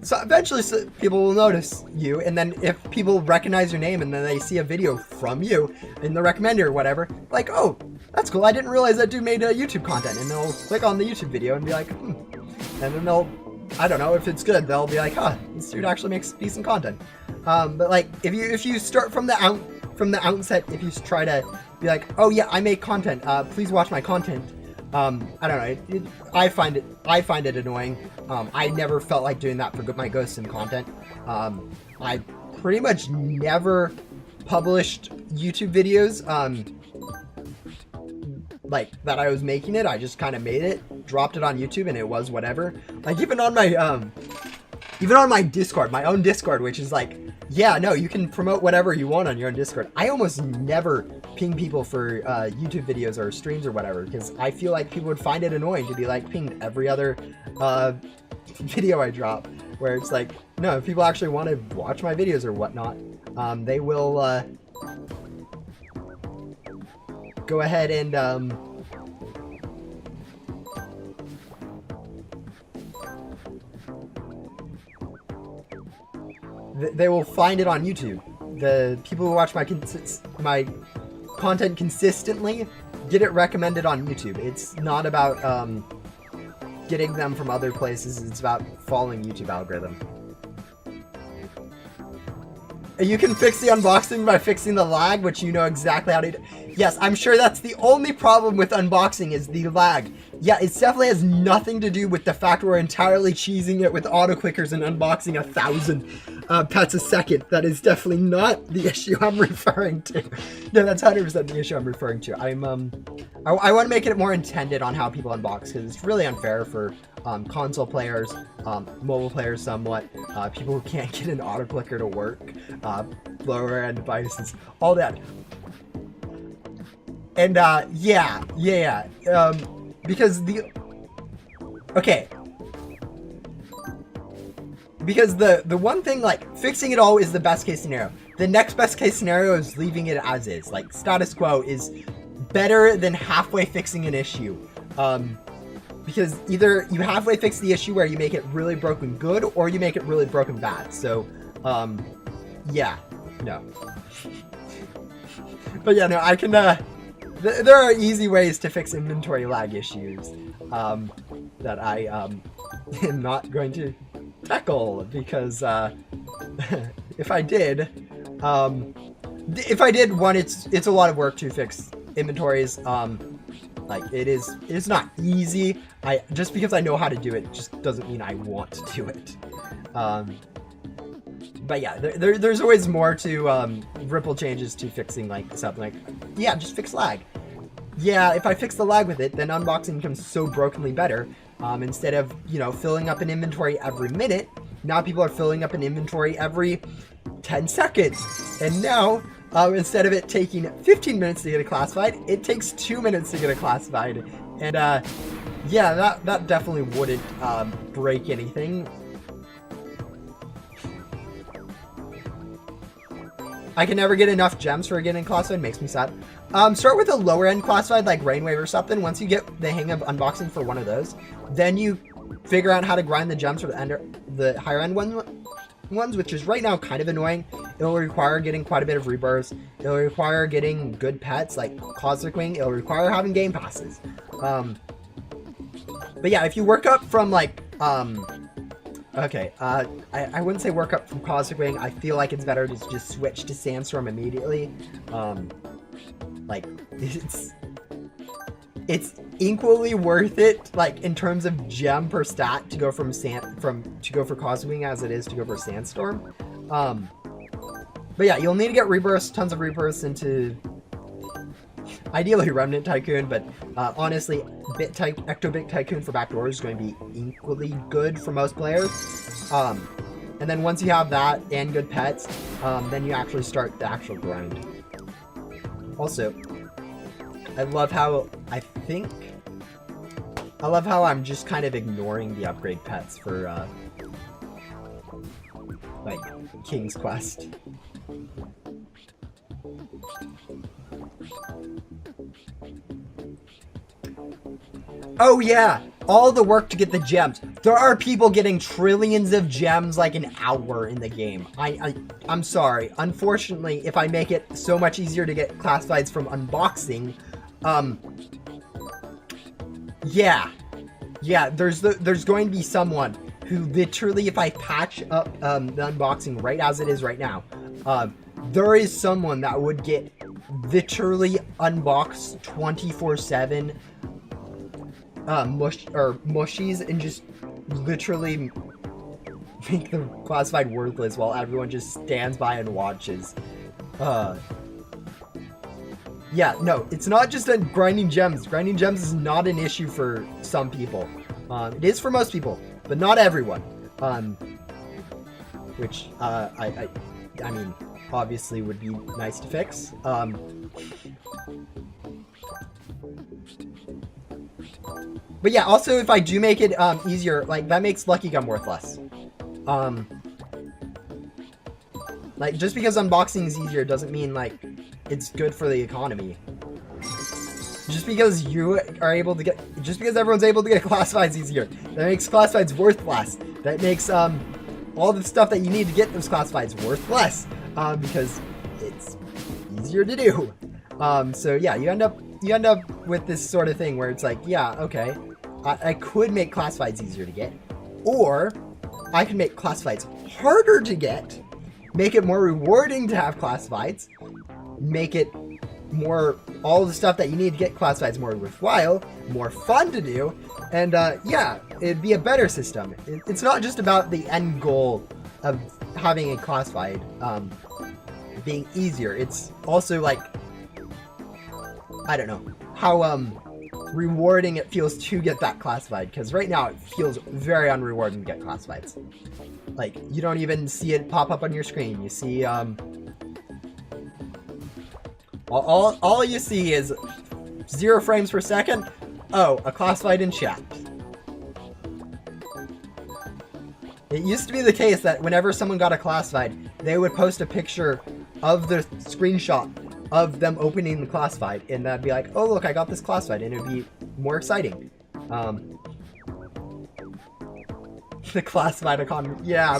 Speaker 1: so eventually people will notice you, and then if people recognize your name and then they see a video from you in the recommender or whatever, like, oh, that's cool, I didn't realize that dude made YouTube content, and they'll click on the YouTube video and be like, and then they'll, I don't know, if it's good, they'll be like, huh, this dude actually makes decent content. But like, if you start from the outset, if you try to be like, oh yeah, I make content, please watch my content, I don't know, I find it annoying. I never felt like doing that for my ghosts and content. I pretty much never published YouTube videos, like, that I was making it. I just kind of made it, dropped it on YouTube, and it was whatever. Like, even on my Discord, my own Discord, which is like, yeah, no, you can promote whatever you want on your own Discord. I almost never ping people for YouTube videos or streams or whatever, because I feel like people would find it annoying to be like pinged every other video I drop, where it's like, no, if people actually want to watch my videos or whatnot, they will go ahead and they will find it on YouTube. The people who watch my content consistently get it recommended on YouTube. It's not about getting them from other places. It's about following YouTube algorithm. You can fix the unboxing by fixing the lag, which you know exactly how to do. Yes, I'm sure that's the only problem with unboxing is the lag. Yeah, it definitely has nothing to do with the fact we're entirely cheesing it with auto clickers and unboxing 1,000 pets a second. That is definitely not the issue I'm referring to. No, that's 100% the issue I'm referring to. I want to make it more intended on how people unbox, because it's really unfair for console players, mobile players somewhat, people who can't get an auto clicker to work, lower end devices, all that. And because because the one thing, like, fixing it all is the best case scenario. The next best case scenario is leaving it as is. Like, status quo is better than halfway fixing an issue. Because either you halfway fix the issue where you make it really broken good, or you make it really broken bad. So, yeah, no. But yeah, no, I can, there are easy ways to fix inventory lag issues, that I, am not going to tackle, because, if I did, one, it's a lot of work to fix inventories, like, it's not easy. Just because I know how to do it just doesn't mean I want to do it. But yeah, there's always more to ripple changes to fixing, like, something like, yeah, just fix lag. Yeah, if I fix the lag with it, then unboxing becomes so brokenly better. Instead of, you know, filling up an inventory every minute, now people are filling up an inventory every 10 seconds. And now, instead of it taking 15 minutes to get it classified, it takes 2 minutes to get it classified. And yeah, that definitely wouldn't break anything. I can never get enough gems for getting classified, makes me sad. Start with a lower end classified, like Rainwave or something. Once you get the hang of unboxing for one of those, then you figure out how to grind the gems for the higher end ones, which is right now kind of annoying. It'll require getting quite a bit of rebirths. It'll require getting good pets like Cosmic Wing. It'll require having game passes. But yeah, if you work up from, like, okay, I wouldn't say work up from Cosmic Wing. I feel like it's better to just switch to Sandstorm immediately. Like, it's equally worth it, like, in terms of gem per stat to go for Cosmic Wing as it is to go for Sandstorm. But yeah, you'll need to get rebirths, tons of rebirths into ideally Remnant Tycoon, but honestly, Ecto-Bit Tycoon for backdoors is going to be equally good for most players. And then once you have that and good pets, then you actually start the actual grind. Also, I love how I'm just kind of ignoring the upgrade pets for like King's Quest. Oh yeah, all the work to get the gems. There are people getting trillions of gems like an hour in the game. I'm sorry. Unfortunately, if I make it so much easier to get classifieds from unboxing, yeah, there's going to be someone who literally, if I patch up the unboxing right as it is right now, there is someone that would get literally unboxed 24/7 mushies and just literally make the classified worthless while everyone just stands by and watches. Yeah, no, it's not just on grinding gems. Grinding gems is not an issue for some people. It is for most people, but not everyone. Which I mean, obviously would be nice to fix. But yeah, also if I do make it easier, like that makes Lucky Gum worth less. Like just because unboxing is easier doesn't mean like it's good for the economy. Just because everyone's able to get classifieds easier, that makes classifieds worth less. That makes all the stuff that you need to get those classifieds worth less, because it's easier to do. So yeah, you end up with this sort of thing where it's like, yeah, okay, I could make classifieds easier to get, or I can make classifieds harder to get, make it more rewarding to have classifieds, make it more, all the stuff that you need to get classifieds more worthwhile, more fun to do, and yeah, it'd be a better system. It's not just about the end goal of having a classified being easier. It's also like, I don't know, how rewarding it feels to get that classified, because right now it feels very unrewarding to get classifieds. Like, you don't even see it pop up on your screen. You see all you see is 0 frames per second. Oh, a classified in chat. It used to be the case that whenever someone got a classified, they would post a picture of the screenshot of them opening the classified, and that'd be like, oh look, I got this classified, and it'd be more exciting. The classified economy, yeah.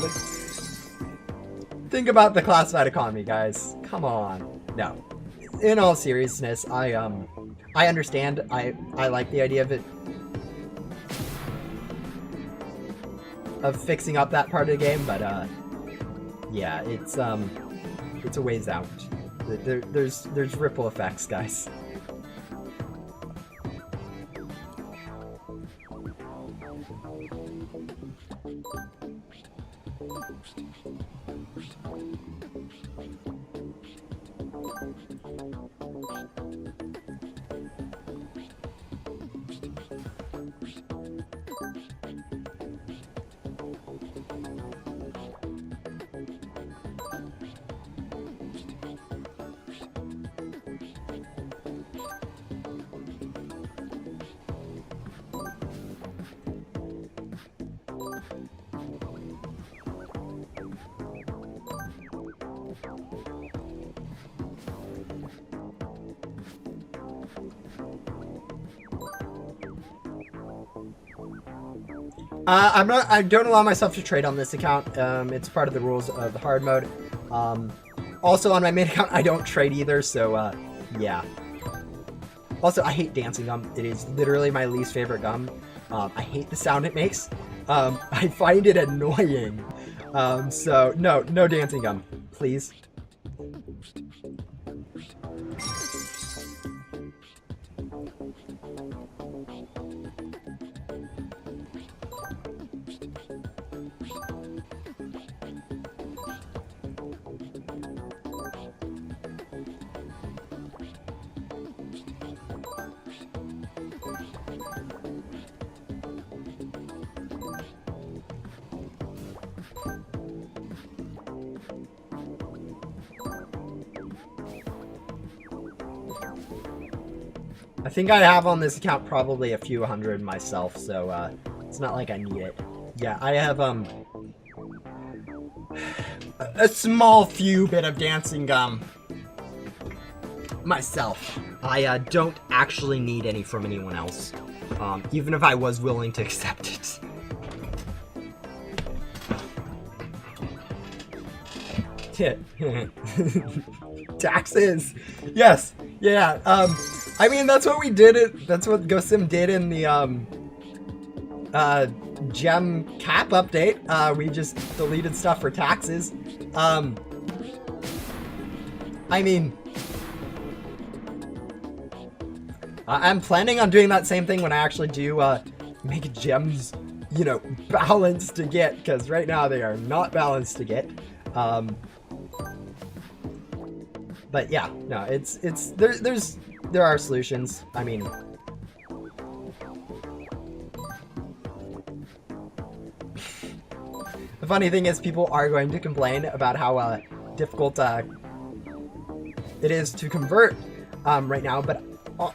Speaker 1: Think about the classified economy, guys. Come on. No. In all seriousness, I understand. I like the idea of it, of fixing up that part of the game, but yeah, it's a ways out. There's ripple effects, guys. I don't allow myself to trade on this account. It's part of the rules of the hard mode. Also on my main account, I don't trade either, so, yeah. Also, I hate dancing gum. It is literally my least favorite gum. I hate the sound it makes. I find it annoying. So, no dancing gum, please. I think I have on this account probably a few hundred myself, so it's not like I need it. Yeah, I have a small few bit of dancing myself. I don't actually need any from anyone else, even if I was willing to accept it. Taxes. Yes. Yeah. I mean, that's what we did. That's what GoSim did in the gem cap update. We just deleted stuff for taxes. I mean, I'm planning on doing that same thing when I actually do make gems, you know, balanced to get, because right now they are not balanced to get. But yeah, no, there are solutions. I mean, the funny thing is people are going to complain about how difficult it is to convert right now, but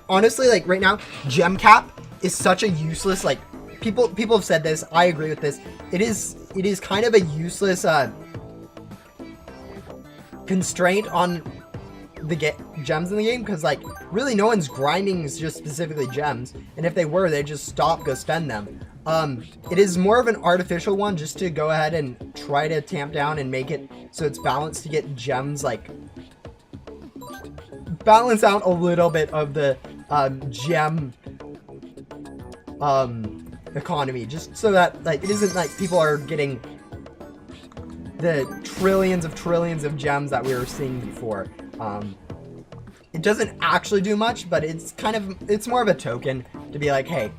Speaker 1: honestly, like right now, gem cap is such a useless, like, people have said this, I agree with this, it is kind of a useless constraint on the gems in the game, because like really no one's grinding just specifically gems, and if they were, they'd just go spend them. It is more of an artificial one just to go ahead and try to tamp down and make it so it's balanced to get gems, like balance out a little bit of the gem economy, just so that like it isn't like people are getting the trillions of gems that we were seeing before. It doesn't actually do much, but it's more of a token to be like, hey,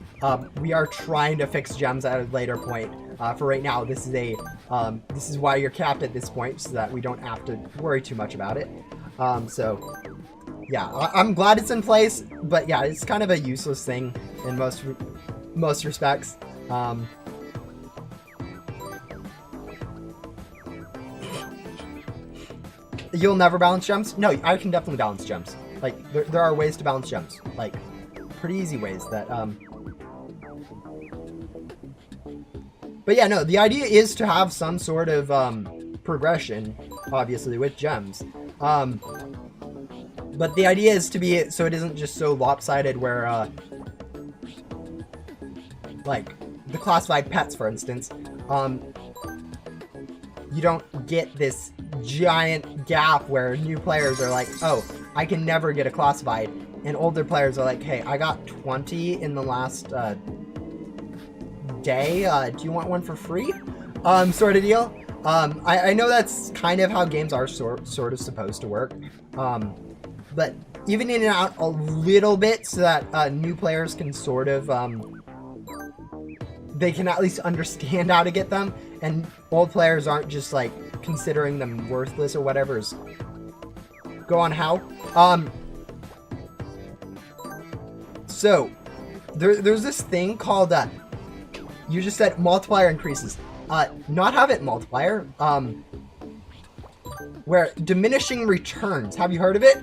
Speaker 1: we are trying to fix gems at a later point. For right now, this is why you're capped at this point, so that we don't have to worry too much about it. So yeah, I'm glad it's in place, but yeah, it's kind of a useless thing in most respects. You'll never balance gems? No, I can definitely balance gems. Like, there are ways to balance gems. Like, pretty easy ways that, But yeah, no, the idea is to have some sort of, progression, obviously, with gems. But the idea is to be, so it isn't just so lopsided where, like, the classified pets, for instance, you don't get this giant gap where new players are like, oh, I can never get a classified, and older players are like, hey, I got 20 in the last day, do you want one for free? Sort of deal. I know that's kind of how games are sort of supposed to work, but evening it out a little bit so that new players can sort of, they can at least understand how to get them, and old players aren't just like considering them worthless or whatever's go on how. So there's this thing called you just said multiplier increases. Not have it multiplier. Where diminishing returns. Have you heard of it?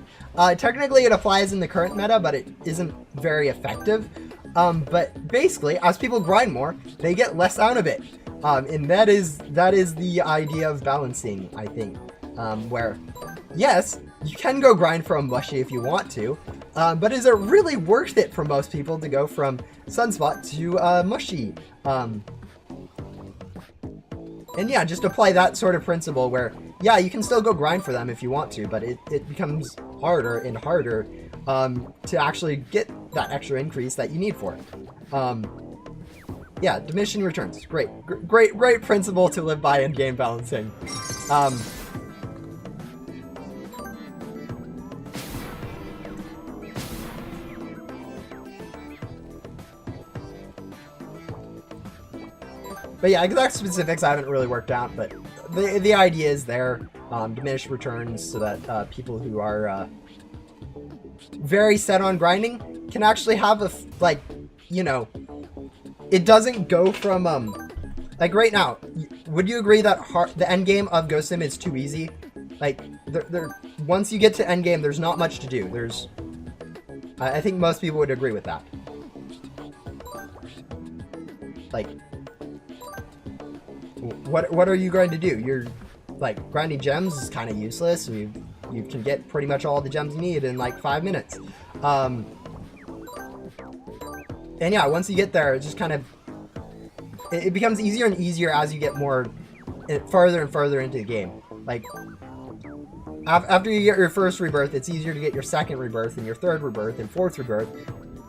Speaker 1: Technically it applies in the current meta, but it isn't very effective. But basically, as people grind more, they get less out of it. And that is the idea of balancing, I think. Where, yes, you can go grind from Mushy if you want to, but is it really worth it for most people to go from Sunspot to Mushy? And yeah, just apply that sort of principle where, yeah, you can still go grind for them if you want to, but it becomes harder and harder to actually get that extra increase that you need for it. Yeah, diminishing returns. Great principle to live by in game balancing. But yeah, exact specifics I haven't really worked out, but the idea is there. Diminished returns so that people who are very set on grinding can actually have a, like, you know, it doesn't go from, like right now, would you agree that the end game of GoSim is too easy? Like, once you get to end game, there's not much to do. I think most people would agree with that. Like, what are you going to do? You're, like, grinding gems is kind of useless. You can get pretty much all the gems you need in, like, 5 minutes. And yeah, once you get there, it's just kind of... It becomes easier and easier as you get further and further into the game. Like, after you get your first rebirth, it's easier to get your second rebirth, and your third rebirth, and fourth rebirth.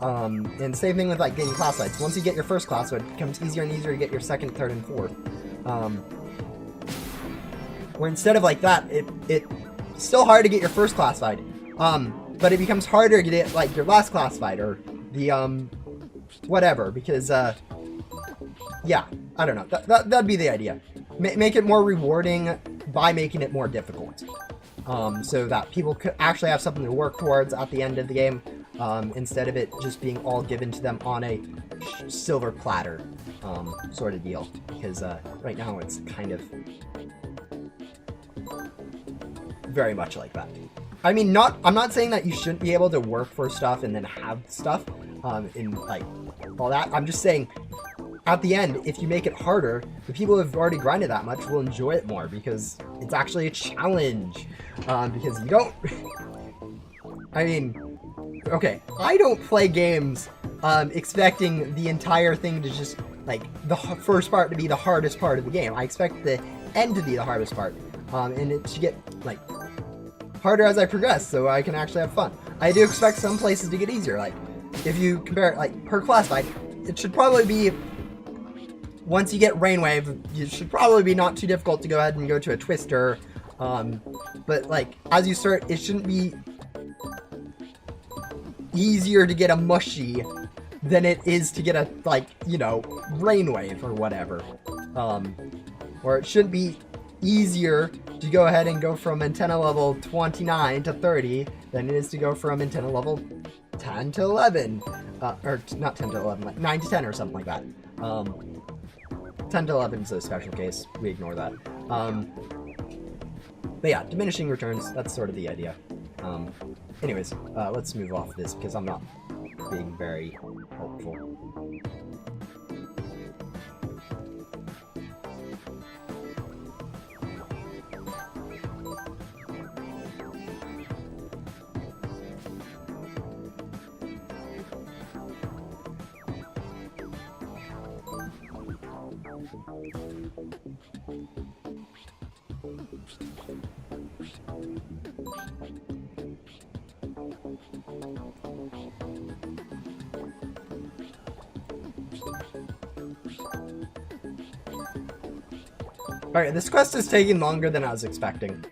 Speaker 1: And same thing with, like, getting class fights. Once you get your first class fight, it becomes easier and easier to get your second, third, and fourth. Where instead of like that, it's still hard to get your first class fight. But it becomes harder to get, like, your last class fight, or the, whatever, because, yeah, I don't know. That'd be the idea. Make it more rewarding by making it more difficult. So that people could actually have something to work towards at the end of the game, instead of it just being all given to them on a silver platter, sort of deal. Because, right now it's kind of very much like that. I mean, I'm not saying that you shouldn't be able to work for stuff and then have stuff, in, like, all that. I'm just saying, at the end, if you make it harder, the people who have already grinded that much will enjoy it more, because it's actually a challenge. Because you don't... I mean, okay, I don't play games expecting the entire thing to just, like, the first part to be the hardest part of the game. I expect the end to be the hardest part, and it should get, like, harder as I progress, so I can actually have fun. I do expect some places to get easier. Like, if you compare it, like, per class fight, it should probably be... Once you get Rainwave, you should probably be not too difficult to go ahead and go to a Twister. But, like, as you start, it shouldn't be easier to get a Mushy than it is to get a, like, you know, Rainwave or whatever. Or it shouldn't be easier to go ahead and go from antenna level 29 to 30 than it is to go from antenna level 10 to 11. Or not 10 to 11, like 9 to 10 or something like that. 10 to 11 is a special case. We ignore that. But yeah, diminishing returns, that's sort of the idea. Anyways, let's move off this because I'm not being very helpful. Alright, this quest is taking longer than I was expecting.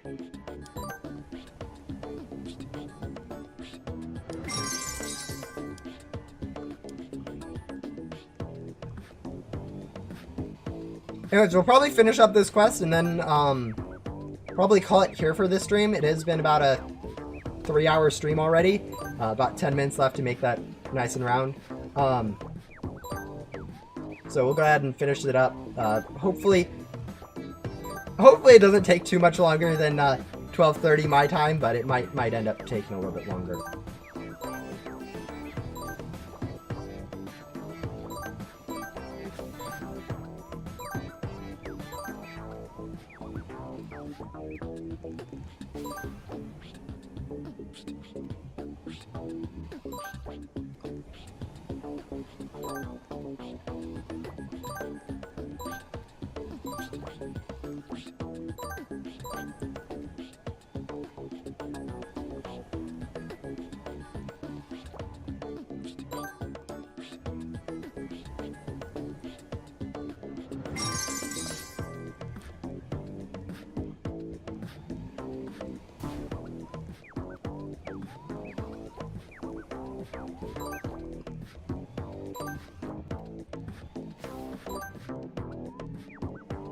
Speaker 1: Anyways, we'll probably finish up this quest and then probably call it here for this stream. It has been about a 3-hour stream already. About 10 minutes left to make that nice and round. So we'll go ahead and finish it up. Hopefully it doesn't take too much longer than 12:30 my time, but it might end up taking a little bit longer.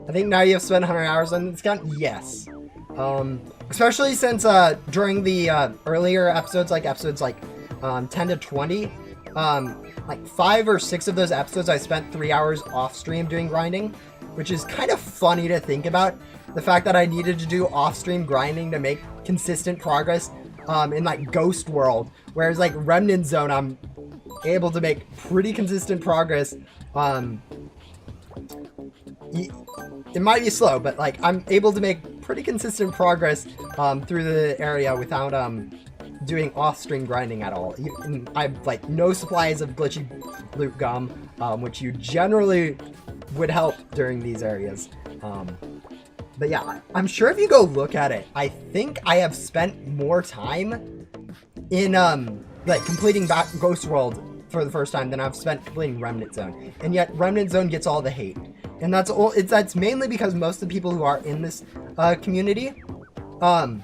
Speaker 1: I think now you have spent 100 hours on this gun? Yes. Especially since during the earlier episodes like 10 to 20, like 5 or 6 of those episodes I spent 3 hours off stream doing grinding, which is kind of funny to think about. The fact that I needed to do off stream grinding to make consistent progress in like Ghost World, whereas like Remnant Zone, I'm able to make pretty consistent progress. It might be slow, but like I'm able to make pretty consistent progress through the area without doing off-stream grinding at all. I have like no supplies of glitchy loot gum, which you generally would help during these areas. But yeah, I'm sure if you go look at it, I think I have spent more time in like completing Ghost World for the first time than I've spent completing Remnant Zone. And yet Remnant Zone gets all the hate. And that's mainly because most of the people who are in this community are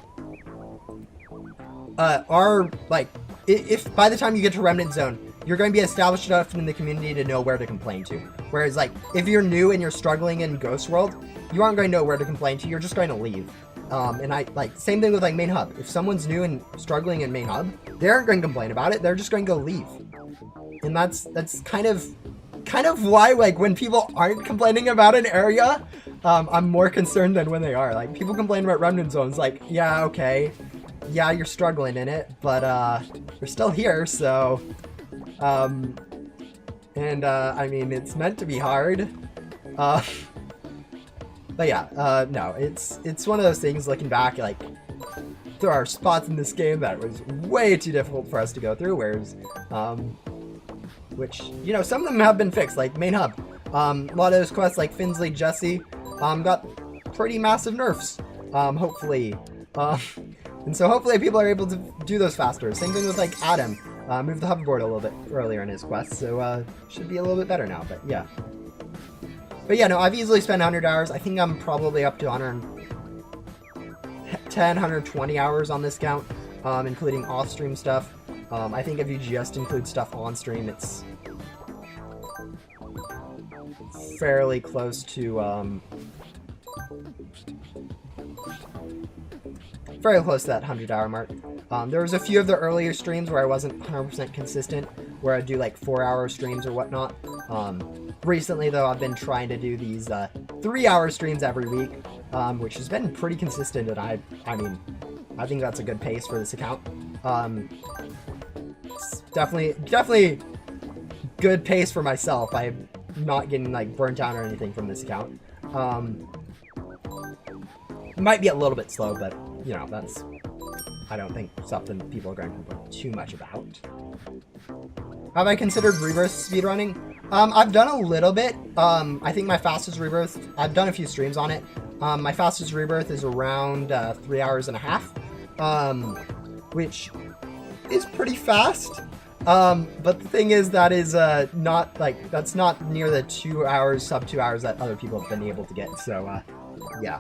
Speaker 1: like, if by the time you get to Remnant Zone, you're going to be established enough in the community to know where to complain to. Whereas like, if you're new and you're struggling in Ghost World, you aren't going to know where to complain to, you're just going to leave. And I like, same thing with like Main Hub. If someone's new and struggling in Main Hub, they aren't going to complain about it, they're just going to go leave. And that's kind of why, like, when people aren't complaining about an area, I'm more concerned than when they are. Like, people complain about Remnant Zones, like, yeah, okay, yeah, you're struggling in it, but you're still here, so I mean, it's meant to be hard. But yeah, no, it's one of those things, looking back, like, there are spots in this game that was way too difficult for us to go through, whereas which, you know, some of them have been fixed, like Main Hub. A lot of those quests, like Finsley, Jesse, got pretty massive nerfs, hopefully. And so hopefully people are able to do those faster. Same thing with, like, Adam. Moved the hoverboard a little bit earlier in his quest, so should be a little bit better now, but yeah. But yeah, no, I've easily spent 100 hours. I think I'm probably up to 110, 120 hours on this count, including off-stream stuff. I think if you just include stuff on stream, it's fairly close to that 100-hour mark. There was a few of the earlier streams where I wasn't 100% consistent, where I'd do like 4-hour streams or whatnot. Recently, though, I've been trying to do these 3-hour streams every week, which has been pretty consistent, and I mean, I think that's a good pace for this account. It's definitely good pace for myself. I'm not getting like burnt out or anything from this account. It might be a little bit slow, but you know, that's, I don't think, something people are going to complain too much about. Have I considered rebirth speedrunning? I've done a little bit. I think my fastest rebirth, I've done a few streams on it. My fastest rebirth is around 3 hours and a half, which is pretty fast. But the thing is, that is not like, that's not near the 2 hours, sub 2 hours that other people have been able to get. So yeah.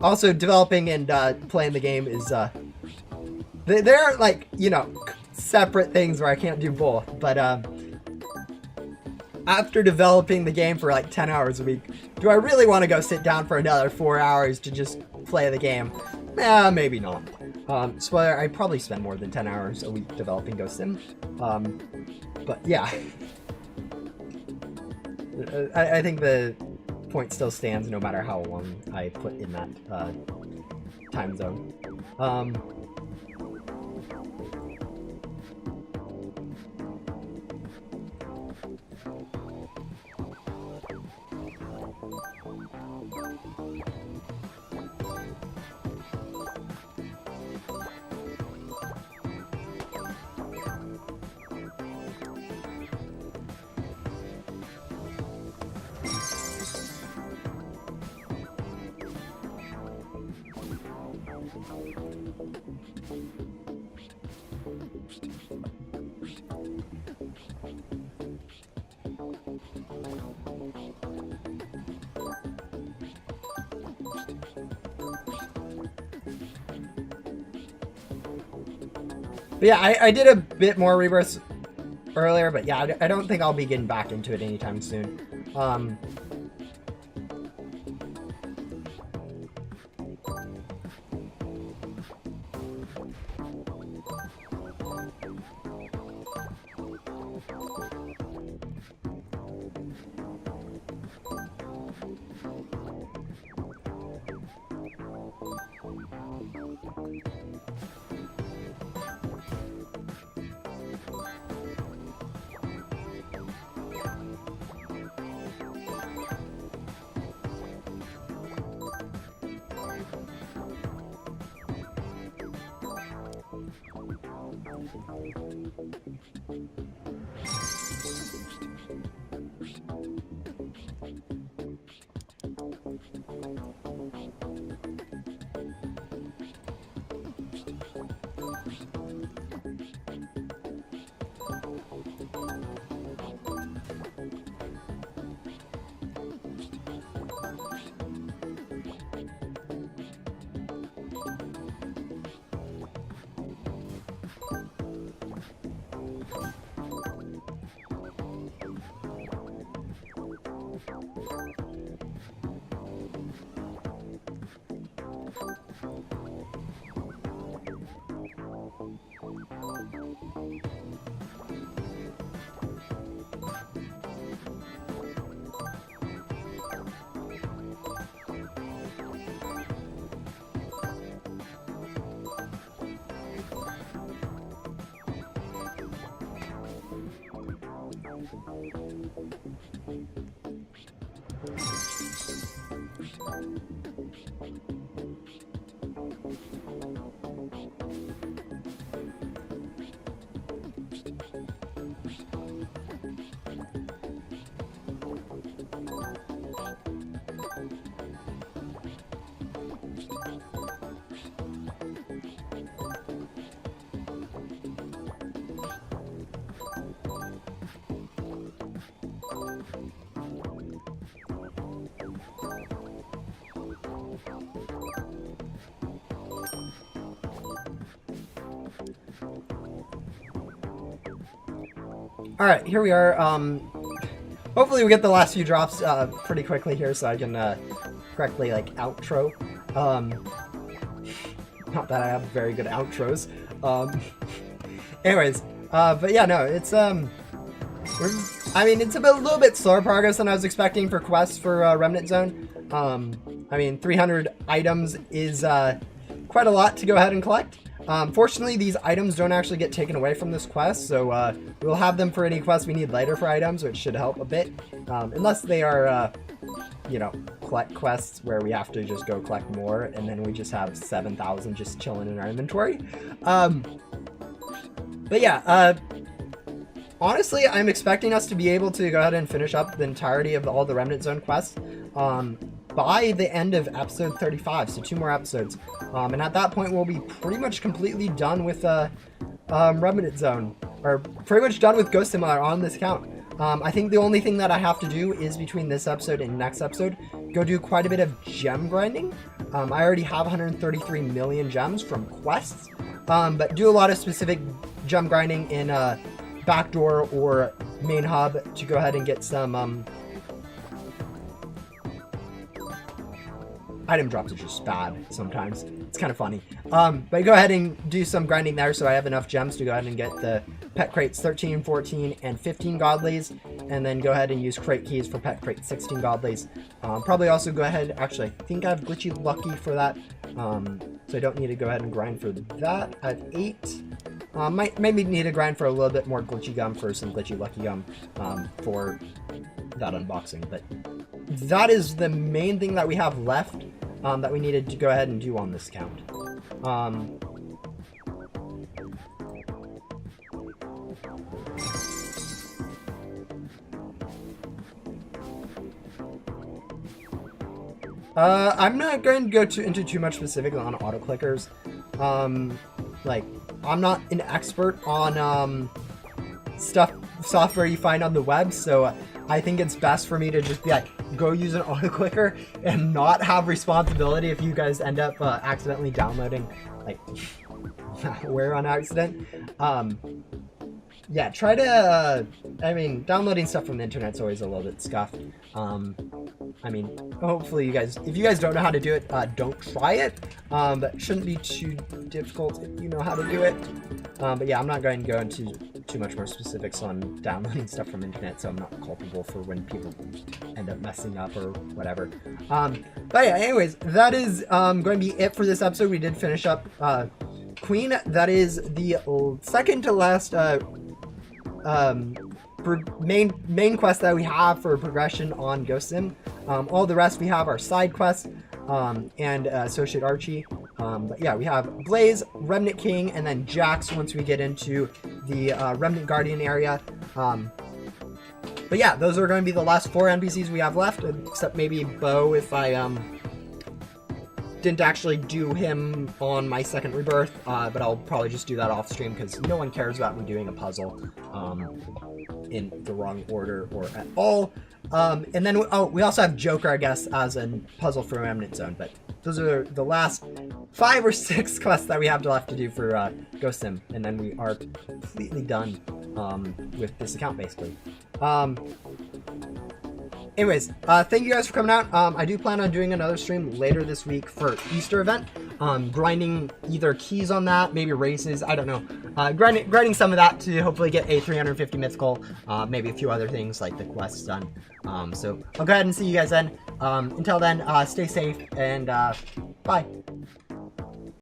Speaker 1: Also, developing and playing the game is they're like, you know, separate things where I can't do both. But after developing the game for like 10 hours a week, do I really want to go sit down for another 4 hours to just play the game? Maybe not. So I probably spend more than 10 hours a week developing Ghost Sim. But yeah, I think the point still stands no matter how long I put in that time zone. But yeah, I did a bit more rebirths earlier, but yeah, I don't think I'll be getting back into it anytime soon. All right, here we are. Hopefully we get the last few drops pretty quickly here, so I can correctly like outro. Not that I have very good outros. Anyways, but yeah, no, it's I mean, it's a little bit slower progress than I was expecting for quests for Remnant Zone. I mean, 300 items is quite a lot to go ahead and collect. Fortunately, these items don't actually get taken away from this quest, so we'll have them for any quest we need later for items, which should help a bit. Unless they are, you know, collect quests where we have to just go collect more, and then we just have 7,000 just chilling in our inventory. But yeah, honestly, I'm expecting us to be able to go ahead and finish up the entirety of all the Remnant Zone quests by the end of episode 35, so 2 more episodes. And at that point, we'll be pretty much completely done with Remnant Zone, or pretty much done with Ghost Simulator on this count. I think the only thing that I have to do is between this episode and next episode, go do quite a bit of gem grinding. I already have 133 million gems from quests, but do a lot of specific gem grinding in Backdoor or Main Hub to go ahead and get some item drops are just bad sometimes. It's kind of funny. But go ahead and do some grinding there so I have enough gems to go ahead and get the pet crates 13, 14, and 15 godlies. And then go ahead and use crate keys for pet crate 16 godlies. Probably also go ahead, actually, I think I have glitchy lucky for that. So I don't need to go ahead and grind for that. I have 8. Might maybe need to grind for a little bit more glitchy gum for some glitchy lucky gum for that unboxing. But that is the main thing that we have left that we needed to go ahead and do on this count. I'm not going to go into too much specific on auto clickers. Like, I'm not an expert on software you find on the web, so I think it's best for me to just be like, go use an auto clicker and not have responsibility if you guys end up accidentally downloading like malware on accident. Yeah, try to I mean, downloading stuff from the internet's always a little bit scuffed. I mean, hopefully you guys, if you guys don't know how to do it, don't try it. But it shouldn't be too difficult if you know how to do it. But yeah, I'm not going to go into too much more specifics on downloading stuff from internet, so I'm not culpable for when people end up messing up or whatever. But yeah, anyways, that is going to be it for this episode. We did finish up Queen. That is the second to last main quest that we have for progression on Ghost Sim. All the rest we have are side quests and Associate Archie. But yeah, we have Blaze, Remnant King, and then Jax once we get into the Remnant Guardian area. But yeah, those are going to be the last 4 NPCs we have left, except maybe Bo if I didn't actually do him on my second rebirth, but I'll probably just do that off stream because no one cares about me doing a puzzle in the wrong order or at all. And then, we also have Joker, I guess, as a puzzle for Remnant Zone, but those are the last 5 or 6 quests that we have left to do for Ghost Sim, and then we are completely done with this account, basically. Anyways, thank you guys for coming out. I do plan on doing another stream later this week for Easter event. Grinding either keys on that, maybe races, I don't know. Grinding some of that to hopefully get a 350 mythical, maybe a few other things like the quests done. So I'll go ahead and see you guys then. Until then, stay safe and bye.